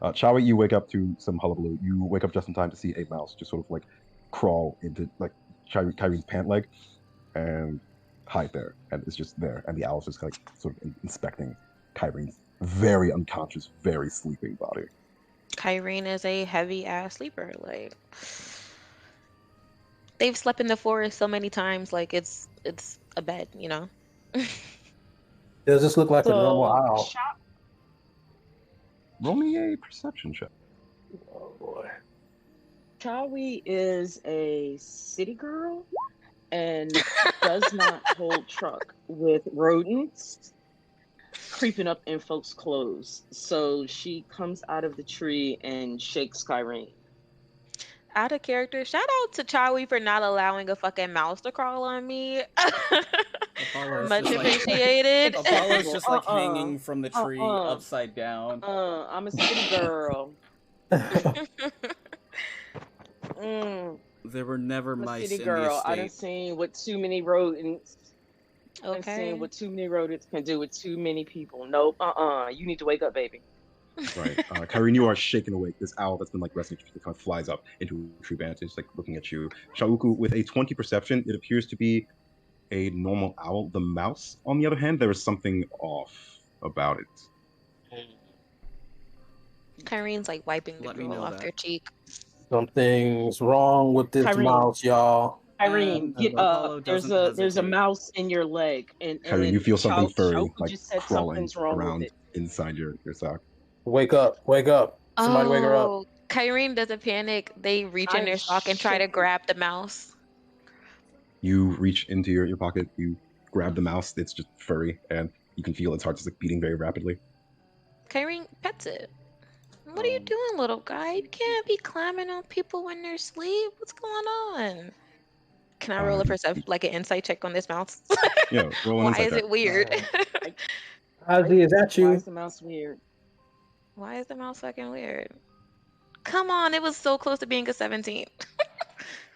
[SPEAKER 4] Chawi, you wake up to some hullabaloo. You wake up just in time to see a mouse just sort of like crawl into like Kyrene's pant leg and hide there. And it's just there. And the owl's just like sort of inspecting Kyrene's very unconscious, very sleeping body.
[SPEAKER 5] Kyrene is a heavy ass sleeper. Like, they've slept in the forest so many times, like it's a bed,
[SPEAKER 3] Does this look like a normal owl?
[SPEAKER 4] Roll me a perception check.
[SPEAKER 3] Oh boy.
[SPEAKER 1] Chawi is a city girl and does not hold truck with rodents creeping up in folks' clothes. So she comes out of the tree and shakes Kyrene.
[SPEAKER 5] Out of character, shout out to Chawi for not allowing a fucking mouse to crawl on me.
[SPEAKER 2] Apollo's
[SPEAKER 5] Much
[SPEAKER 2] just, like-
[SPEAKER 5] appreciated.
[SPEAKER 2] Apollo's just like hanging from the tree upside down.
[SPEAKER 1] I'm a city girl.
[SPEAKER 2] There were never
[SPEAKER 1] I'm a
[SPEAKER 2] mice
[SPEAKER 1] city
[SPEAKER 2] in
[SPEAKER 1] girl.
[SPEAKER 2] the
[SPEAKER 1] I done
[SPEAKER 2] estate.
[SPEAKER 1] seen what too many rodents. I've
[SPEAKER 5] Okay.
[SPEAKER 1] seen what too many rodents can do with too many people. Nope. You need to wake up, baby.
[SPEAKER 4] Right. Kyrene, you are shaken awake. This owl that's been like resting kind of flies up into a tree branch. It's like looking at you. Shauku, with a 20 perception, it appears to be a normal owl. The mouse, on the other hand, there is something off about it.
[SPEAKER 5] Kyrene's like wiping the
[SPEAKER 2] Let me
[SPEAKER 5] drool
[SPEAKER 2] know
[SPEAKER 5] off
[SPEAKER 2] that.
[SPEAKER 5] their cheek.
[SPEAKER 3] Something's wrong with this
[SPEAKER 1] Kyrene.
[SPEAKER 3] mouse, y'all.
[SPEAKER 1] Irene, get
[SPEAKER 2] Apollo
[SPEAKER 1] up. There's
[SPEAKER 2] doesn't
[SPEAKER 1] a
[SPEAKER 2] hesitate.
[SPEAKER 1] mouse in your leg, and
[SPEAKER 4] Kyrene, you feel something furry,
[SPEAKER 1] Shauku
[SPEAKER 4] like
[SPEAKER 1] just said
[SPEAKER 4] crawling
[SPEAKER 1] something's wrong
[SPEAKER 4] around
[SPEAKER 1] with it.
[SPEAKER 4] inside your sock.
[SPEAKER 3] Wake up. Somebody wake her up.
[SPEAKER 5] Oh, Kyrene doesn't panic. They reach in
[SPEAKER 1] I'm
[SPEAKER 5] their sock and try to
[SPEAKER 1] shaking.
[SPEAKER 5] grab the mouse.
[SPEAKER 4] You reach into your pocket, you grab the mouse, it's just furry, and you can feel its heart just like beating very rapidly.
[SPEAKER 5] Kyrene pets it. What are you doing, little guy? You can't be climbing on people when they're asleep. What's going on? Can I roll a perception, like an insight check on this mouse?
[SPEAKER 4] Yeah, roll an
[SPEAKER 5] Why
[SPEAKER 4] insight
[SPEAKER 5] is
[SPEAKER 4] check.
[SPEAKER 5] it weird?
[SPEAKER 3] Ozzy, is that
[SPEAKER 1] Why
[SPEAKER 3] you?
[SPEAKER 1] is the mouse weird?
[SPEAKER 5] Why is the mouse fucking weird? Come on, it was so close to being a 17.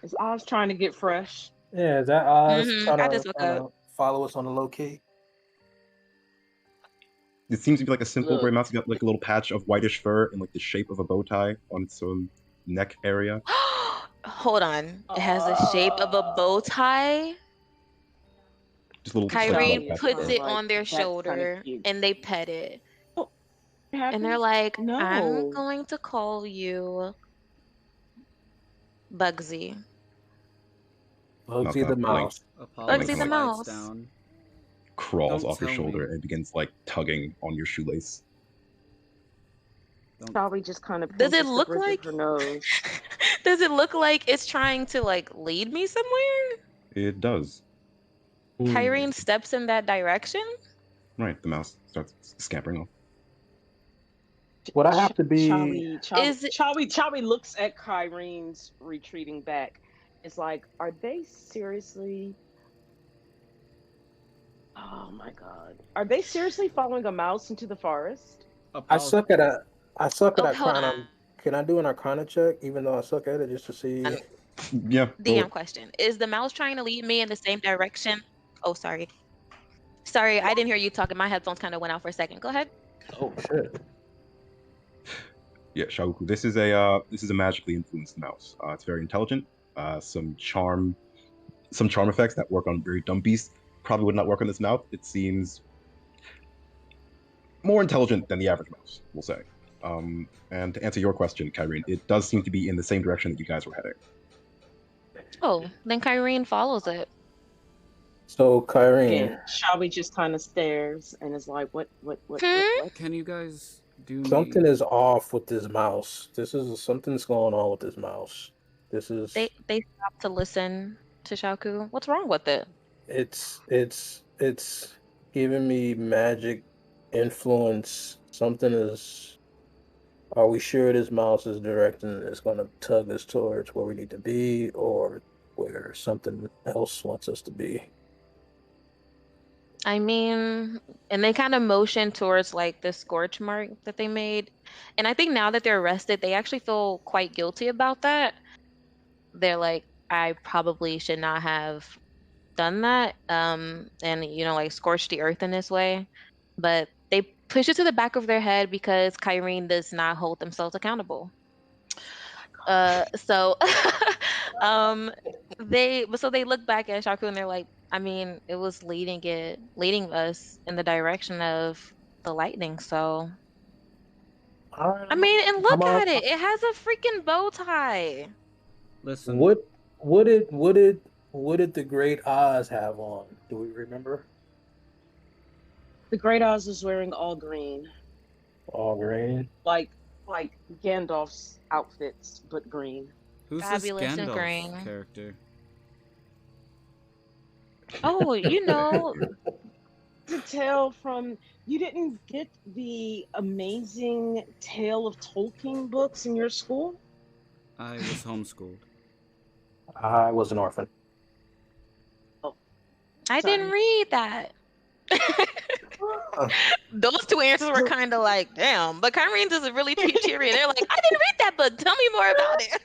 [SPEAKER 1] Is Oz trying to get fresh?
[SPEAKER 3] Yeah, is that Oz
[SPEAKER 5] I just woke
[SPEAKER 3] trying
[SPEAKER 5] up.
[SPEAKER 3] to follow us on the low key?
[SPEAKER 4] It seems to be like a simple
[SPEAKER 1] Look.
[SPEAKER 4] gray mouse. It's got like a little patch of whitish fur in like the shape of a bow tie on its neck area.
[SPEAKER 5] Hold on. It has the shape of a bow tie.
[SPEAKER 4] Just little just, like,
[SPEAKER 5] Kyrene
[SPEAKER 4] patch of
[SPEAKER 5] puts
[SPEAKER 4] fur.
[SPEAKER 5] it
[SPEAKER 1] Like,
[SPEAKER 5] on their
[SPEAKER 1] that's kinda
[SPEAKER 5] shoulder
[SPEAKER 1] cute.
[SPEAKER 5] and they pet it.
[SPEAKER 1] It
[SPEAKER 5] And they're
[SPEAKER 1] happens?
[SPEAKER 5] like,
[SPEAKER 1] No.
[SPEAKER 5] I'm going to call you Bugsy.
[SPEAKER 3] Bugsy the mouse.
[SPEAKER 2] Apollo
[SPEAKER 5] Bugsy the
[SPEAKER 2] slides
[SPEAKER 5] mouse.
[SPEAKER 2] down.
[SPEAKER 4] Crawls
[SPEAKER 2] Don't
[SPEAKER 4] off your
[SPEAKER 2] tell
[SPEAKER 4] shoulder
[SPEAKER 2] me.
[SPEAKER 4] and begins like tugging on your shoelace.
[SPEAKER 1] Probably just kind of
[SPEAKER 5] Does it
[SPEAKER 1] pinches the
[SPEAKER 5] look
[SPEAKER 1] bridge
[SPEAKER 5] like
[SPEAKER 1] of her nose.
[SPEAKER 5] Does it look like it's trying to like lead me somewhere?
[SPEAKER 4] It does.
[SPEAKER 5] Kyrene steps in that direction.
[SPEAKER 4] Right, the mouse starts scampering off.
[SPEAKER 3] Would I have to be?
[SPEAKER 1] Chawi looks at Kyrene's retreating back. It's like, are they seriously? Oh my god, are they seriously following a mouse into the forest?
[SPEAKER 3] I
[SPEAKER 2] Apollo,
[SPEAKER 3] suck at a. I suck at
[SPEAKER 5] Oh, hold
[SPEAKER 3] Arcana.
[SPEAKER 5] on.
[SPEAKER 3] Can I do an Arcana check, even though I suck at it, just to see?
[SPEAKER 4] Yeah.
[SPEAKER 5] DM question: is the mouse trying to lead me in the same direction? Oh, sorry. Sorry, I didn't hear you talking. My headphones kind of went out for a second. Go ahead.
[SPEAKER 3] Oh shit!
[SPEAKER 4] Yeah, Shauku. This is a magically influenced mouse. It's very intelligent. Some charm effects that work on very dumb beasts probably would not work on this mouse. It seems more intelligent than the average mouse, we'll say. And to answer your question, Kyrene, it does seem to be in the same direction that you guys were heading.
[SPEAKER 5] Oh, then Kyrene follows it.
[SPEAKER 3] So Kyrene,
[SPEAKER 1] Again, Chawi just kind of stares and is like, what?
[SPEAKER 2] can you guys do me?
[SPEAKER 3] something is off with this mouse. Something's going on with this mouse. This is
[SPEAKER 5] They stop to listen to Shauku. What's wrong with it?
[SPEAKER 3] it's giving me magic influence. Something is. Are we sure this mouse is directing? It's going to tug us towards where we need to be, or where something else wants us to be?
[SPEAKER 5] I mean, and they kind of motion towards like the scorch mark that they made. And I think now that they're arrested, they actually feel quite guilty about that. They're like, I probably should not have done that. And like scorched the earth in this way. But they push it to the back of their head because Kyrene does not hold themselves accountable. So they look back at Shauku and they're like, I mean, it was leading us in the direction of the lightning. So I mean, and look at it. It has a freaking bow tie.
[SPEAKER 2] Listen,
[SPEAKER 3] What did the Great Oz have on? Do we remember?
[SPEAKER 1] The Great Oz is wearing all green,
[SPEAKER 3] All green.
[SPEAKER 1] like Gandalf's outfits, but green.
[SPEAKER 2] who's
[SPEAKER 5] Fabulous
[SPEAKER 2] this
[SPEAKER 5] and
[SPEAKER 2] Gandalf
[SPEAKER 5] green.
[SPEAKER 2] character?
[SPEAKER 5] Oh,
[SPEAKER 1] To tell from you didn't get the amazing Tale of Tolkien books in your school?
[SPEAKER 2] I was homeschooled.
[SPEAKER 3] I was an orphan.
[SPEAKER 5] I didn't read that. Those two answers were kind of like, damn. But Kyrene's is a really cheery. They're like, I didn't read that book. Tell me more about it.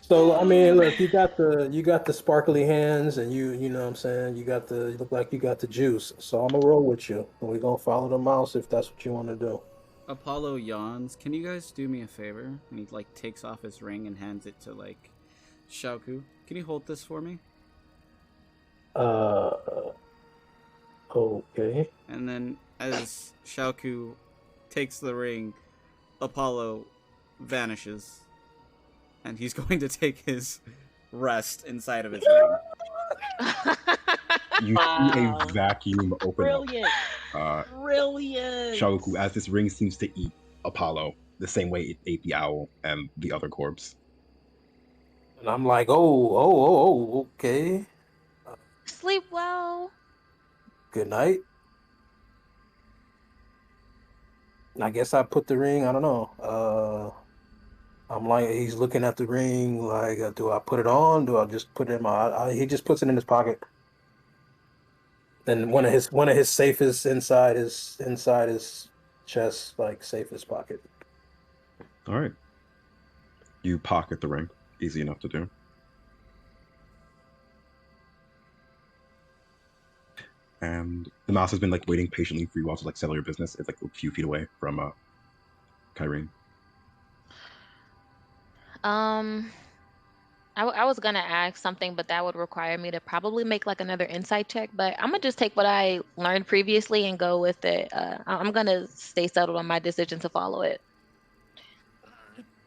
[SPEAKER 3] So I mean, look, you got the sparkly hands, and you know what I'm saying. You look like you got the juice. So I'm gonna roll with you, and we're gonna follow the mouse if that's what you want to do.
[SPEAKER 2] Apollo yawns. Can you guys do me a favor? And he like takes off his ring and hands it to like Shauku. Can you hold this for me?
[SPEAKER 3] Okay.
[SPEAKER 2] And then as Shauku takes the ring, Apollo vanishes. And he's going to take his rest inside of his ring.
[SPEAKER 4] You see a vacuum open
[SPEAKER 1] Brilliant.
[SPEAKER 4] up.
[SPEAKER 1] Brilliant.
[SPEAKER 4] Shauku, as this ring seems to eat Apollo the same way it ate the owl and the other corpse.
[SPEAKER 3] And I'm like, oh, okay.
[SPEAKER 5] Sleep well.
[SPEAKER 3] Good night. I guess I put the ring. I don't know. I'm like, he's looking at the ring. Like, do I put it on? Do I just put it in my? He just puts it in his pocket. And one of his safest inside his chest, like safest pocket.
[SPEAKER 4] All right. You pocket the ring. Easy enough to do. And the mouse has been like waiting patiently for you all to like settle your business. It's like a few feet away from Kyrene.
[SPEAKER 5] I was gonna ask something, but that would require me to probably make like another insight check. But I'm gonna just take what I learned previously and go with it. I'm gonna stay settled on my decision to follow it.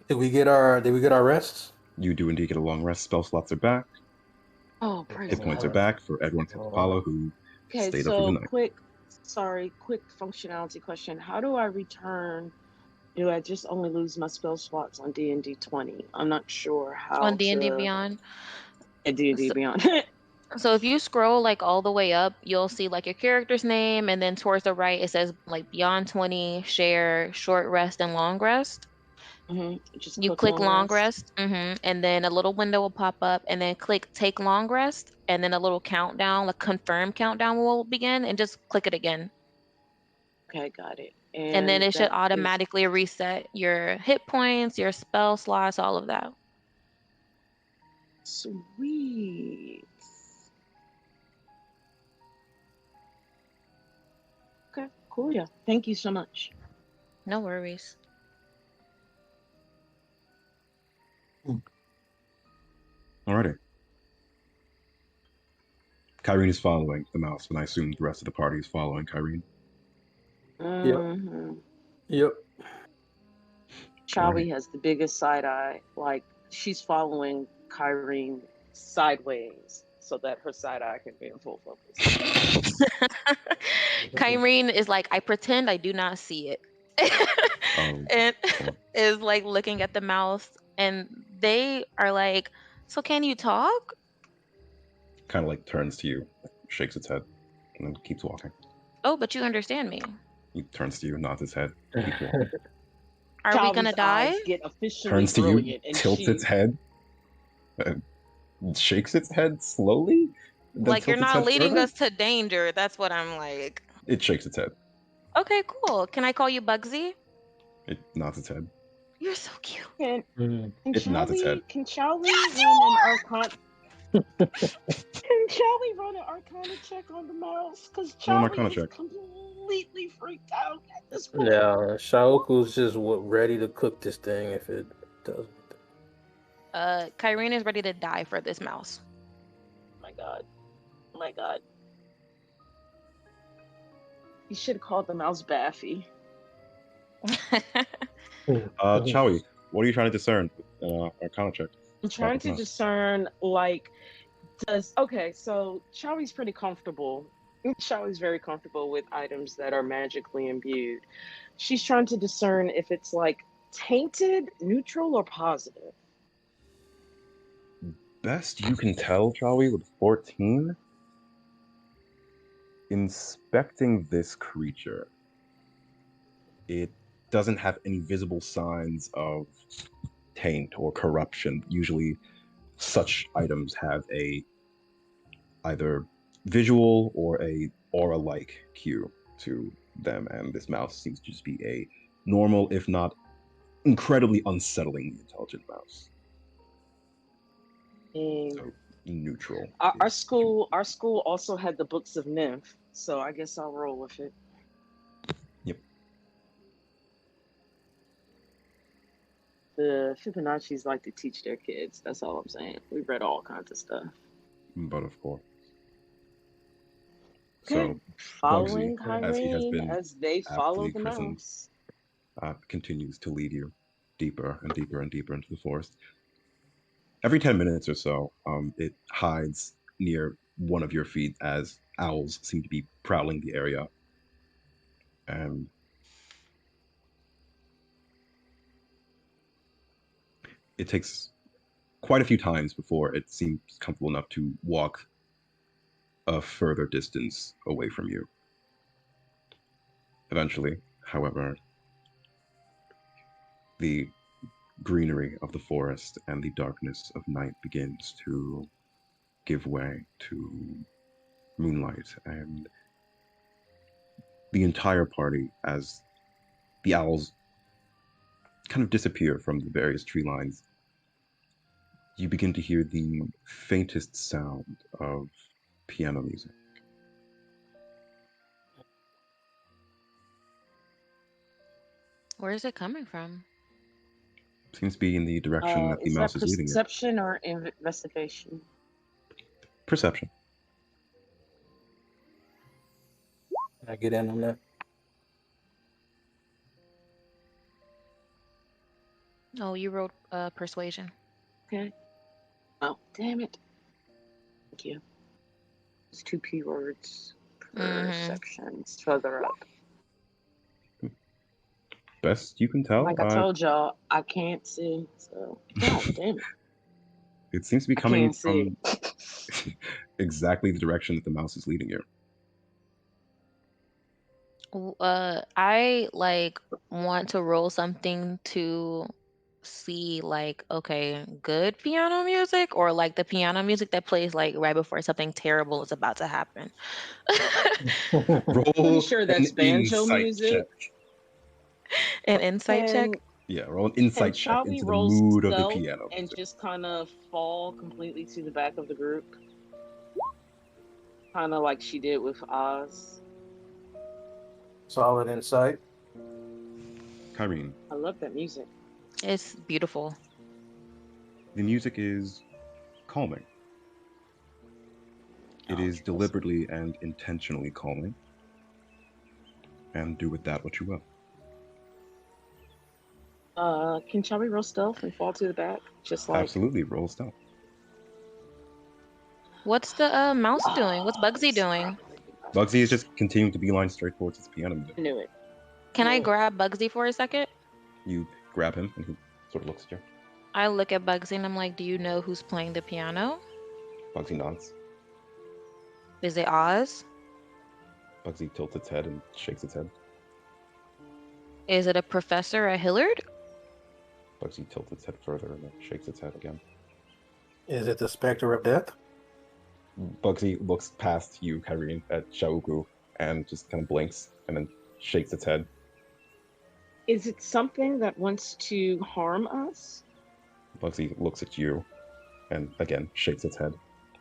[SPEAKER 3] Did we get our rests?
[SPEAKER 4] You do indeed get a long rest. Spell slots are back.
[SPEAKER 1] Oh, praise
[SPEAKER 4] Hit points
[SPEAKER 1] God.
[SPEAKER 4] are back for everyone except Apollo, who
[SPEAKER 1] Okay,
[SPEAKER 4] stayed up through the
[SPEAKER 1] so
[SPEAKER 4] night.
[SPEAKER 1] quick functionality question. How do I return? Do I just only lose my spell slots on D&D 20? I'm not sure how
[SPEAKER 5] On D&D
[SPEAKER 1] to...
[SPEAKER 5] Beyond.
[SPEAKER 1] at D&D
[SPEAKER 5] So,
[SPEAKER 1] Beyond.
[SPEAKER 5] so if you scroll like all the way up, you'll see like your character's name, and then towards the right it says like Beyond 20, Share, Short Rest, and Long Rest.
[SPEAKER 1] Just
[SPEAKER 5] You
[SPEAKER 1] click
[SPEAKER 5] click
[SPEAKER 1] long
[SPEAKER 5] long
[SPEAKER 1] rest.
[SPEAKER 5] rest, and then a little window will pop up, and then click take long rest, and then a little countdown, like confirm countdown will begin, and just click it again.
[SPEAKER 1] Okay, got it.
[SPEAKER 5] And then
[SPEAKER 1] And
[SPEAKER 5] it should
[SPEAKER 1] that is
[SPEAKER 5] automatically reset your hit points, your spell slots, all of that.
[SPEAKER 1] sweet. Okay, cool. Yeah, thank you so much.
[SPEAKER 5] No worries.
[SPEAKER 4] Alrighty. Kyrene is following the mouse, and I assume the rest of the party is following Kyrene.
[SPEAKER 3] Yep.
[SPEAKER 1] Chawi has the biggest side eye. Like, she's following Kyrene sideways so that her side eye can be in full focus.
[SPEAKER 5] Kyrene is like, I pretend I do not see it. And is like looking at the mouse, and they are like, so can you talk?
[SPEAKER 4] Kind of like turns to you, shakes its head, and then keeps walking.
[SPEAKER 5] Oh, but you understand me.
[SPEAKER 4] He turns to you, nods his head, keeps walking.
[SPEAKER 5] Are we gonna die?
[SPEAKER 1] Get officially
[SPEAKER 4] Turns to you,
[SPEAKER 1] and
[SPEAKER 4] tilts its head, and shakes its head slowly.
[SPEAKER 5] Like, you're not leading us to danger. That's what I'm like.
[SPEAKER 4] It shakes its head.
[SPEAKER 5] Okay, cool. Can I call you Bugsy?
[SPEAKER 4] It nods its head.
[SPEAKER 5] You're so cute.
[SPEAKER 4] It nods its head.
[SPEAKER 1] Can Charlie run an Arcana? Can Charlie run an Arcana check on the mouse? Because Charlie is completely freaked out at this point.
[SPEAKER 3] Yeah, Shauku's just ready to cook this thing if it doesn't.
[SPEAKER 5] Kyrene is ready to die for this mouse.
[SPEAKER 1] My God. My God. You should have called the mouse Baffy.
[SPEAKER 4] Chawi, what are you trying to discern? Arcana check.
[SPEAKER 1] I'm trying to discern, like, so Chawi's pretty comfortable. Chawi's very comfortable with items that are magically imbued. She's trying to discern if it's, like, tainted, neutral, or positive.
[SPEAKER 4] Best you can tell, Chawi, with 14, inspecting this creature, it doesn't have any visible signs of taint or corruption. Usually such items have a either visual or a aura-like cue to them, and this mouse seems to just be a normal, if not incredibly unsettlingly intelligent mouse. So neutral.
[SPEAKER 1] Our school also had the books of Nymph, so I guess I'll roll with it.
[SPEAKER 4] Yep.
[SPEAKER 1] The Fibonacci's like to teach their kids. That's all I'm saying. We read all kinds of stuff.
[SPEAKER 4] But of course.
[SPEAKER 1] Okay.
[SPEAKER 4] So
[SPEAKER 1] Following
[SPEAKER 4] Kyrene
[SPEAKER 1] as they follow the mouse,
[SPEAKER 4] continues to lead you deeper and deeper and deeper into the forest. Every 10 minutes or so, it hides near one of your feet as owls seem to be prowling the area. And it takes quite a few times before it seems comfortable enough to walk a further distance away from you. Eventually, however, the greenery of the forest and the darkness of night begins to give way to moonlight, and the entire party, as the owls kind of disappear from the various tree lines, you begin to hear the faintest sound of piano music.
[SPEAKER 5] Where is it coming from?
[SPEAKER 4] Seems to be in the direction that the mouse is leading it.
[SPEAKER 1] Perception or investigation?
[SPEAKER 4] Perception.
[SPEAKER 3] Can I get in on that?
[SPEAKER 5] Oh, you wrote persuasion.
[SPEAKER 1] Okay. Oh, damn it. Thank you. It's 2 P words. Perceptions further up.
[SPEAKER 4] Best you can tell.
[SPEAKER 1] Like I told y'all, I can't see, so God damn it.
[SPEAKER 4] It seems to be
[SPEAKER 1] I
[SPEAKER 4] coming
[SPEAKER 1] can't see
[SPEAKER 4] from
[SPEAKER 1] it.
[SPEAKER 4] exactly the direction that the mouse is leading you.
[SPEAKER 5] I like want to roll something to see like, okay, good piano music or like the piano music that plays like right before something terrible is about to happen.
[SPEAKER 1] Pretty
[SPEAKER 4] Roll
[SPEAKER 1] sure
[SPEAKER 4] an
[SPEAKER 1] that's banjo
[SPEAKER 4] insight check.
[SPEAKER 1] music.
[SPEAKER 5] An insight check.
[SPEAKER 1] Can
[SPEAKER 4] Yeah, roll an
[SPEAKER 1] can
[SPEAKER 4] insight check
[SPEAKER 1] Chavi
[SPEAKER 4] into the
[SPEAKER 1] roll
[SPEAKER 4] mood of the
[SPEAKER 1] stealth
[SPEAKER 4] piano
[SPEAKER 1] and
[SPEAKER 4] music.
[SPEAKER 1] just kind of fall completely to the back of the group? Kind of like she did with Oz.
[SPEAKER 3] Solid insight.
[SPEAKER 4] Kyrene,
[SPEAKER 1] I love that music.
[SPEAKER 5] It's beautiful.
[SPEAKER 4] the music is calming. It
[SPEAKER 1] Oh,
[SPEAKER 4] is
[SPEAKER 1] listen.
[SPEAKER 4] deliberately and intentionally calming. And do with that what you will.
[SPEAKER 1] Can Chavi roll stealth and fall to the back? Just like
[SPEAKER 4] Absolutely, roll stealth.
[SPEAKER 5] What's the mouse doing? What's Bugsy
[SPEAKER 1] it's
[SPEAKER 5] doing?
[SPEAKER 1] probably
[SPEAKER 4] Bugsy is just continuing to beeline straight towards his piano music.
[SPEAKER 1] I knew it.
[SPEAKER 5] Can I
[SPEAKER 1] Knew it.
[SPEAKER 5] grab Bugsy for a second?
[SPEAKER 4] You grab him, and he sort of looks at you.
[SPEAKER 5] I look at Bugsy and I'm like, do you know who's playing the piano?
[SPEAKER 4] Bugsy nods.
[SPEAKER 5] Is it Oz?
[SPEAKER 4] Bugsy tilts its head and shakes its head.
[SPEAKER 5] Is it a professor at Hillard?
[SPEAKER 4] Bugsy tilts its head further and then shakes its head again.
[SPEAKER 3] Is it the specter of death?
[SPEAKER 4] Bugsy looks past you, Kyrene, at Shauku, and just kind of blinks and then shakes its head.
[SPEAKER 1] Is it something that wants to harm us?
[SPEAKER 4] Bugsy looks at you and again shakes its head.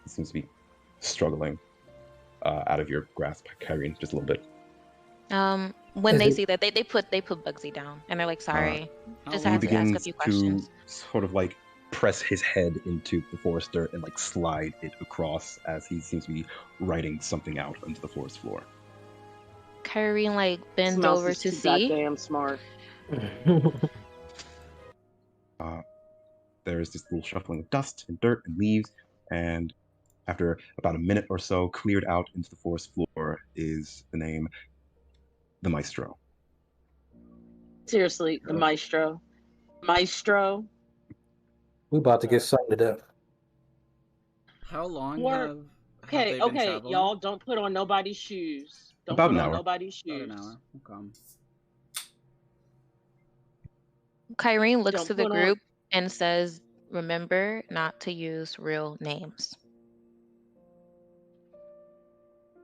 [SPEAKER 4] It seems to be struggling out of your grasp, Kyrene, just a little bit.
[SPEAKER 5] When
[SPEAKER 3] Is
[SPEAKER 5] they
[SPEAKER 3] it-
[SPEAKER 5] see that, they put Bugsy down and they're like, sorry. Just
[SPEAKER 2] How
[SPEAKER 5] had
[SPEAKER 4] He
[SPEAKER 5] to ask a
[SPEAKER 4] begins
[SPEAKER 5] few
[SPEAKER 4] to
[SPEAKER 5] questions.
[SPEAKER 4] sort of like press his head into the forest dirt and like slide it across as he seems to be writing something out onto the forest floor.
[SPEAKER 5] Kyrene like
[SPEAKER 1] This
[SPEAKER 5] bends
[SPEAKER 1] mouse
[SPEAKER 5] over
[SPEAKER 1] is
[SPEAKER 5] to
[SPEAKER 1] too
[SPEAKER 5] see.
[SPEAKER 1] goddamn smart.
[SPEAKER 4] There is this little shuffling of dust and dirt and leaves, and after about a minute or so, cleared out into the forest floor is the name, the Maestro.
[SPEAKER 1] Seriously, the maestro. Maestro.
[SPEAKER 3] We about to get sung to death.
[SPEAKER 2] How long
[SPEAKER 1] Or-
[SPEAKER 2] have
[SPEAKER 1] Okay,
[SPEAKER 2] they been
[SPEAKER 1] okay,
[SPEAKER 2] traveling?
[SPEAKER 1] y'all don't put on nobody's shoes. Don't
[SPEAKER 4] About
[SPEAKER 1] put
[SPEAKER 4] an
[SPEAKER 1] on
[SPEAKER 4] hour.
[SPEAKER 1] nobody's
[SPEAKER 2] About
[SPEAKER 1] shoes.
[SPEAKER 2] an hour. Okay.
[SPEAKER 5] Kyrene looks
[SPEAKER 1] Don't
[SPEAKER 5] to the
[SPEAKER 1] put on-
[SPEAKER 5] group and says, remember not to use real names.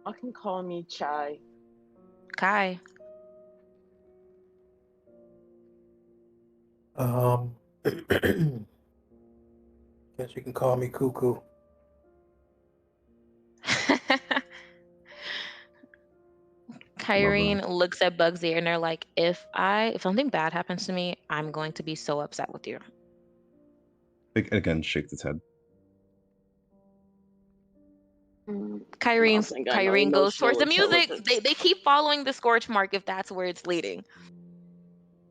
[SPEAKER 1] Y'all can call me Chai.
[SPEAKER 5] Kai.
[SPEAKER 3] Guess you can call me Cuckoo.
[SPEAKER 5] Kyrene looks at Bugsy and they're like, if something bad happens to me, I'm going to be so upset with you.
[SPEAKER 4] It again shakes its head.
[SPEAKER 5] Kyrene goes towards the music. They keep following the scorch mark if that's where it's leading.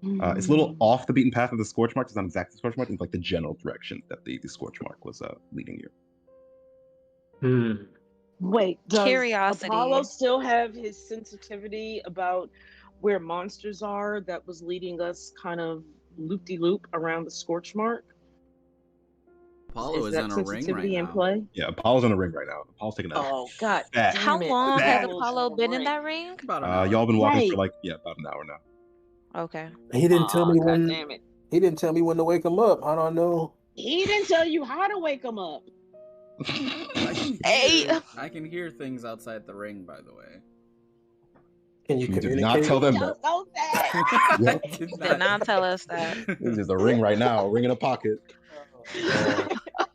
[SPEAKER 4] It's a little off the beaten path of the scorch mark. It's not exactly the scorch mark. It's like the general direction that the scorch mark was leading you.
[SPEAKER 1] Wait, does
[SPEAKER 5] Curiosity.
[SPEAKER 1] Apollo still have his sensitivity about where monsters are that was leading us kind of loop-de-loop around the scorch mark?
[SPEAKER 2] Apollo is
[SPEAKER 1] that
[SPEAKER 2] in a ring right
[SPEAKER 1] sensitivity in
[SPEAKER 2] now.
[SPEAKER 1] play?
[SPEAKER 4] Yeah, Apollo's on a ring right now. Apollo's taking a
[SPEAKER 1] Oh, God
[SPEAKER 4] fat-
[SPEAKER 5] How
[SPEAKER 1] damn it.
[SPEAKER 5] long has
[SPEAKER 1] Apollo's
[SPEAKER 5] Apollo
[SPEAKER 1] on a
[SPEAKER 5] been in
[SPEAKER 1] ring.
[SPEAKER 5] that ring?
[SPEAKER 2] About an hour.
[SPEAKER 4] y'all been walking for
[SPEAKER 1] Right.
[SPEAKER 4] about an hour now.
[SPEAKER 5] Okay.
[SPEAKER 3] He didn't tell me
[SPEAKER 1] God
[SPEAKER 3] when.
[SPEAKER 1] damn it.
[SPEAKER 3] He didn't tell me when to wake him up. I don't know.
[SPEAKER 1] He didn't tell you how to wake him up.
[SPEAKER 2] I can hear things outside the ring, by the way.
[SPEAKER 3] Can you
[SPEAKER 4] You did
[SPEAKER 3] communicate?
[SPEAKER 4] not tell them that.
[SPEAKER 1] Don't know that.
[SPEAKER 4] Yeah.
[SPEAKER 5] Did not tell us that.
[SPEAKER 4] There's a ring right now, a ring in a pocket.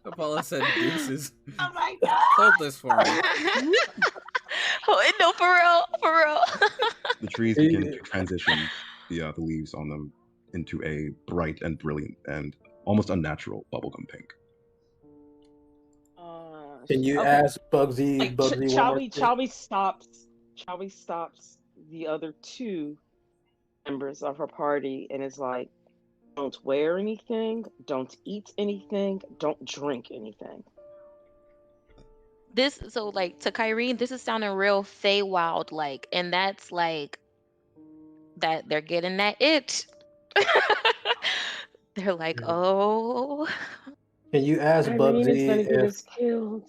[SPEAKER 2] Apollo said deuces.
[SPEAKER 1] Oh my God.
[SPEAKER 2] Hold this for me.
[SPEAKER 5] Oh, no, for real.
[SPEAKER 4] The trees begin to transition the leaves on them into a bright and brilliant and almost unnatural bubblegum pink.
[SPEAKER 3] Can you
[SPEAKER 1] Okay.
[SPEAKER 3] ask Bugsy?
[SPEAKER 1] Like,
[SPEAKER 3] Bugsy one more thing?
[SPEAKER 1] Chavi stops the other two members of her party and is like, don't wear anything, don't eat anything, don't drink anything.
[SPEAKER 5] So like to Kyrene, this is sounding real Feywild like, and that's like that they're getting that itch. They're like, oh,
[SPEAKER 3] Can you ask
[SPEAKER 1] Irene is
[SPEAKER 3] Bugsy
[SPEAKER 1] gonna get
[SPEAKER 3] if
[SPEAKER 1] us killed.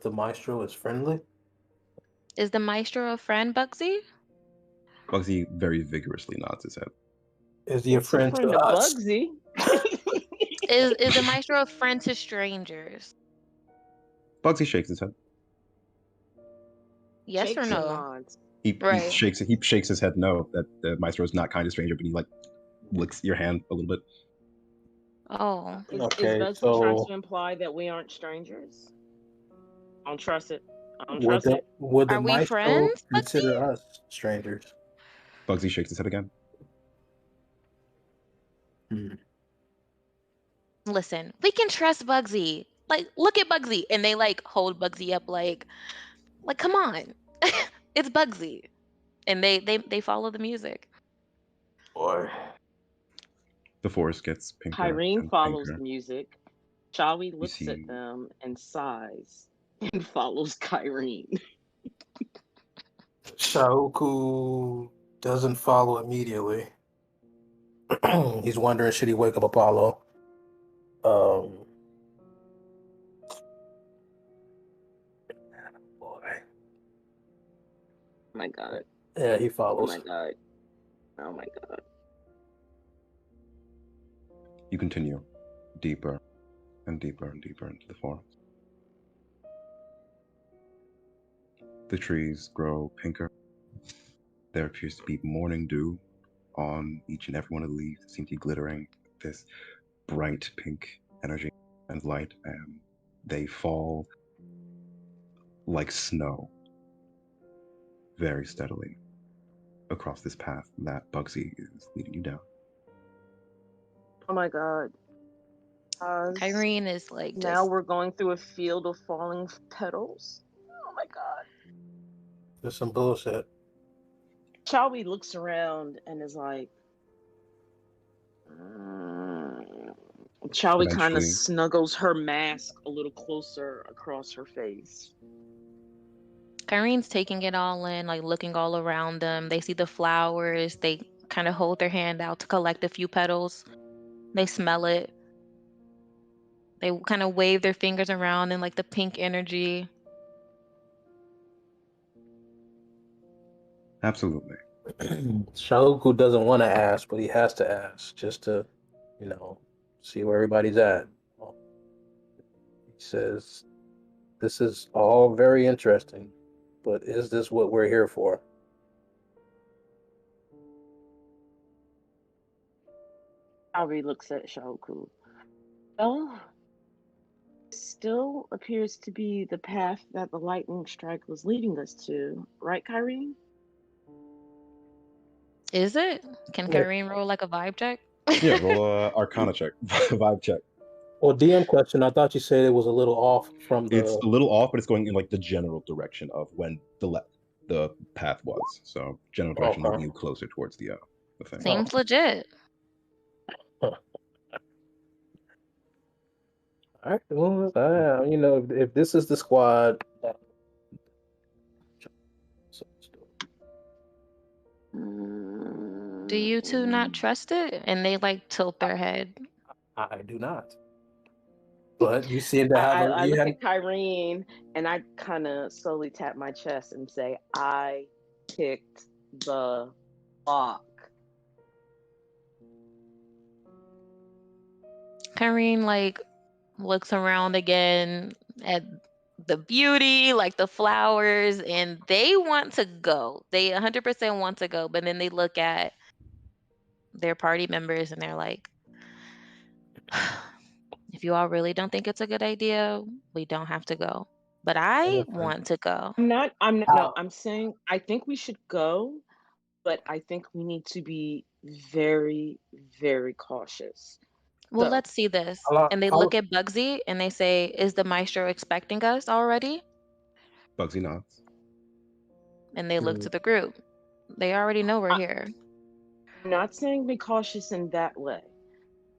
[SPEAKER 3] the maestro is friendly?
[SPEAKER 5] Is the maestro a friend, Bugsy?
[SPEAKER 4] Bugsy very vigorously nods his head.
[SPEAKER 3] Is he a
[SPEAKER 1] It's a
[SPEAKER 3] friend to
[SPEAKER 1] friend of
[SPEAKER 3] us?
[SPEAKER 1] Bugsy.
[SPEAKER 5] Is the maestro a friend to strangers?
[SPEAKER 4] Bugsy shakes his head.
[SPEAKER 5] Yes or
[SPEAKER 1] Shakes or
[SPEAKER 5] no?
[SPEAKER 1] nods?
[SPEAKER 4] He
[SPEAKER 5] Right.
[SPEAKER 4] shakes his head no, that the maestro is not kind to stranger, but he like licks your hand a little bit.
[SPEAKER 5] Oh.
[SPEAKER 1] Is
[SPEAKER 3] Okay,
[SPEAKER 1] Bugsy trying
[SPEAKER 3] so
[SPEAKER 1] to imply that we aren't strangers? I don't trust it. I don't
[SPEAKER 3] would
[SPEAKER 1] trust
[SPEAKER 3] the
[SPEAKER 1] it.
[SPEAKER 3] would the
[SPEAKER 5] Are we
[SPEAKER 3] maestro
[SPEAKER 5] friends, Bugsy?
[SPEAKER 3] consider us strangers?
[SPEAKER 4] Bugsy shakes his head again.
[SPEAKER 3] Hmm.
[SPEAKER 5] Listen, we can trust Bugsy. Like, look at Bugsy. And they like hold Bugsy up like come on. It's Bugsy. And they follow the music.
[SPEAKER 3] Boy.
[SPEAKER 4] The forest gets pinker
[SPEAKER 1] Kyrene
[SPEAKER 4] and
[SPEAKER 1] follows
[SPEAKER 4] pinker.
[SPEAKER 1] the music. Chawi
[SPEAKER 4] You
[SPEAKER 1] looks at
[SPEAKER 4] see
[SPEAKER 1] them and sighs and follows Kyrene.
[SPEAKER 3] Shauku doesn't follow immediately. He's wondering, should he wake up Apollo? Boy.
[SPEAKER 1] Oh my god.
[SPEAKER 3] Yeah, he
[SPEAKER 1] Oh
[SPEAKER 3] follows.
[SPEAKER 1] my god. Oh my god.
[SPEAKER 4] you continue deeper and deeper and deeper into the forest. The trees grow pinker. There appears to be morning dew on each and every one of the leaves. It seems to be glittering this bright pink energy and light, and they fall like snow very steadily across this path that Bugsy is leading you down.
[SPEAKER 1] Oh my god.
[SPEAKER 5] Kyrene is like
[SPEAKER 1] Now
[SPEAKER 5] just
[SPEAKER 1] we're going through a field of falling petals. Oh my god.
[SPEAKER 3] There's some bullshit.
[SPEAKER 1] Chawi looks around and is like, mm. Chawi kind of
[SPEAKER 4] Eventually,
[SPEAKER 1] snuggles her mask a little closer across her face.
[SPEAKER 5] Kyrene's taking it all in, like looking all around them. They see the flowers. They kind of hold their hand out to collect a few petals. They smell it. They kind of wave their fingers around in like the pink energy.
[SPEAKER 4] absolutely.
[SPEAKER 3] Shauku doesn't want to ask, but he has to ask just to, see where everybody's at. He says, "This is all very interesting, but is this what we're here for?"
[SPEAKER 1] Chawi looks at Shauku. Well, still appears to be the path that the lightning strike was leading us to, right, Kyrene?
[SPEAKER 5] Is it? Can
[SPEAKER 3] Yeah.
[SPEAKER 5] Kyrene roll like a vibe check?
[SPEAKER 4] Yeah, roll a Arcana check, vibe check.
[SPEAKER 3] Well, DM question. I thought you said it was a little off from
[SPEAKER 4] It's
[SPEAKER 3] the.
[SPEAKER 4] a little off, but it's going in like the general direction of when the path was. So general direction leading
[SPEAKER 3] Okay.
[SPEAKER 4] you closer towards the thing.
[SPEAKER 5] Seems legit.
[SPEAKER 3] All right. Well, if this is the squad.
[SPEAKER 5] Do you two not trust it? And they like tilt their head.
[SPEAKER 3] I do not. But you seem to have
[SPEAKER 1] I look at Kyrene and I kind of slowly tap my chest and say, I picked the lock.
[SPEAKER 5] Kyrene like looks around again at the beauty, like the flowers, and they want to go. They 100% want to go, but then they look at their party members and they're like, if you all really don't think it's a good idea, we don't have to go. But I want to go.
[SPEAKER 1] I'm saying I think we should go, but I think we need to be very, very cautious.
[SPEAKER 5] Well,
[SPEAKER 1] So,
[SPEAKER 5] let's see this.
[SPEAKER 3] How,
[SPEAKER 5] And they
[SPEAKER 3] how,
[SPEAKER 5] look at Bugsy and they say, is the maestro expecting us already?
[SPEAKER 4] Bugsy nods.
[SPEAKER 5] And they look to the group. They already know we're here.
[SPEAKER 1] I'm not saying be cautious in that way.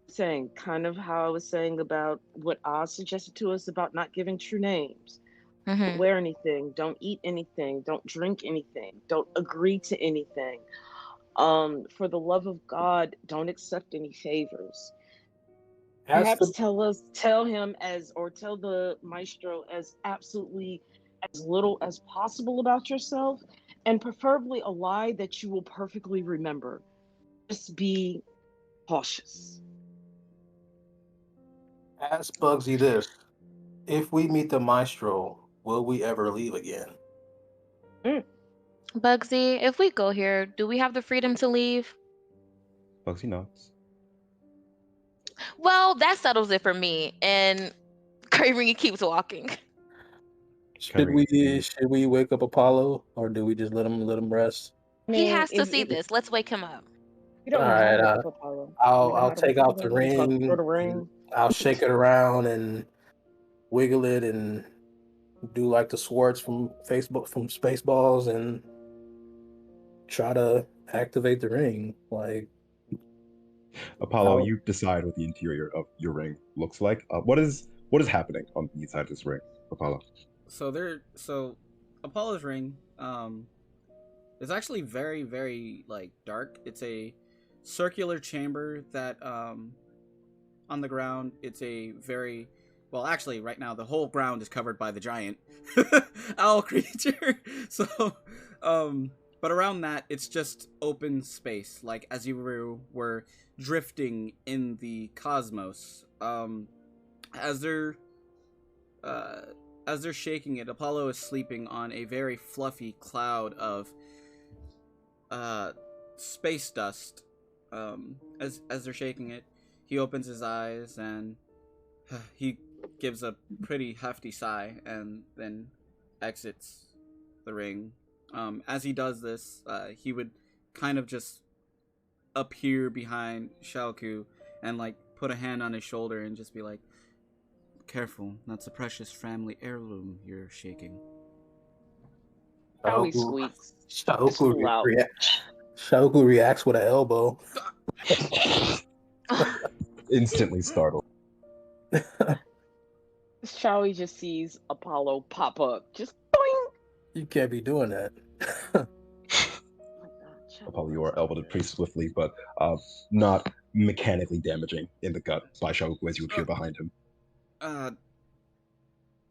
[SPEAKER 1] Saying kind of how I was saying about what Oz suggested to us about not giving true names. Don't
[SPEAKER 5] Hmm.
[SPEAKER 1] wear anything, don't eat anything, don't drink anything, don't agree to anything. For the love of God, don't accept any favors.
[SPEAKER 3] Ask
[SPEAKER 1] Perhaps
[SPEAKER 3] the
[SPEAKER 1] tell him or tell the maestro as absolutely as little as possible about yourself, and preferably a lie that you will perfectly remember. Just be cautious.
[SPEAKER 3] ask Bugsy this: if we meet the maestro, will we ever leave again?
[SPEAKER 1] Mm.
[SPEAKER 5] Bugsy, if we go here, do we have the freedom to leave?
[SPEAKER 4] Bugsy nods.
[SPEAKER 5] Well, that settles it for me. And Kyrie keeps walking.
[SPEAKER 4] Kyrie, you
[SPEAKER 3] Should we wake up Apollo, or do we just let him rest?
[SPEAKER 1] I
[SPEAKER 5] He
[SPEAKER 1] mean,
[SPEAKER 5] has to see this. Let's wake him up.
[SPEAKER 1] you
[SPEAKER 3] All
[SPEAKER 1] don't know how to
[SPEAKER 3] right,
[SPEAKER 1] wake up Apollo. We know
[SPEAKER 3] I'll
[SPEAKER 1] how to wake
[SPEAKER 3] take
[SPEAKER 1] up
[SPEAKER 3] out the
[SPEAKER 1] Apollo. You throw
[SPEAKER 3] ring.
[SPEAKER 1] the
[SPEAKER 3] And
[SPEAKER 1] ring.
[SPEAKER 3] I'll shake it around and wiggle it and do like the Swartz from Facebook from Spaceballs and try to activate the ring. Like,
[SPEAKER 4] Apollo,
[SPEAKER 3] I'll,
[SPEAKER 4] you decide what the interior of your ring looks like. What is happening on the inside of this ring, Apollo?
[SPEAKER 2] So Apollo's ring is actually very, very like dark. It's a circular chamber that on the ground it's a very well, actually right now the whole ground is covered by the giant owl creature. So but around that it's just open space, like as you were drifting in the cosmos. As they're uh as they're shaking it, Apollo is sleeping on a very fluffy cloud of space dust. As they're shaking it, he opens his eyes and he gives a pretty hefty sigh and then exits the ring. As he does this, he would kind of just appear behind Shauku and like put a hand on his shoulder and just be like, "Careful, that's a precious family heirloom you're shaking."
[SPEAKER 1] How he
[SPEAKER 3] Shauku,
[SPEAKER 1] squeaks.
[SPEAKER 3] Shauku,
[SPEAKER 1] Pull out.
[SPEAKER 3] Shauku reacts with an elbow.
[SPEAKER 4] Instantly startled.
[SPEAKER 1] Showy just sees Apollo pop up. Just boing.
[SPEAKER 3] You can't be doing that.
[SPEAKER 1] Oh my God, Showy
[SPEAKER 4] Apollo, you
[SPEAKER 1] looks
[SPEAKER 4] are elbowed
[SPEAKER 1] hilarious.
[SPEAKER 4] pretty swiftly, but not mechanically damaging in the gut by Shauku as you appear behind him.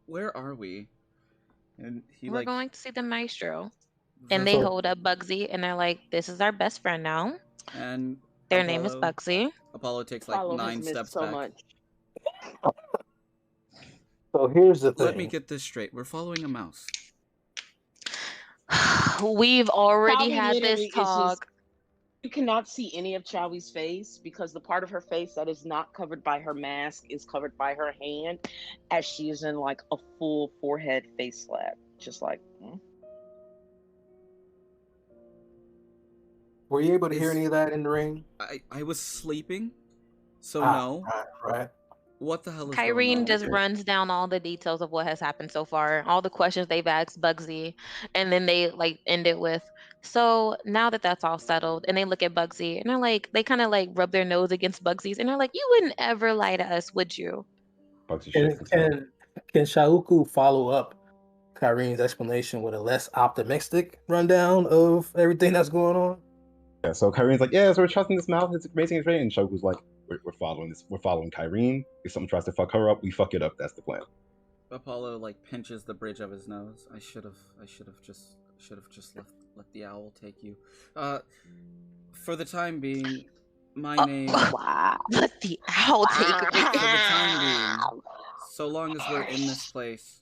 [SPEAKER 2] Where are we? And he
[SPEAKER 5] We're
[SPEAKER 2] like
[SPEAKER 5] going to see the maestro. And they
[SPEAKER 3] So
[SPEAKER 5] hold up Bugsy and they're like, this is our best friend now.
[SPEAKER 2] and
[SPEAKER 5] Their name is Bugsy.
[SPEAKER 2] Apollo takes like
[SPEAKER 1] Apollo has
[SPEAKER 2] 9
[SPEAKER 1] missed
[SPEAKER 2] steps
[SPEAKER 1] so
[SPEAKER 2] back.
[SPEAKER 1] much.
[SPEAKER 3] so here's the thing.
[SPEAKER 2] Let me get this straight. We're following a mouse.
[SPEAKER 5] We've already
[SPEAKER 1] Chowie
[SPEAKER 5] had
[SPEAKER 1] literally
[SPEAKER 5] this talk.
[SPEAKER 1] You cannot see any of Chowie's face because the part of her face that is not covered by her mask is covered by her hand, as she is in like a full forehead face slap. Just like,
[SPEAKER 3] Were you able to hear
[SPEAKER 2] Is-
[SPEAKER 3] any of that in the ring?
[SPEAKER 2] I was sleeping, so no.
[SPEAKER 3] Right.
[SPEAKER 2] What the hell is going
[SPEAKER 5] Kyrene
[SPEAKER 2] on?
[SPEAKER 5] just runs down all the details of what has happened so far, all the questions they've asked Bugsy, and then they like end it with, so now that that's all settled, and they look at Bugsy and they're like, they kind of like rub their nose against Bugsy's, and they're like, you wouldn't ever lie to us, would you?
[SPEAKER 4] Bugsy shakes his head.
[SPEAKER 3] Can Shauku follow up Kyrene's explanation with a less optimistic rundown of everything that's going on?
[SPEAKER 4] Yeah, so Kyrene's like, yeah, so we're trusting this mouth, it's amazing, it's great. And Shauku's like, we're following this, we're following Kyrene. If something tries to fuck her up, we fuck it up. That's the plan.
[SPEAKER 2] Apollo like pinches the bridge of his nose. I should have just let the owl take you. For the time being, my name.
[SPEAKER 1] wow.
[SPEAKER 5] Let the owl take her.
[SPEAKER 2] For the time being, so long as we're in this place,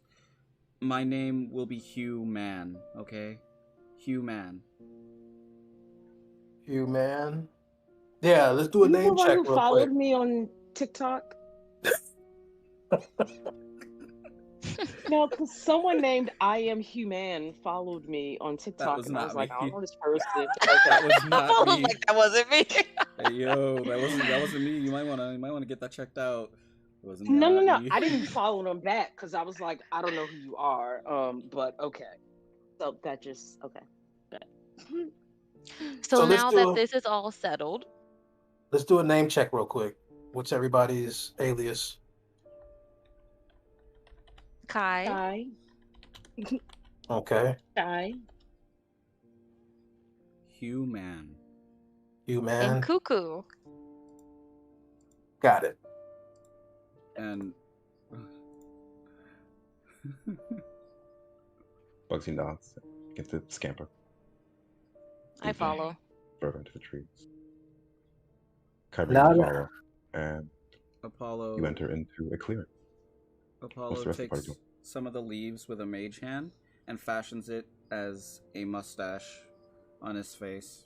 [SPEAKER 2] my name will be Hugh Man. Okay, Hugh Man.
[SPEAKER 3] You man. Yeah, let's do a
[SPEAKER 1] You the
[SPEAKER 3] name
[SPEAKER 1] one
[SPEAKER 3] check
[SPEAKER 1] who
[SPEAKER 3] real
[SPEAKER 1] followed
[SPEAKER 3] quick.
[SPEAKER 1] me on TikTok? No, because someone named I Am Human followed me on TikTok,
[SPEAKER 2] was
[SPEAKER 1] and I
[SPEAKER 2] not
[SPEAKER 1] was like,
[SPEAKER 2] me.
[SPEAKER 1] I don't know this person.
[SPEAKER 2] That was not
[SPEAKER 5] I was
[SPEAKER 2] me.
[SPEAKER 5] like, that wasn't me.
[SPEAKER 2] Hey yo, that wasn't me. You might wanna get that checked out. It was
[SPEAKER 1] No.
[SPEAKER 2] not me.
[SPEAKER 1] I didn't follow them back because I was like, I don't know who you are. But okay. So that just okay.
[SPEAKER 5] So
[SPEAKER 3] let's
[SPEAKER 5] now that this is all settled,
[SPEAKER 3] Let's do a name check real quick. What's everybody's alias?
[SPEAKER 5] Kai,
[SPEAKER 3] Okay.
[SPEAKER 1] Kai.
[SPEAKER 2] Hugh Man.
[SPEAKER 3] You man.
[SPEAKER 5] and Cuckoo.
[SPEAKER 3] Got it.
[SPEAKER 2] and
[SPEAKER 4] Bugsy nods, begins to scamper
[SPEAKER 5] I follow.
[SPEAKER 4] further into the trees. Kyrie,
[SPEAKER 3] Now-
[SPEAKER 4] you follow, and
[SPEAKER 2] Apollo
[SPEAKER 4] you enter into a clearing. What's
[SPEAKER 2] Apollo
[SPEAKER 4] the rest of the party
[SPEAKER 2] takes
[SPEAKER 4] doing?
[SPEAKER 2] some of the leaves with a mage hand and fashions it as a mustache on his face.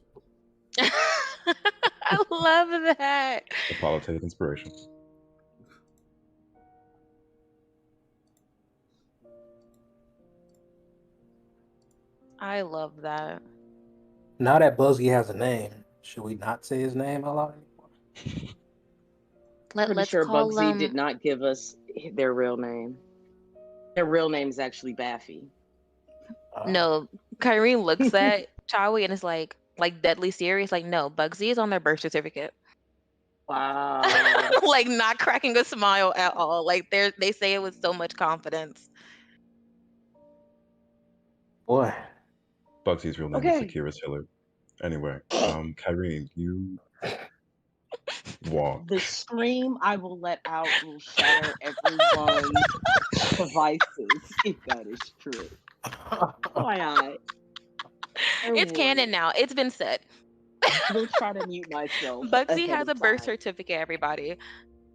[SPEAKER 5] I love that.
[SPEAKER 4] Apollo, take inspiration.
[SPEAKER 5] I love that.
[SPEAKER 3] Now that Bugsy has a name, should we not say his name out loud anymore?
[SPEAKER 1] Pretty
[SPEAKER 5] Let's
[SPEAKER 1] sure
[SPEAKER 5] call
[SPEAKER 1] Bugsy did not give us their real name. Their real name is actually Baffy.
[SPEAKER 5] No, Kyrene looks at Chawi and is like deadly serious. Like, no, Bugsy is on their birth certificate.
[SPEAKER 1] Wow.
[SPEAKER 5] Like, not cracking a smile at all. Like, they say it with so much confidence.
[SPEAKER 3] Boy,
[SPEAKER 4] Bugsy's real name
[SPEAKER 1] Okay.
[SPEAKER 4] is Sakira's Hillard. Anyway, Kyrene, you walk.
[SPEAKER 1] The scream I will let out will shatter everyone's devices if that is true. FYI.
[SPEAKER 5] It's canon now. It's been said.
[SPEAKER 1] I will try to mute myself.
[SPEAKER 5] Bugsy
[SPEAKER 1] ahead
[SPEAKER 5] has a
[SPEAKER 1] of
[SPEAKER 5] birth
[SPEAKER 1] time.
[SPEAKER 5] certificate, everybody.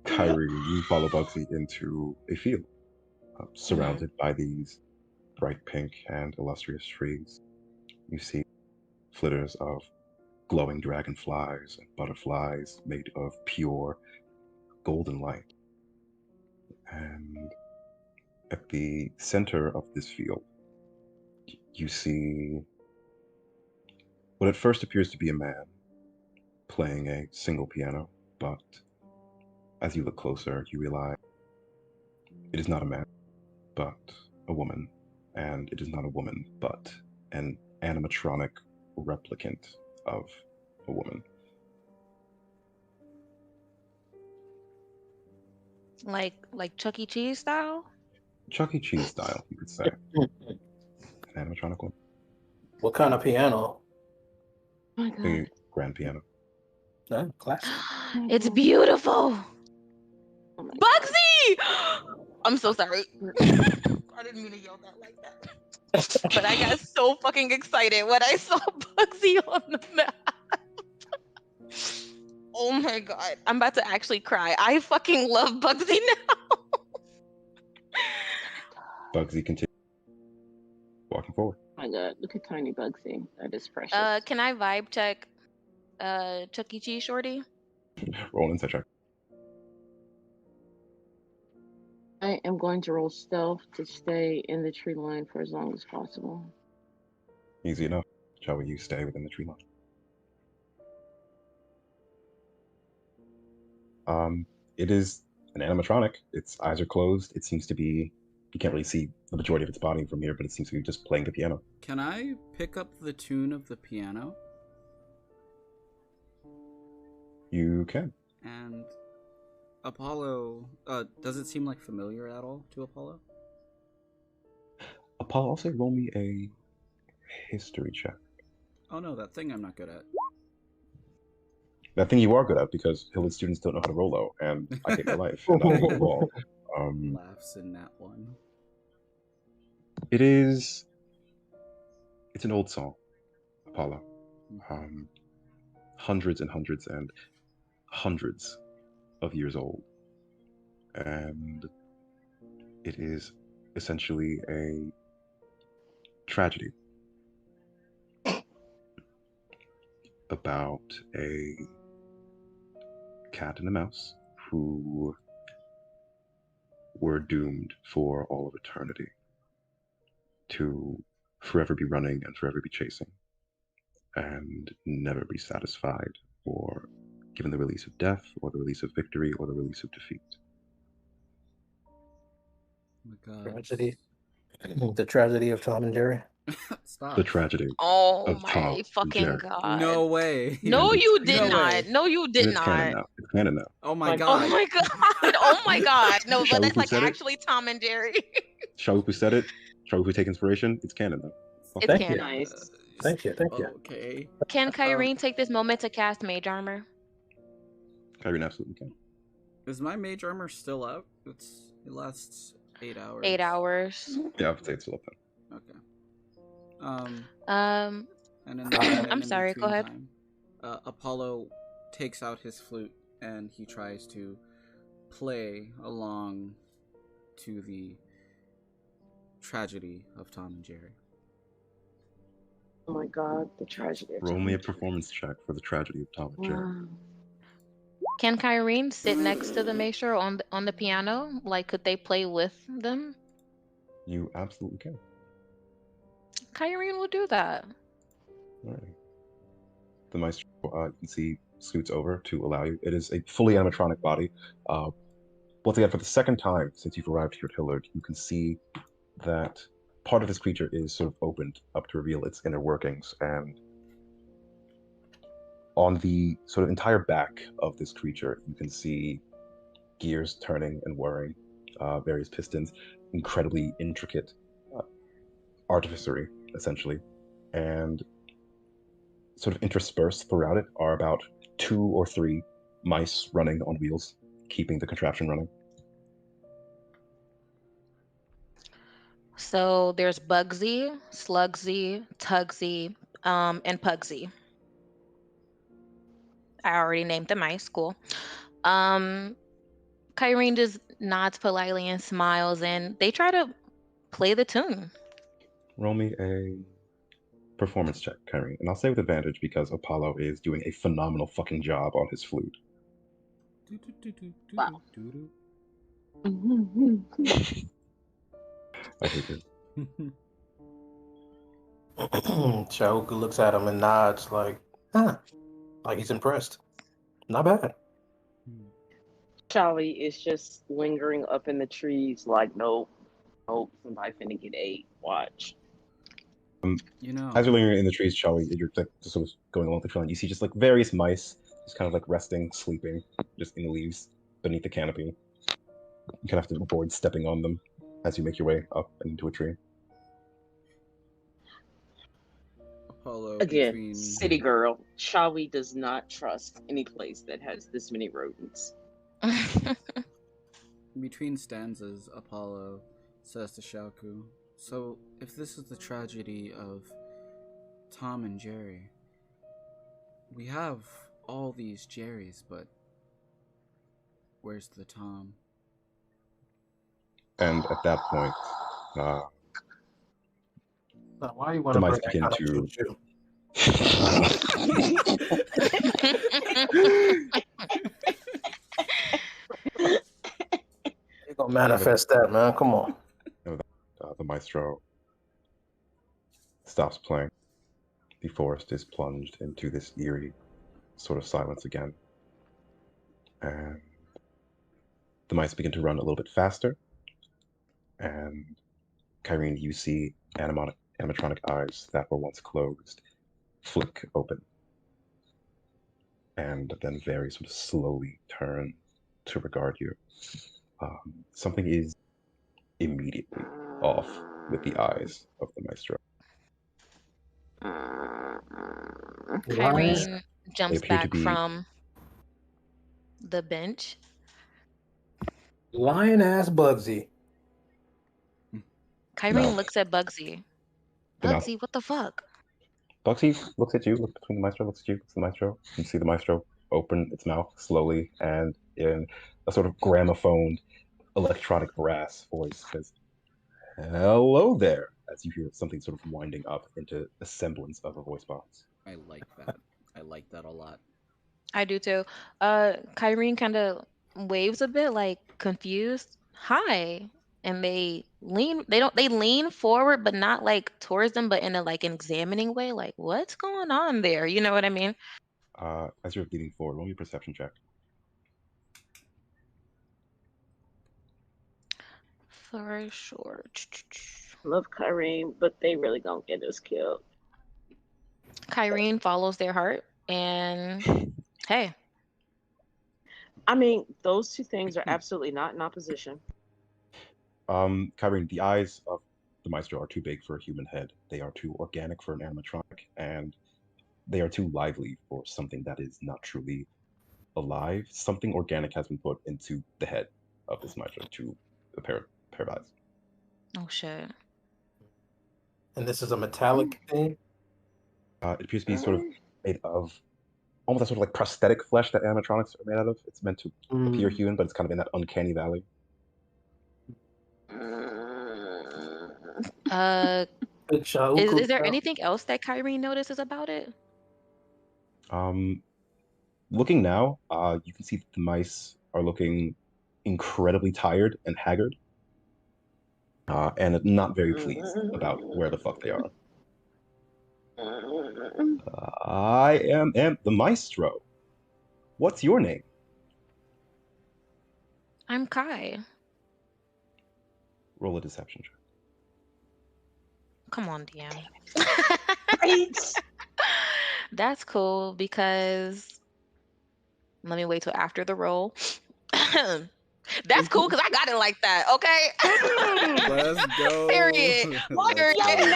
[SPEAKER 4] Kyrene, you follow Bugsy into a field surrounded by these bright pink and illustrious trees. You see flitters of glowing dragonflies and butterflies made of pure golden light. And at the center of this field, you see what at first appears to be a man playing a single piano, but as you look closer, you realize it is not a man, but a woman, and it is not a woman, but an animatronic replicant of a woman.
[SPEAKER 5] Like Chuck E. Cheese style.
[SPEAKER 4] Chuck E. Cheese style, you could say. An animatronic woman.
[SPEAKER 3] what kind of piano?
[SPEAKER 1] Oh my God.
[SPEAKER 4] A grand piano.
[SPEAKER 3] Classic.
[SPEAKER 5] It's beautiful.
[SPEAKER 1] Oh my
[SPEAKER 5] Bugsy! I'm so sorry. I didn't mean to yell that like that. But I got so fucking excited when I saw Bugsy on the map. Oh my god. I'm about to actually cry. I fucking love Bugsy now.
[SPEAKER 4] Bugsy continues walking forward.
[SPEAKER 1] Oh my God. Look at tiny Bugsy. That is precious.
[SPEAKER 5] Can I vibe check Chuck E. Cheese shorty?
[SPEAKER 4] Roll insight check.
[SPEAKER 1] I am going to roll stealth to stay in the tree line for as long as possible.
[SPEAKER 4] Easy enough. Shall you stay within the tree line? It is an animatronic. Its eyes are closed. It seems to be, you can't really see the majority of its body from here, but it seems to be just playing the piano.
[SPEAKER 2] Can I pick up the tune of the piano?
[SPEAKER 4] You can.
[SPEAKER 2] And Apollo, does it seem like familiar at all to Apollo?
[SPEAKER 4] Apollo, also roll me a history check.
[SPEAKER 2] Oh no, that thing I'm not good at.
[SPEAKER 4] That thing you are good at, because Hillard students don't know how to roll low, and I hate my life. And I hate you all.
[SPEAKER 2] Laughs in that one.
[SPEAKER 4] It's an old song, Apollo. Hundreds and hundreds and hundreds of years old. And it is essentially a tragedy about a cat and a mouse who were doomed for all of eternity to forever be running and forever be chasing and never be satisfied or given the release of death or the release of victory or the release of defeat.
[SPEAKER 2] Oh my god.
[SPEAKER 3] Tragedy. The tragedy of Tom and Jerry.
[SPEAKER 2] Stop.
[SPEAKER 4] The tragedy
[SPEAKER 5] Oh
[SPEAKER 4] of Tom
[SPEAKER 5] my
[SPEAKER 4] and
[SPEAKER 5] fucking
[SPEAKER 4] Jerry.
[SPEAKER 5] god.
[SPEAKER 2] No way.
[SPEAKER 5] No, you did
[SPEAKER 2] No
[SPEAKER 5] not.
[SPEAKER 2] way.
[SPEAKER 5] No, you did
[SPEAKER 4] It's canon
[SPEAKER 5] not.
[SPEAKER 4] now. It's canon now.
[SPEAKER 2] Oh my
[SPEAKER 1] Oh
[SPEAKER 2] god.
[SPEAKER 5] Oh my god. Oh my god. No, but that's
[SPEAKER 4] Shauku
[SPEAKER 5] like
[SPEAKER 4] said it?
[SPEAKER 5] actually Tom and Jerry.
[SPEAKER 4] Shauku said it. Shauku take inspiration. It's canon now.
[SPEAKER 5] It's
[SPEAKER 3] Thank you.
[SPEAKER 5] canon.
[SPEAKER 1] Nice.
[SPEAKER 3] Thank you.
[SPEAKER 5] Can Kyrene take this moment to cast Mage Armor?
[SPEAKER 4] Kyrene absolutely can.
[SPEAKER 2] Is my mage armor still out? It lasts 8 hours.
[SPEAKER 5] 8 hours.
[SPEAKER 4] Yeah, I would say it's still open.
[SPEAKER 2] Okay.
[SPEAKER 5] Um,
[SPEAKER 2] And
[SPEAKER 5] I'm
[SPEAKER 2] in
[SPEAKER 5] sorry, go
[SPEAKER 2] between
[SPEAKER 5] ahead.
[SPEAKER 2] time, Apollo takes out his flute and he tries to play along to the tragedy of Tom and Jerry.
[SPEAKER 1] Oh my God, the tragedy of
[SPEAKER 4] Roll
[SPEAKER 1] Tom
[SPEAKER 4] me a
[SPEAKER 1] and Jerry.
[SPEAKER 4] performance check for the tragedy of Tom and Jerry.
[SPEAKER 1] Wow.
[SPEAKER 5] Can Kyrene sit next to the maestro on the piano? Like, could they play with them?
[SPEAKER 4] You absolutely can.
[SPEAKER 5] Kyrene will do that.
[SPEAKER 4] All right. The maestro, you can see, scoots over to allow you. It is a fully animatronic body. Once again, for the second time since you've arrived here at Hillard, you can see that part of this creature is sort of opened up to reveal its inner workings, and on the sort of entire back of this creature, you can see gears turning and whirring, various pistons, incredibly intricate artificery, essentially. And sort of interspersed throughout it are about 2 or 3 mice running on wheels, keeping the contraption running.
[SPEAKER 5] So there's Bugsy, Slugsy, Tugsy, and Pugsy. I already named the mice. Cool. Kyrene just nods politely and smiles, and they try to play the tune.
[SPEAKER 4] Roll me a performance check, Kyrie. And I'll say with advantage because Apollo is doing a phenomenal fucking job on his flute.
[SPEAKER 1] Wow.
[SPEAKER 4] I hate it.
[SPEAKER 3] Shauku looks at him and nods like, like he's impressed. Not bad.
[SPEAKER 6] Charlie is just lingering up in the trees, like, nope, somebody finna get ate. Watch.
[SPEAKER 2] You know,
[SPEAKER 4] As you're lingering in the trees, Charlie, you're like, just sort of going along the trail, and you see just like various mice, just kind of like resting, sleeping, just in the leaves beneath the canopy. You kind of have to avoid stepping on them as you make your way up and into a tree.
[SPEAKER 2] Apollo
[SPEAKER 6] Again,
[SPEAKER 2] between
[SPEAKER 6] city girl. Shawi does not trust any place that has this many rodents.
[SPEAKER 2] between stanzas, Apollo says to Shauku, "So, if this is the tragedy of Tom and Jerry, we have all these Jerrys, but where's the Tom?"
[SPEAKER 4] And at that point,
[SPEAKER 3] Now, why you want
[SPEAKER 4] the
[SPEAKER 3] to
[SPEAKER 4] mice
[SPEAKER 3] bring that
[SPEAKER 4] begin
[SPEAKER 3] kind of
[SPEAKER 4] to.
[SPEAKER 3] choo-choo? You're gonna manifest that, man. Come on.
[SPEAKER 4] The maestro stops playing. The forest is plunged into this eerie sort of silence again. And the mice begin to run a little bit faster. And Kyrene, you see animatronic eyes that were once closed flick open. And then very sort of slowly turn to regard you. Something is immediately off with the eyes of the maestro.
[SPEAKER 5] Kyrene jumps
[SPEAKER 4] appear to
[SPEAKER 5] back
[SPEAKER 4] be-
[SPEAKER 5] from the bench.
[SPEAKER 3] Lion ass Bugsy.
[SPEAKER 5] Kyrene
[SPEAKER 4] No.
[SPEAKER 5] looks at Bugsy.
[SPEAKER 4] The mouse-
[SPEAKER 5] Bugsy, what the fuck?
[SPEAKER 4] Bugsy looks at you, looks between the maestro, looks at you, looks at the maestro. You see the maestro open its mouth slowly, and in a sort of gramophone electronic brass voice says, "Hello there," as you hear something sort of winding up into a semblance of a voice box.
[SPEAKER 2] I like that. I like that a lot.
[SPEAKER 5] I do too. Kyrene kind of waves a bit, like confused. Hi. And they lean forward, but not like towards them, but in a like an examining way, like what's going on there? You know what I mean?
[SPEAKER 4] As you're leaning forward, roll me a perception check.
[SPEAKER 5] For sure.
[SPEAKER 6] Love Kyrene, but they really gonna get us killed.
[SPEAKER 5] Kyrene follows their heart, and hey,
[SPEAKER 6] I mean, those two things are absolutely not in opposition.
[SPEAKER 4] Kyrene, the eyes of the maestro are too big for a human head. They are too organic for an animatronic, and they are too lively for something that is not truly alive, something organic has been put into the head of this maestro to a pair of eyes.
[SPEAKER 5] Oh shit.
[SPEAKER 3] And this is a metallic thing?
[SPEAKER 4] It appears to be sort of made of almost that sort of like prosthetic flesh that animatronics are made out of. It's meant to appear human, but it's kind of in that uncanny valley.
[SPEAKER 5] Is there anything else that Kyrene notices about it?
[SPEAKER 4] Looking now, you can see that the mice are looking incredibly tired and haggard, and not very pleased about where the fuck they are. I am the maestro. What's your name?
[SPEAKER 5] I'm Kai.
[SPEAKER 4] Roll a deception check.
[SPEAKER 5] Come on, DM.
[SPEAKER 1] Right.
[SPEAKER 5] That's cool because let me wait till after the roll. That's cool because I got it like that. Okay.
[SPEAKER 2] Let's go.
[SPEAKER 5] Period.
[SPEAKER 1] What's your name?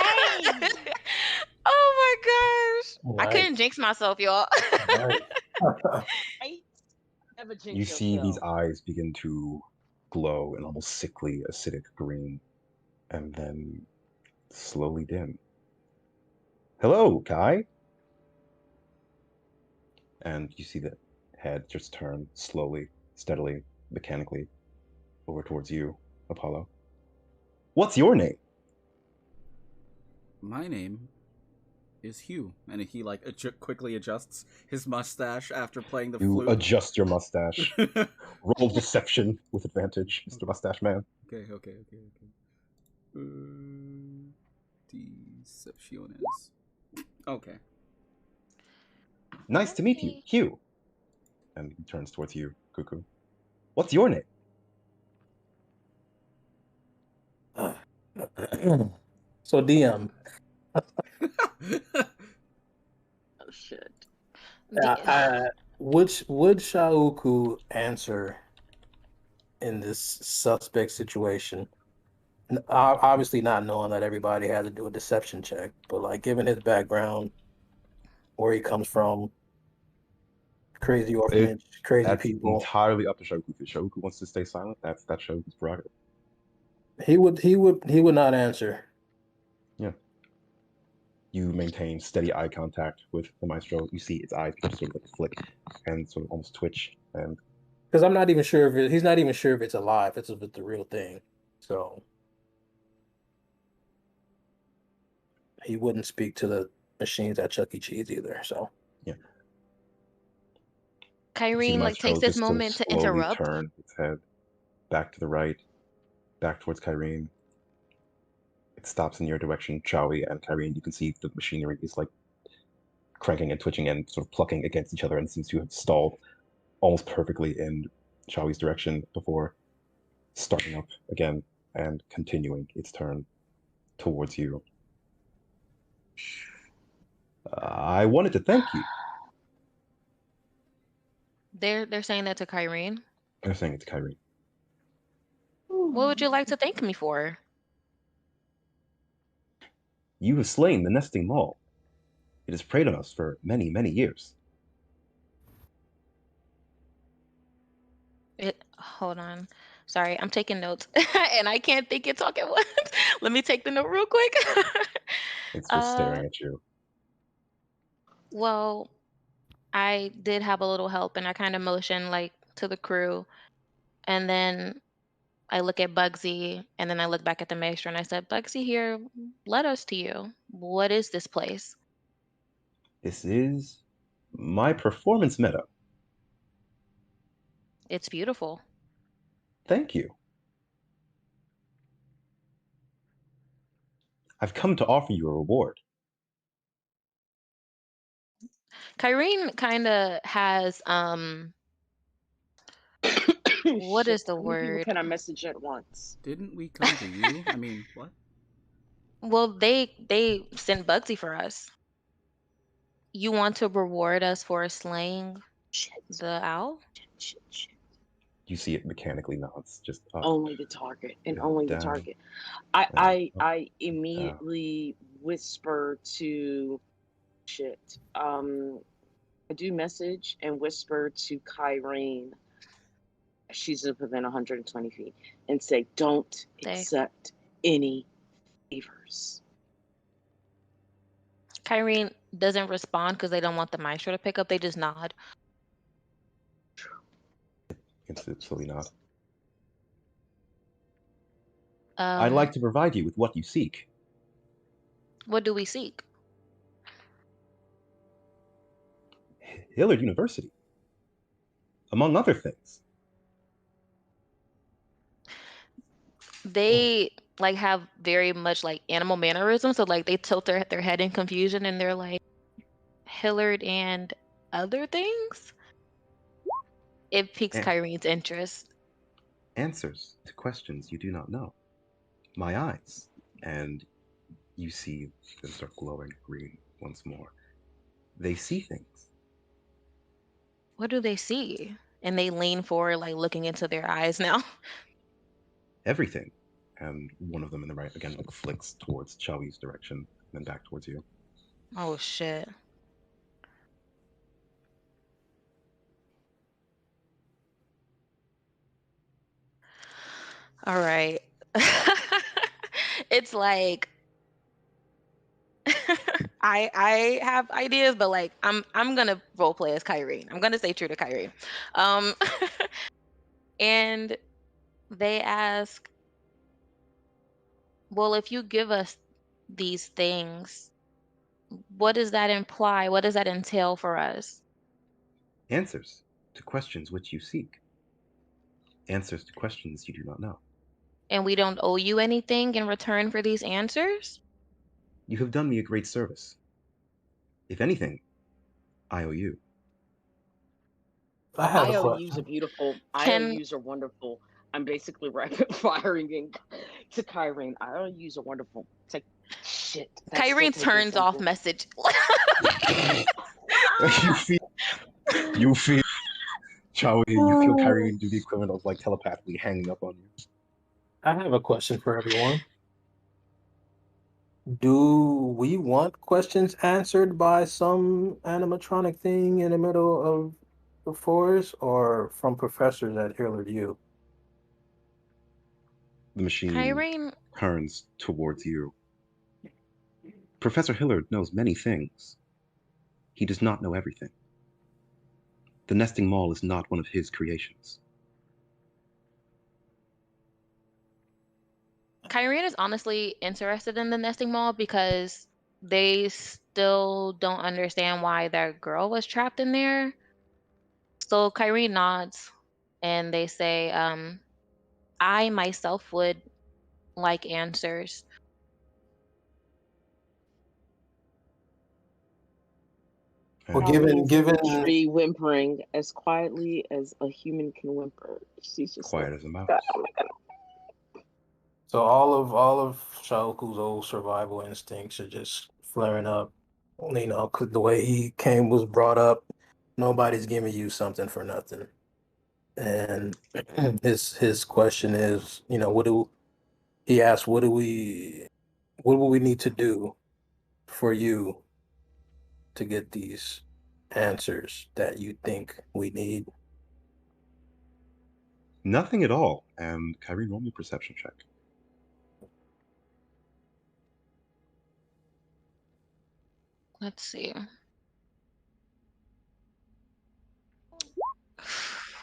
[SPEAKER 5] Oh my gosh.
[SPEAKER 3] Right.
[SPEAKER 5] I couldn't jinx myself, y'all.
[SPEAKER 3] Right.
[SPEAKER 1] Right. Never jinx
[SPEAKER 4] You see these
[SPEAKER 1] yourself.
[SPEAKER 4] eyes begin to glow an almost sickly, acidic green, and then slowly dim. Hello, Kai. And you see the head just turn slowly, steadily, mechanically over towards you, Apollo. What's your name?
[SPEAKER 2] My name is Hugh, and he like quickly adjusts his mustache after playing the
[SPEAKER 4] You
[SPEAKER 2] flute.
[SPEAKER 4] adjust your mustache. Roll deception with advantage, Mr. Mustache Man.
[SPEAKER 2] Okay. Decepciones. Okay.
[SPEAKER 4] Nice to meet you, Hugh. And he turns towards you, Cuckoo. What's your name?
[SPEAKER 3] So DM,
[SPEAKER 1] Oh shit.
[SPEAKER 3] would Shauku answer in this suspect situation? Obviously not knowing that everybody had to do a deception check, but like given his background, where he comes from, crazy orphanage, crazy
[SPEAKER 4] That's
[SPEAKER 3] people.
[SPEAKER 4] entirely up to Shauku. If Shauku wants to stay silent, that's Shauku's prerogative.
[SPEAKER 3] He would not answer.
[SPEAKER 4] Yeah. You maintain steady eye contact with the maestro. You see its eyes sort of like flick and sort of almost twitch. And
[SPEAKER 3] Because I'm not even sure if he's not even sure if it's alive. If it's the real thing. So he wouldn't speak to the machines at Chuck E. Cheese either. So
[SPEAKER 4] yeah.
[SPEAKER 5] Kyrene like takes this moment to interrupt.
[SPEAKER 4] Turn its head back to the right, back towards Kyrene. It stops in your direction, Chowie and Kyrene. You can see the machinery is like cranking and twitching and sort of plucking against each other, and seems to have stalled almost perfectly in Chowie's direction before starting up again and continuing its turn towards you. I wanted to thank you.
[SPEAKER 5] They're saying that to Kyrene.
[SPEAKER 4] They're saying it to Kyrene.
[SPEAKER 5] What would you like to thank me for?
[SPEAKER 4] You have slain the nesting mole. It has preyed on us for many, many years.
[SPEAKER 5] Hold on. Sorry, I'm taking notes and I can't think and talk at once. Let me take the note real quick.
[SPEAKER 4] It's just staring at you.
[SPEAKER 5] Well, I did have a little help and I kind of motioned like to the crew, and then I look at Bugsy and then I look back at the maestro and I said, Bugsy here led us to you. What is this place?
[SPEAKER 4] This is my performance meadow.
[SPEAKER 5] It's beautiful.
[SPEAKER 4] Thank you. I've come to offer you a reward.
[SPEAKER 5] Kyrene kind of has what is the
[SPEAKER 1] How many people
[SPEAKER 5] word?
[SPEAKER 1] can I message at once?
[SPEAKER 2] Didn't we come to you? I mean, what?
[SPEAKER 5] Well, they sent Bugsy for us. You want to reward us for slaying the owl?
[SPEAKER 1] Shit.
[SPEAKER 4] You see it mechanically nods, just up.
[SPEAKER 1] Only the target and only the
[SPEAKER 4] down,
[SPEAKER 1] target.
[SPEAKER 4] down,
[SPEAKER 1] I immediately whisper to
[SPEAKER 6] I do message and whisper to Kyrene. She's within 120 feet, and say, "Don't
[SPEAKER 5] They
[SPEAKER 6] accept any favors."
[SPEAKER 5] Kyrene doesn't respond because they don't want the maestro to pick up. They just nod.
[SPEAKER 4] Instantly nod.
[SPEAKER 7] I'd like to provide you with what you seek.
[SPEAKER 5] What do we seek?
[SPEAKER 7] Hillard University, among other things.
[SPEAKER 5] They like have very much like animal mannerisms, so like they tilt their head in confusion and they're like Hillard and other things. It piques
[SPEAKER 7] And
[SPEAKER 5] Kyrene's interest.
[SPEAKER 7] answers to questions you do not know. My eyes. And you see them start glowing green once more. They see things.
[SPEAKER 5] What do they see? And they lean forward, like looking into their eyes now.
[SPEAKER 7] Everything. And one of them in the right again like flicks towards Chaui's direction, and then back towards you.
[SPEAKER 5] Oh shit. All right. It's like I have ideas, but like I'm gonna role play as Kyrene. I'm gonna stay true to Kyrene. Um and they ask, well, if you give us these things, what does that imply? What does that entail for us?
[SPEAKER 7] Answers to questions which you seek. Answers to questions you do not know.
[SPEAKER 5] And we don't owe you anything in return for these answers?
[SPEAKER 7] You have done me a great service. If anything, I owe you.
[SPEAKER 3] I have a
[SPEAKER 6] IOUs are
[SPEAKER 3] question.
[SPEAKER 6] beautiful.
[SPEAKER 5] Can
[SPEAKER 6] IOUs are wonderful. I'm basically rapid firing to Kyrene. IOUs are wonderful. It's like, shit, that's still
[SPEAKER 5] Kyrene
[SPEAKER 6] taking
[SPEAKER 5] turns off
[SPEAKER 6] something.
[SPEAKER 5] message?
[SPEAKER 7] you feel Chaui, you feel Kyrie do the equivalent of like telepathically hanging up on you.
[SPEAKER 3] I have a question for everyone. Do we want questions answered by some animatronic thing in the middle of the forest or from professors at Hillard U?
[SPEAKER 7] The machine
[SPEAKER 5] Kyrene,
[SPEAKER 7] turns towards you. Professor Hillard knows many things. He does not know everything. The nesting mall is not one of his creations.
[SPEAKER 5] Kyrene is honestly interested in the nesting mall because they still don't understand why that girl was trapped in there. So Kyrene nods and they say, I myself would like answers.
[SPEAKER 3] Well,
[SPEAKER 7] And
[SPEAKER 6] Callie
[SPEAKER 3] given
[SPEAKER 6] is in the
[SPEAKER 3] given
[SPEAKER 6] tree whimpering as quietly as a human can whimper. She's just like,
[SPEAKER 7] quiet as a mouse.
[SPEAKER 6] God, oh my God.
[SPEAKER 3] so all of Shauku's old survival instincts are just flaring up. You know, 'cause the way he came was brought up, nobody's giving you something for nothing. And his question is, you know, he asked, what do we need to do for you to get these answers that you think we need?
[SPEAKER 7] Nothing at all. And Kyrie, roll me a perception check.
[SPEAKER 5] Let's see.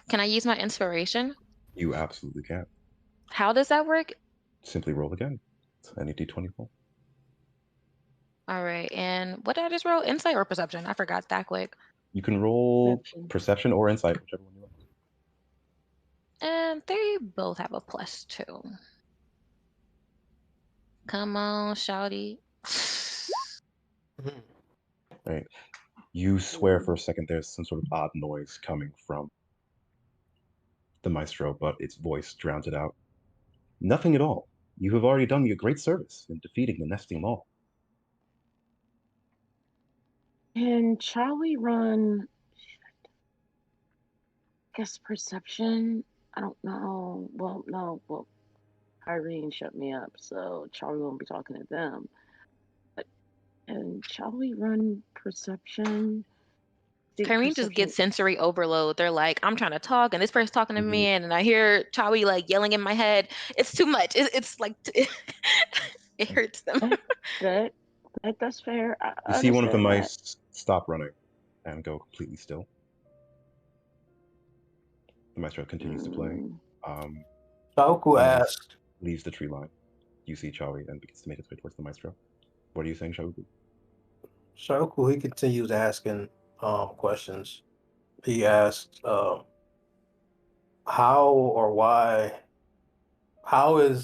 [SPEAKER 5] Can I use my inspiration?
[SPEAKER 7] You absolutely can.
[SPEAKER 5] How does that work?
[SPEAKER 7] Simply roll again. It's any d20 roll.
[SPEAKER 5] All right. And what did I just roll? Insight or perception? I forgot that quick.
[SPEAKER 7] You can roll
[SPEAKER 6] Perception.
[SPEAKER 7] perception or insight, whichever one you want.
[SPEAKER 5] And they both have a +2. Come on, shouty.
[SPEAKER 7] Right. You swear for a second there's some sort of odd noise coming from the maestro, but its voice drowns it out. Nothing at all. You have already done me a great service in defeating the nesting mall.
[SPEAKER 6] Can Charlie run, I guess, perception? I don't know. Well, no. Well, Irene shut me up, so Charlie won't be talking to them. But and Charlie run perception
[SPEAKER 5] Kyrene just gets
[SPEAKER 1] perception.
[SPEAKER 5] sensory overload. They're like, I'm trying to talk, and this person's talking to me, and I hear Chawi like yelling in my head. It's too much. It's like it hurts them.
[SPEAKER 6] That, that's fair. I
[SPEAKER 7] You see one of the
[SPEAKER 6] understand that.
[SPEAKER 7] mice stop running and go completely still. The maestro continues to play.
[SPEAKER 6] Mm.
[SPEAKER 3] Shauku
[SPEAKER 7] The mice
[SPEAKER 3] asked,
[SPEAKER 7] leaves the tree line. You see Chawi and begins to make its way towards the maestro. What are you saying, Shauku?
[SPEAKER 3] Shauku, he continues asking questions. He asked, how or why, how did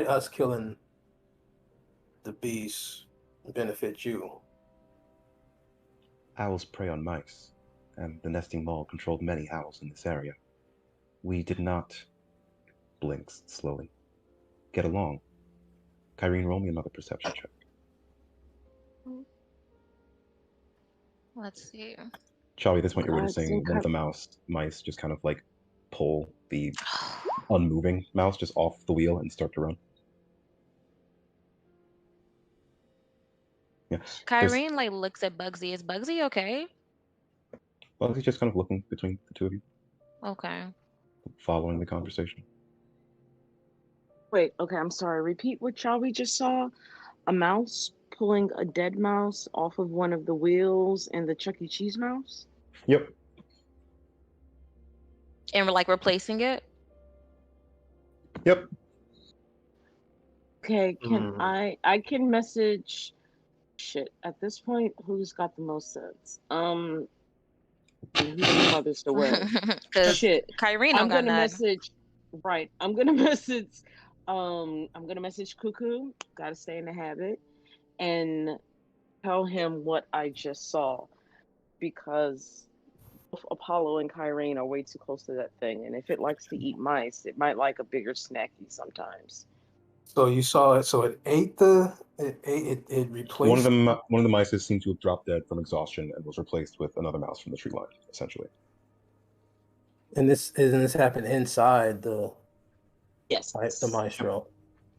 [SPEAKER 3] us killing the beast benefit you?
[SPEAKER 7] Owls prey on mice, and the nesting mole controlled many owls in this area. We did not, blinks slowly, get along. Kyrene, roll me another perception check.
[SPEAKER 5] Let's see.
[SPEAKER 7] Chawi, at this point you're
[SPEAKER 6] Glad
[SPEAKER 7] witnessing one of the mice just kind of like pull the unmoving mouse just off the wheel and start to run. Yeah.
[SPEAKER 5] Kyrene like looks at Bugsy. Is Bugsy okay?
[SPEAKER 7] Well, he's just kind of looking between the two of you,
[SPEAKER 5] Okay.
[SPEAKER 7] following the conversation.
[SPEAKER 1] Wait, okay, I'm sorry. Repeat what Chawi just saw. A mouse pulling a dead mouse off of one of the wheels in the Chuck E. Cheese mouse?
[SPEAKER 7] Yep.
[SPEAKER 5] And we're like replacing it.
[SPEAKER 7] Yep.
[SPEAKER 1] Okay, can I can message shit. At this point, who's got the most sense? And who's the farthest away?
[SPEAKER 5] Because
[SPEAKER 1] Shit.
[SPEAKER 5] Kyrene
[SPEAKER 1] I'm
[SPEAKER 5] don't got
[SPEAKER 1] gonna
[SPEAKER 5] none.
[SPEAKER 1] message I'm gonna message Cuckoo, gotta stay in the habit, and tell him what I just saw. Because both Apollo and Kyrene are way too close to that thing, and if it likes to eat mice, it might like a bigger snacky sometimes.
[SPEAKER 3] So you saw it. So it replaced.
[SPEAKER 7] One of the mice seemed to have dropped dead from exhaustion and was replaced with another mouse from the tree line, essentially.
[SPEAKER 3] And this happened inside the maestro.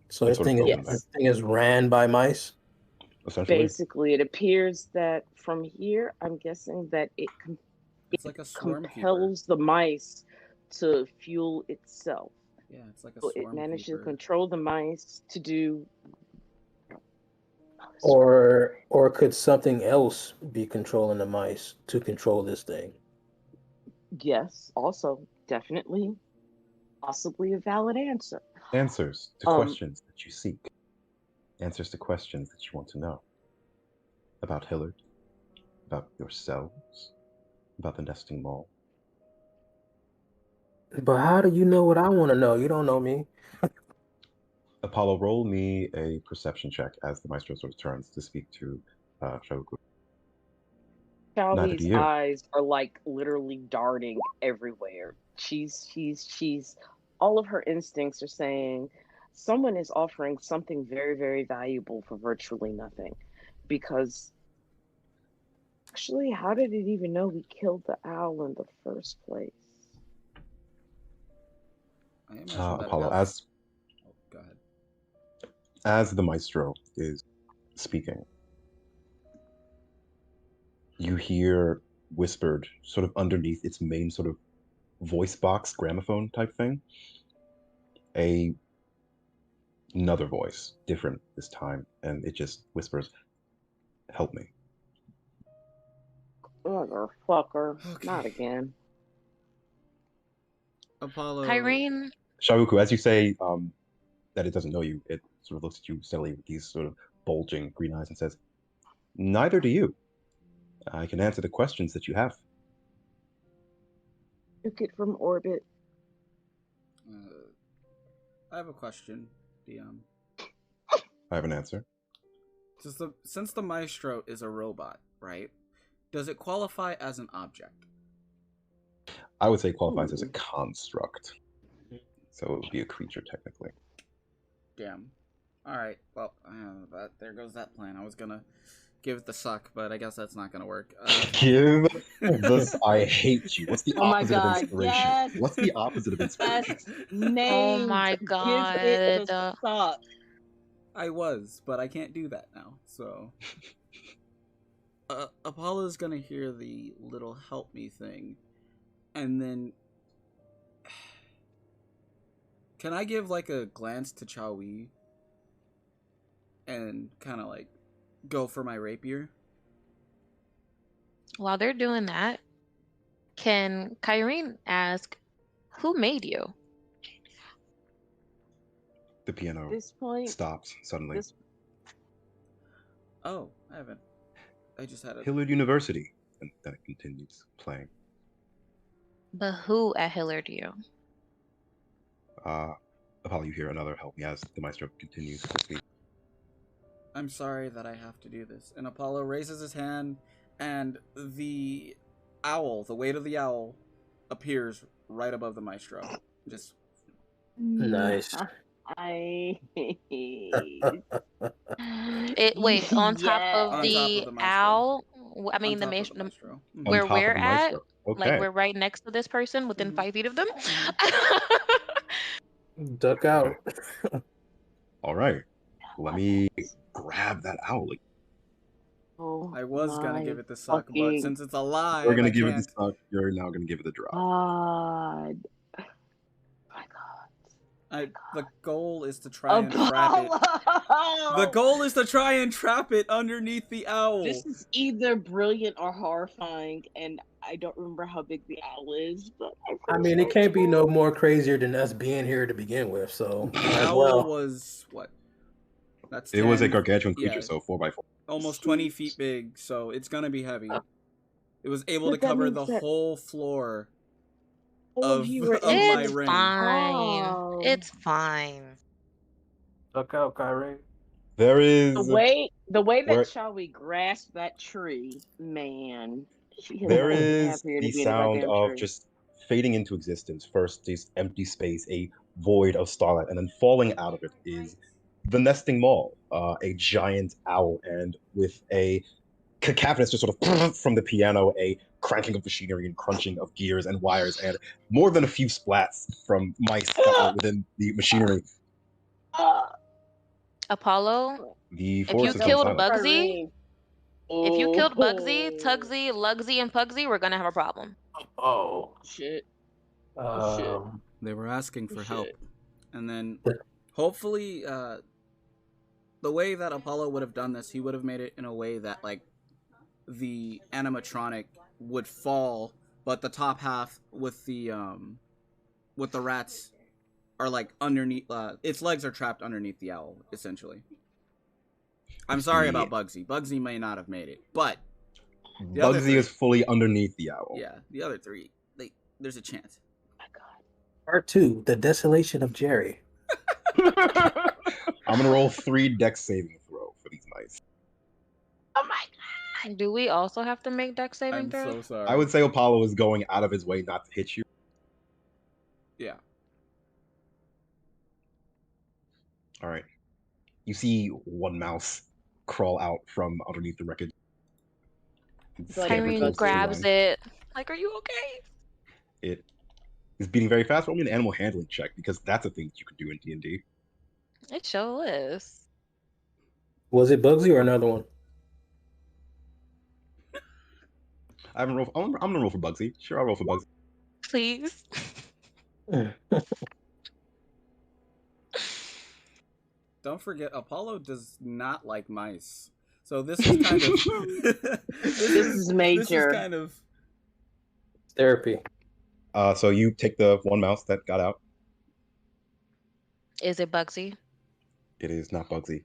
[SPEAKER 3] So
[SPEAKER 7] It
[SPEAKER 3] this thing is ran by mice.
[SPEAKER 7] Essentially.
[SPEAKER 1] Basically, it appears that from here, I'm guessing that
[SPEAKER 2] it's like a swarm
[SPEAKER 1] compels the mice to fuel itself.
[SPEAKER 2] Yeah, it's like a
[SPEAKER 1] so
[SPEAKER 2] swarm
[SPEAKER 1] it manages
[SPEAKER 2] keeper.
[SPEAKER 1] to control the mice to do.
[SPEAKER 3] Or could something else be controlling the mice to control this thing?
[SPEAKER 1] Yes, also definitely, possibly a valid answer.
[SPEAKER 7] Answers to questions that you seek. Answers to questions that you want to know. About Hillard, about yourselves, about the nesting mole.
[SPEAKER 3] But how do you know what I want to know? You don't know me.
[SPEAKER 7] Apollo, roll me a perception check as the maestro sort of turns to speak to Shauku.
[SPEAKER 1] Chawi's eyes are like literally darting everywhere. She's all of her instincts are saying someone is offering something very, very valuable for virtually nothing. Because actually, how did it even know we killed the owl in the first place?
[SPEAKER 7] Apollo,
[SPEAKER 2] go ahead.
[SPEAKER 7] As the maestro is speaking, you hear whispered sort of underneath its main sort of voice box gramophone type thing, another voice, different this time, and it just whispers, "Help me."
[SPEAKER 1] Motherfucker. Okay. Not again.
[SPEAKER 2] Apollo.
[SPEAKER 5] Kyrene.
[SPEAKER 7] Shauku, as you say that it doesn't know you, it sort of looks at you steadily with these sort of bulging green eyes and says, "Neither do you. I can answer the questions that you have."
[SPEAKER 1] Took it from orbit.
[SPEAKER 2] I have a question, DM.
[SPEAKER 7] I have an answer.
[SPEAKER 2] Since the maestro is a robot, right? Does it qualify as an object?
[SPEAKER 7] I would say it qualifies as a construct. So it would be a creature, technically.
[SPEAKER 2] Damn. Alright, well, there goes that plan. I was gonna give it the suck, but I guess that's not gonna work.
[SPEAKER 7] Give this. I hate you. What's the opposite of inspiration?
[SPEAKER 1] Yes.
[SPEAKER 7] What's the opposite of inspiration?
[SPEAKER 5] Oh my god.
[SPEAKER 1] Give it the suck.
[SPEAKER 2] I was, but I can't do that now, so... Apollo's gonna hear the little help me thing, and then can I give like a glance to Chawi and kind of like go for my rapier?
[SPEAKER 5] While they're doing that, can Kyrene ask, who made you?
[SPEAKER 7] The piano
[SPEAKER 6] At this point,
[SPEAKER 7] stops suddenly.
[SPEAKER 2] Oh, I haven't. I just had a
[SPEAKER 7] Hillard University, and then it continues playing.
[SPEAKER 5] But who at Hillard U?
[SPEAKER 7] Apollo, you hear another help me as the maestro continues to speak.
[SPEAKER 2] I'm sorry that I have to do this. And Apollo raises his hand, and the owl, the weight of the owl, appears right above the maestro. Just
[SPEAKER 3] Nice.
[SPEAKER 5] Wait, on top of
[SPEAKER 2] on top
[SPEAKER 5] the
[SPEAKER 2] of the maestro.
[SPEAKER 5] owl. I
[SPEAKER 2] On
[SPEAKER 5] mean,
[SPEAKER 2] top of the maestro.
[SPEAKER 7] On
[SPEAKER 5] where
[SPEAKER 7] top of
[SPEAKER 5] we're
[SPEAKER 7] the
[SPEAKER 5] at,
[SPEAKER 7] maestro. Okay.
[SPEAKER 5] like we're right next to this person, within 5 feet of them.
[SPEAKER 3] Duck out.
[SPEAKER 7] All right. Let me grab that owl.
[SPEAKER 6] Oh,
[SPEAKER 2] I was gonna give it the suck, but
[SPEAKER 6] fucking
[SPEAKER 2] since it's alive,
[SPEAKER 7] We're gonna
[SPEAKER 2] I
[SPEAKER 7] give it
[SPEAKER 2] can't.
[SPEAKER 7] the suck. You're now gonna give it the drop.
[SPEAKER 6] God. My God.
[SPEAKER 2] The goal is to try and trap it. The goal is to try and trap it underneath the owl.
[SPEAKER 6] This is either brilliant or horrifying, and I don't remember how big the owl is, but
[SPEAKER 3] I mean, it can't be no more crazier than us being here to begin with. So
[SPEAKER 2] The
[SPEAKER 3] as
[SPEAKER 2] owl
[SPEAKER 3] well.
[SPEAKER 2] was what? That's
[SPEAKER 7] It was a
[SPEAKER 2] 10,
[SPEAKER 7] gargantuan creature,
[SPEAKER 2] yeah,
[SPEAKER 7] so 4x4.
[SPEAKER 2] almost 20 feet big, so it's gonna be heavy. It was able
[SPEAKER 6] But
[SPEAKER 2] to
[SPEAKER 6] that
[SPEAKER 2] cover
[SPEAKER 6] means
[SPEAKER 2] the
[SPEAKER 6] that
[SPEAKER 2] whole floor
[SPEAKER 6] all
[SPEAKER 2] of
[SPEAKER 6] you were
[SPEAKER 2] my
[SPEAKER 5] It's
[SPEAKER 2] ring.
[SPEAKER 5] fine.
[SPEAKER 6] Oh.
[SPEAKER 5] It's fine.
[SPEAKER 3] Duck out, Kyrie.
[SPEAKER 7] There is
[SPEAKER 6] The way that
[SPEAKER 7] Where-
[SPEAKER 6] Chawi grasped that tree, man. She has
[SPEAKER 7] there
[SPEAKER 6] got to be
[SPEAKER 7] is
[SPEAKER 6] happier to
[SPEAKER 7] the
[SPEAKER 6] be in a
[SPEAKER 7] sound
[SPEAKER 6] goddamn
[SPEAKER 7] of
[SPEAKER 6] tree.
[SPEAKER 7] just fading into existence. First, this empty space, a void of starlight, and then falling out of it is the nesting mall, a giant owl, and with a cacophonous just sort of from the piano, a cranking of machinery and crunching of gears and wires, and more than a few splats from mice within the machinery.
[SPEAKER 5] Apollo,
[SPEAKER 7] The
[SPEAKER 5] if
[SPEAKER 7] forest
[SPEAKER 5] you
[SPEAKER 7] is
[SPEAKER 5] killed
[SPEAKER 7] silent.
[SPEAKER 5] Bugsy, if you killed Bugsy, Tugsy, Lugsy, and Pugsy, we're gonna have a problem.
[SPEAKER 3] Oh.
[SPEAKER 6] Shit.
[SPEAKER 2] They were asking for help.
[SPEAKER 6] Shit.
[SPEAKER 2] And then, hopefully, the way that Apollo would have done this, he would have made it in a way that, like, the animatronic would fall, but the top half with the rats are, like, underneath, its legs are trapped underneath the owl, essentially. I'm sorry about Bugsy. Bugsy may not have made it, but the other
[SPEAKER 7] Bugsy
[SPEAKER 2] three-
[SPEAKER 7] is fully underneath the owl.
[SPEAKER 2] yeah, the other three, there's a chance.
[SPEAKER 3] Part 2, The Desolation of Jerry.
[SPEAKER 7] I'm gonna roll 3 dex saving throw for these mice.
[SPEAKER 6] Oh my God.
[SPEAKER 5] Do we also have to make dex saving
[SPEAKER 2] I'm
[SPEAKER 5] throws?
[SPEAKER 2] so sorry.
[SPEAKER 7] I would say Apollo is going out of his way not to hit you.
[SPEAKER 2] Yeah.
[SPEAKER 7] All right. You see one mouse crawl out from underneath the wreckage.
[SPEAKER 5] Kyrene grabs it. Like, are you okay?
[SPEAKER 7] It is beating very fast. Roll me an animal handling check because that's a thing that you can do in D&D.
[SPEAKER 5] It sure is.
[SPEAKER 3] Was it Bugsy or another one?
[SPEAKER 7] I haven't rolled. I'm gonna roll for Bugsy. Sure, I'll roll for Bugsy.
[SPEAKER 5] Please.
[SPEAKER 2] Don't forget, Apollo does not like mice. So this is kind of
[SPEAKER 6] This is major.
[SPEAKER 2] This is kind of
[SPEAKER 3] Therapy.
[SPEAKER 7] So you take the one mouse that got out.
[SPEAKER 5] Is it Bugsy?
[SPEAKER 7] It is not Bugsy.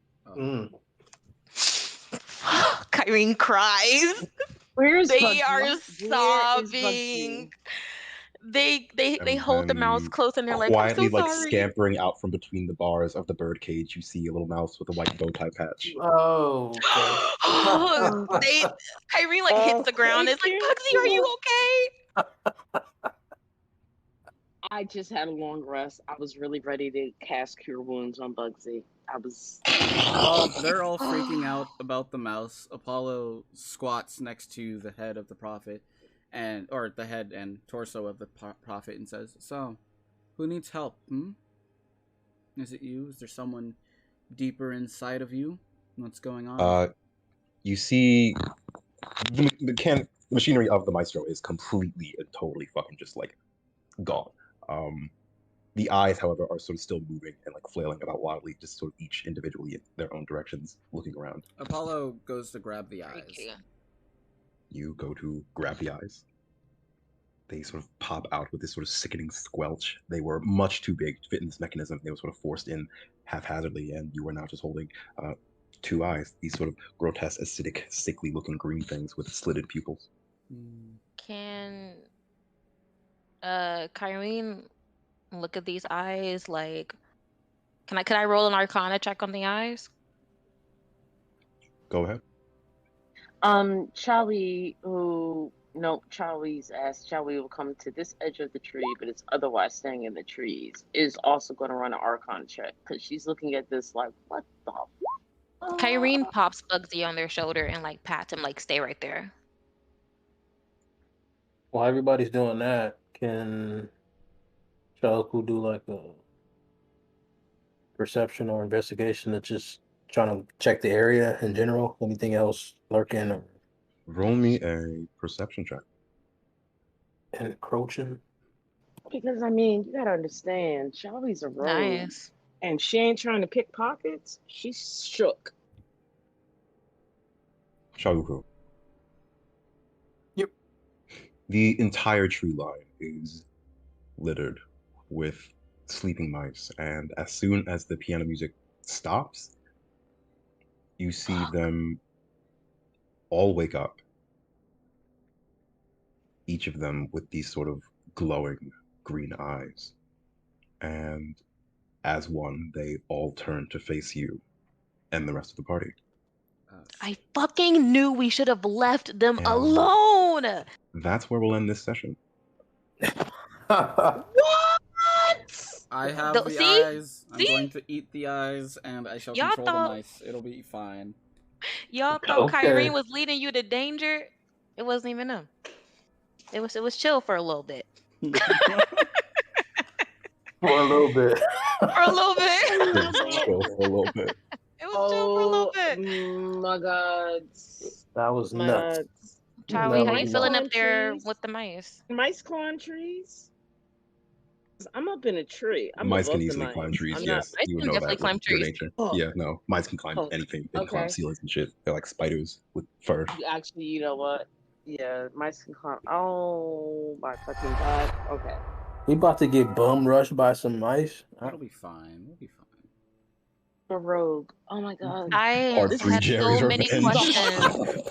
[SPEAKER 5] Kyrene cries.
[SPEAKER 6] Where's
[SPEAKER 5] They
[SPEAKER 6] Bugsy?
[SPEAKER 5] are
[SPEAKER 6] Where is
[SPEAKER 5] sobbing. They hold the mouse
[SPEAKER 7] then
[SPEAKER 5] close and they're like, I'm
[SPEAKER 7] quietly,
[SPEAKER 5] so
[SPEAKER 7] like
[SPEAKER 5] sorry.
[SPEAKER 7] scampering out from between the bars of the bird cage, you see a little mouse with a white bow tie patch.
[SPEAKER 3] Oh.
[SPEAKER 5] Kyrene like hits the ground. It's like, Bugsy, are you okay?
[SPEAKER 6] I just had a long rest. I was really ready to cast Cure Wounds on Bugsy. I was.
[SPEAKER 2] they're all freaking out about the mouse. Apollo squats next to the head of the prophet, or the head and torso of the prophet, and says, "So, who needs help? Is it you? Is there someone deeper inside of you? What's going on?"
[SPEAKER 7] You see the machinery of the maestro is completely and totally fucking just like gone. The eyes, however, are sort of still moving and like flailing about wildly, just sort of each individually in their own directions, looking around.
[SPEAKER 2] Apollo goes to grab the eyes.
[SPEAKER 5] Freaky.
[SPEAKER 7] You go to grab the eyes. They sort of pop out with this sort of sickening squelch. They were much too big to fit in this mechanism. They were sort of forced in haphazardly, and you are now just holding two eyes, these sort of grotesque, acidic, sickly-looking green things with slitted pupils.
[SPEAKER 5] Can Kyrene look at these eyes? Like, can I roll an Arcana check on the eyes?
[SPEAKER 7] Go ahead.
[SPEAKER 6] Charlie's asked. Charlie will come to this edge of the tree, but it's otherwise staying in the trees. Is also going to run an Arcana check because she's looking at this like, what the?
[SPEAKER 5] Kyrene pops Bugsy on their shoulder and like pats him, like, stay right there.
[SPEAKER 3] While everybody's doing that, can Shauku do like a perception or investigation to just trying to check the area in general? Anything else lurking or
[SPEAKER 7] Roll me a perception check.
[SPEAKER 3] encroaching?
[SPEAKER 6] Because I mean, you gotta understand, Charlie's a rogue,
[SPEAKER 5] Nice.
[SPEAKER 6] and she ain't trying to pick pockets. She's shook.
[SPEAKER 7] Shauku.
[SPEAKER 3] Yep.
[SPEAKER 7] The entire tree line is littered with sleeping mice, and as soon as the piano music stops, you see them all wake up, each of them with these sort of glowing green eyes. And as one, they all turn to face you and the rest of the party.
[SPEAKER 5] I fucking knew we should have left them
[SPEAKER 7] And
[SPEAKER 5] alone.
[SPEAKER 7] that's where we'll end this session.
[SPEAKER 6] What?
[SPEAKER 2] I have the
[SPEAKER 5] See?
[SPEAKER 2] eyes. I'm
[SPEAKER 5] See?
[SPEAKER 2] going to eat the eyes, and I shall
[SPEAKER 5] Y'all
[SPEAKER 2] control
[SPEAKER 5] thought-
[SPEAKER 2] the mice. It'll be fine.
[SPEAKER 5] Y'all thought
[SPEAKER 3] Okay.
[SPEAKER 5] Kyrene was leading you to danger? It wasn't even them. It was chill for a little bit.
[SPEAKER 3] For a little bit.
[SPEAKER 5] For a little bit.
[SPEAKER 7] Chill for a little bit.
[SPEAKER 5] It was chill for a little bit.
[SPEAKER 6] My God.
[SPEAKER 3] That was
[SPEAKER 6] My
[SPEAKER 3] nuts.
[SPEAKER 6] God.
[SPEAKER 5] Charlie, how
[SPEAKER 3] That
[SPEAKER 5] you
[SPEAKER 3] was
[SPEAKER 5] feeling
[SPEAKER 6] nuts.
[SPEAKER 5] up there
[SPEAKER 6] Trees.
[SPEAKER 5] with the mice?
[SPEAKER 6] Mice climb trees? I'm up in a tree. I'm
[SPEAKER 7] Mice
[SPEAKER 6] above
[SPEAKER 7] can
[SPEAKER 6] the
[SPEAKER 7] easily
[SPEAKER 6] mice.
[SPEAKER 7] climb trees,
[SPEAKER 6] I'm
[SPEAKER 7] yes.
[SPEAKER 5] Mice
[SPEAKER 7] You would
[SPEAKER 5] can
[SPEAKER 7] know
[SPEAKER 5] definitely
[SPEAKER 7] that
[SPEAKER 5] climb
[SPEAKER 7] with their
[SPEAKER 5] trees.
[SPEAKER 7] nature.
[SPEAKER 6] Oh.
[SPEAKER 7] Yeah, no. Mice can climb
[SPEAKER 6] Oh,
[SPEAKER 7] anything. They can climb
[SPEAKER 6] okay.
[SPEAKER 7] ceilings and shit. They're like spiders with fur.
[SPEAKER 6] Actually, you know what? Yeah, mice can climb. Oh my fucking God. Okay.
[SPEAKER 3] We about to get bum rushed by some mice.
[SPEAKER 2] It'll be fine. We'll be fine.
[SPEAKER 6] A rogue. Oh my God.
[SPEAKER 5] I
[SPEAKER 7] Part
[SPEAKER 6] This
[SPEAKER 7] 3
[SPEAKER 5] had
[SPEAKER 7] Jerry's
[SPEAKER 5] so many
[SPEAKER 7] Revenge.
[SPEAKER 5] questions.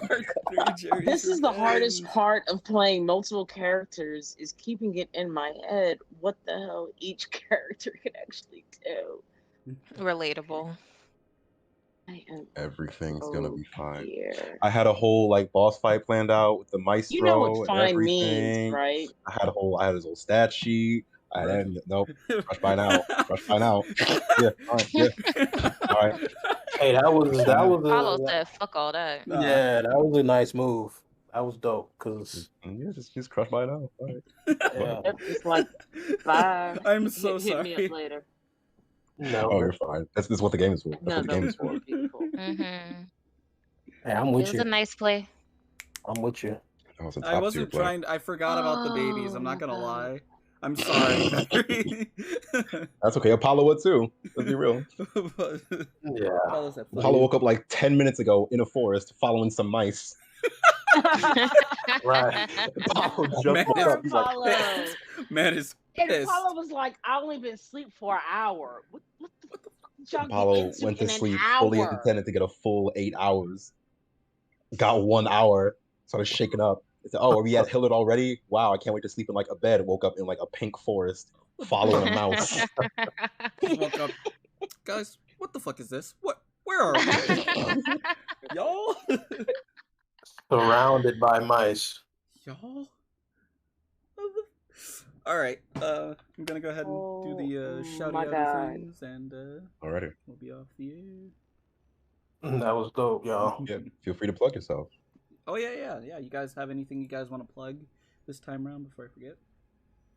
[SPEAKER 6] This is the hardest part of playing multiple characters is keeping it in my head what the hell each character can actually do.
[SPEAKER 5] Relatable.
[SPEAKER 6] I am
[SPEAKER 7] Everything's gonna be fine.
[SPEAKER 6] here.
[SPEAKER 7] I had a whole like boss fight planned out with the maestro
[SPEAKER 6] You know what
[SPEAKER 7] and
[SPEAKER 6] fine
[SPEAKER 7] everything.
[SPEAKER 6] means, right?
[SPEAKER 7] I had his whole stat sheet. Nope. Rush by now. Yeah, all right. Yeah. All right.
[SPEAKER 3] Hey, that was
[SPEAKER 5] Paulo
[SPEAKER 3] a
[SPEAKER 5] said, fuck all that.
[SPEAKER 3] yeah, that was a nice move. That was dope because
[SPEAKER 7] Yeah, just crush by now. All right.
[SPEAKER 3] yeah,
[SPEAKER 6] It's like, bye.
[SPEAKER 2] I'm so
[SPEAKER 6] Hit
[SPEAKER 2] sorry.
[SPEAKER 6] me up later.
[SPEAKER 3] no,
[SPEAKER 7] Oh, you're fine. This is what the game is for. That's
[SPEAKER 6] No,
[SPEAKER 7] what the game
[SPEAKER 6] that
[SPEAKER 7] is
[SPEAKER 6] was
[SPEAKER 7] for.
[SPEAKER 6] beautiful.
[SPEAKER 5] Mm-hmm.
[SPEAKER 3] hey, I'm
[SPEAKER 5] It
[SPEAKER 3] with
[SPEAKER 5] was
[SPEAKER 3] you.
[SPEAKER 5] a nice play.
[SPEAKER 3] I'm with you.
[SPEAKER 7] That was a
[SPEAKER 2] I
[SPEAKER 7] top
[SPEAKER 2] wasn't
[SPEAKER 7] tier play.
[SPEAKER 2] trying. I forgot about the babies. I'm not
[SPEAKER 6] Oh,
[SPEAKER 2] gonna
[SPEAKER 6] my God.
[SPEAKER 2] lie. I'm sorry.
[SPEAKER 7] That's okay. Apollo would too. Let's be real.
[SPEAKER 2] But-
[SPEAKER 3] Yeah.
[SPEAKER 2] Apollo said, "Fuck
[SPEAKER 7] Apollo
[SPEAKER 2] you."
[SPEAKER 7] woke up like 10 minutes ago in a forest following some mice.
[SPEAKER 3] Right.
[SPEAKER 7] Apollo just
[SPEAKER 2] Man,
[SPEAKER 7] woke up. He's like,
[SPEAKER 6] Apollo.
[SPEAKER 2] Man is
[SPEAKER 6] And
[SPEAKER 2] pissed.
[SPEAKER 6] Apollo was like, I only been asleep for an hour. What the fuck did y'all get
[SPEAKER 7] Apollo
[SPEAKER 6] into
[SPEAKER 7] went to
[SPEAKER 6] in an
[SPEAKER 7] sleep fully
[SPEAKER 6] hour?
[SPEAKER 7] intended to get a full 8 hours. Got 1 hour, started shaking up. He said, "Oh, are we at Hillard already? Wow, I can't wait to sleep in like a bed." Woke up in like a pink forest, following a mouse.
[SPEAKER 2] Just woke up. Guys, what the fuck is this? Where are we? Y'all?
[SPEAKER 3] Surrounded by mice.
[SPEAKER 2] Y'all? Alright, I'm gonna go ahead and do the shouty
[SPEAKER 6] my
[SPEAKER 2] outy
[SPEAKER 6] God.
[SPEAKER 2] things, and
[SPEAKER 7] Alrighty.
[SPEAKER 2] we'll be off the air.
[SPEAKER 3] That was dope, y'all.
[SPEAKER 7] Yeah, feel free to plug yourself.
[SPEAKER 2] Oh yeah. You guys have anything you guys want to plug this time around before I forget?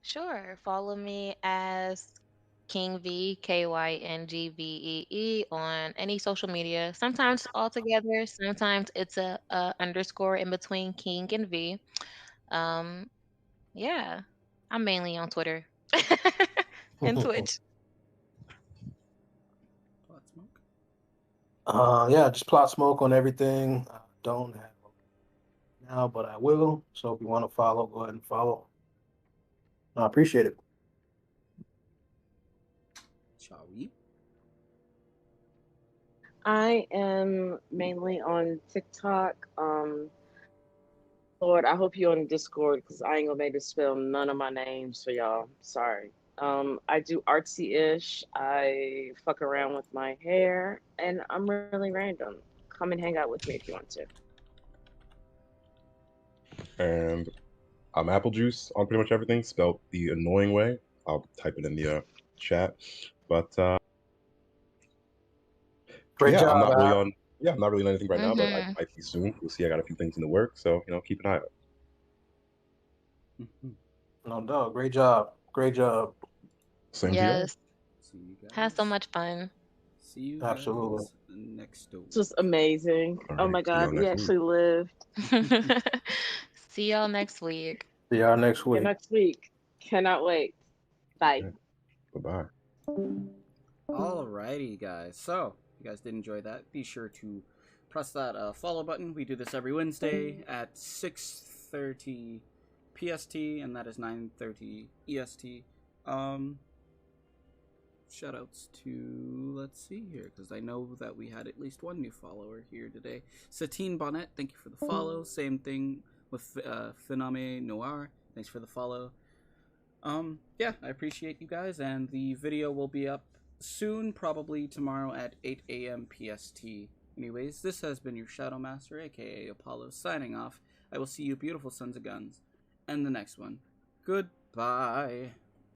[SPEAKER 5] Sure. Follow me as King V, KYNGVEE on any social media. Sometimes all together, sometimes it's a underscore in between King and V. Um, yeah, I'm mainly on Twitter and Twitch.
[SPEAKER 2] Plot smoke.
[SPEAKER 3] Yeah, just plot smoke on everything. I don't have now, but I will. So if you want to follow, go ahead and follow. I appreciate it.
[SPEAKER 2] Shall we?
[SPEAKER 6] I am mainly on TikTok. Lord, I hope you're on Discord because I ain't gonna make to spell none of my names for y'all. Sorry. I do artsy ish. I fuck around with my hair, and I'm really random. Come and hang out with me if you want to.
[SPEAKER 7] And I'm Apple Juice on pretty much everything, spelled the annoying way. I'll type it in the chat. But
[SPEAKER 3] Great
[SPEAKER 7] yeah, I'm
[SPEAKER 3] job,
[SPEAKER 7] not really
[SPEAKER 3] Al.
[SPEAKER 7] on. Yeah, I'm not really on anything right now, but I
[SPEAKER 5] Mm-hmm.
[SPEAKER 7] might be soon. You'll see. I got a few things in the work, so keep an eye out.
[SPEAKER 2] Mhm.
[SPEAKER 3] No doubt. Great job. Great job.
[SPEAKER 7] Same to y'all.
[SPEAKER 5] Yes,
[SPEAKER 2] See you
[SPEAKER 5] had so
[SPEAKER 2] guys.
[SPEAKER 5] much fun.
[SPEAKER 2] See you
[SPEAKER 3] Absolutely.
[SPEAKER 2] guys next
[SPEAKER 6] This was
[SPEAKER 2] week.
[SPEAKER 6] amazing.
[SPEAKER 7] All
[SPEAKER 6] Oh
[SPEAKER 7] right.
[SPEAKER 6] my
[SPEAKER 7] See y'all
[SPEAKER 6] God, we
[SPEAKER 7] next week.
[SPEAKER 6] actually lived.
[SPEAKER 5] See y'all next week.
[SPEAKER 3] See y'all next
[SPEAKER 6] Yeah,
[SPEAKER 3] week.
[SPEAKER 6] next week. Cannot wait.
[SPEAKER 7] All
[SPEAKER 6] Bye.
[SPEAKER 7] right. Bye bye.
[SPEAKER 2] Alrighty, guys. So, if you guys did enjoy that, be sure to press that follow button. We do this every Wednesday at 6:30 PST, and that is 9:30 EST. Shoutouts to, let's see here, because I know that we had at least one new follower here today. Satine Bonnet, thank you for the follow. Same thing with Phenome Noir, thanks for the follow. Yeah, I appreciate you guys, and the video will be up soon, probably tomorrow at 8 a.m. PST. Anyways, this has been your Shadow Master, aka Apollo, signing off. I will see you beautiful sons of guns, and the next one. Goodbye.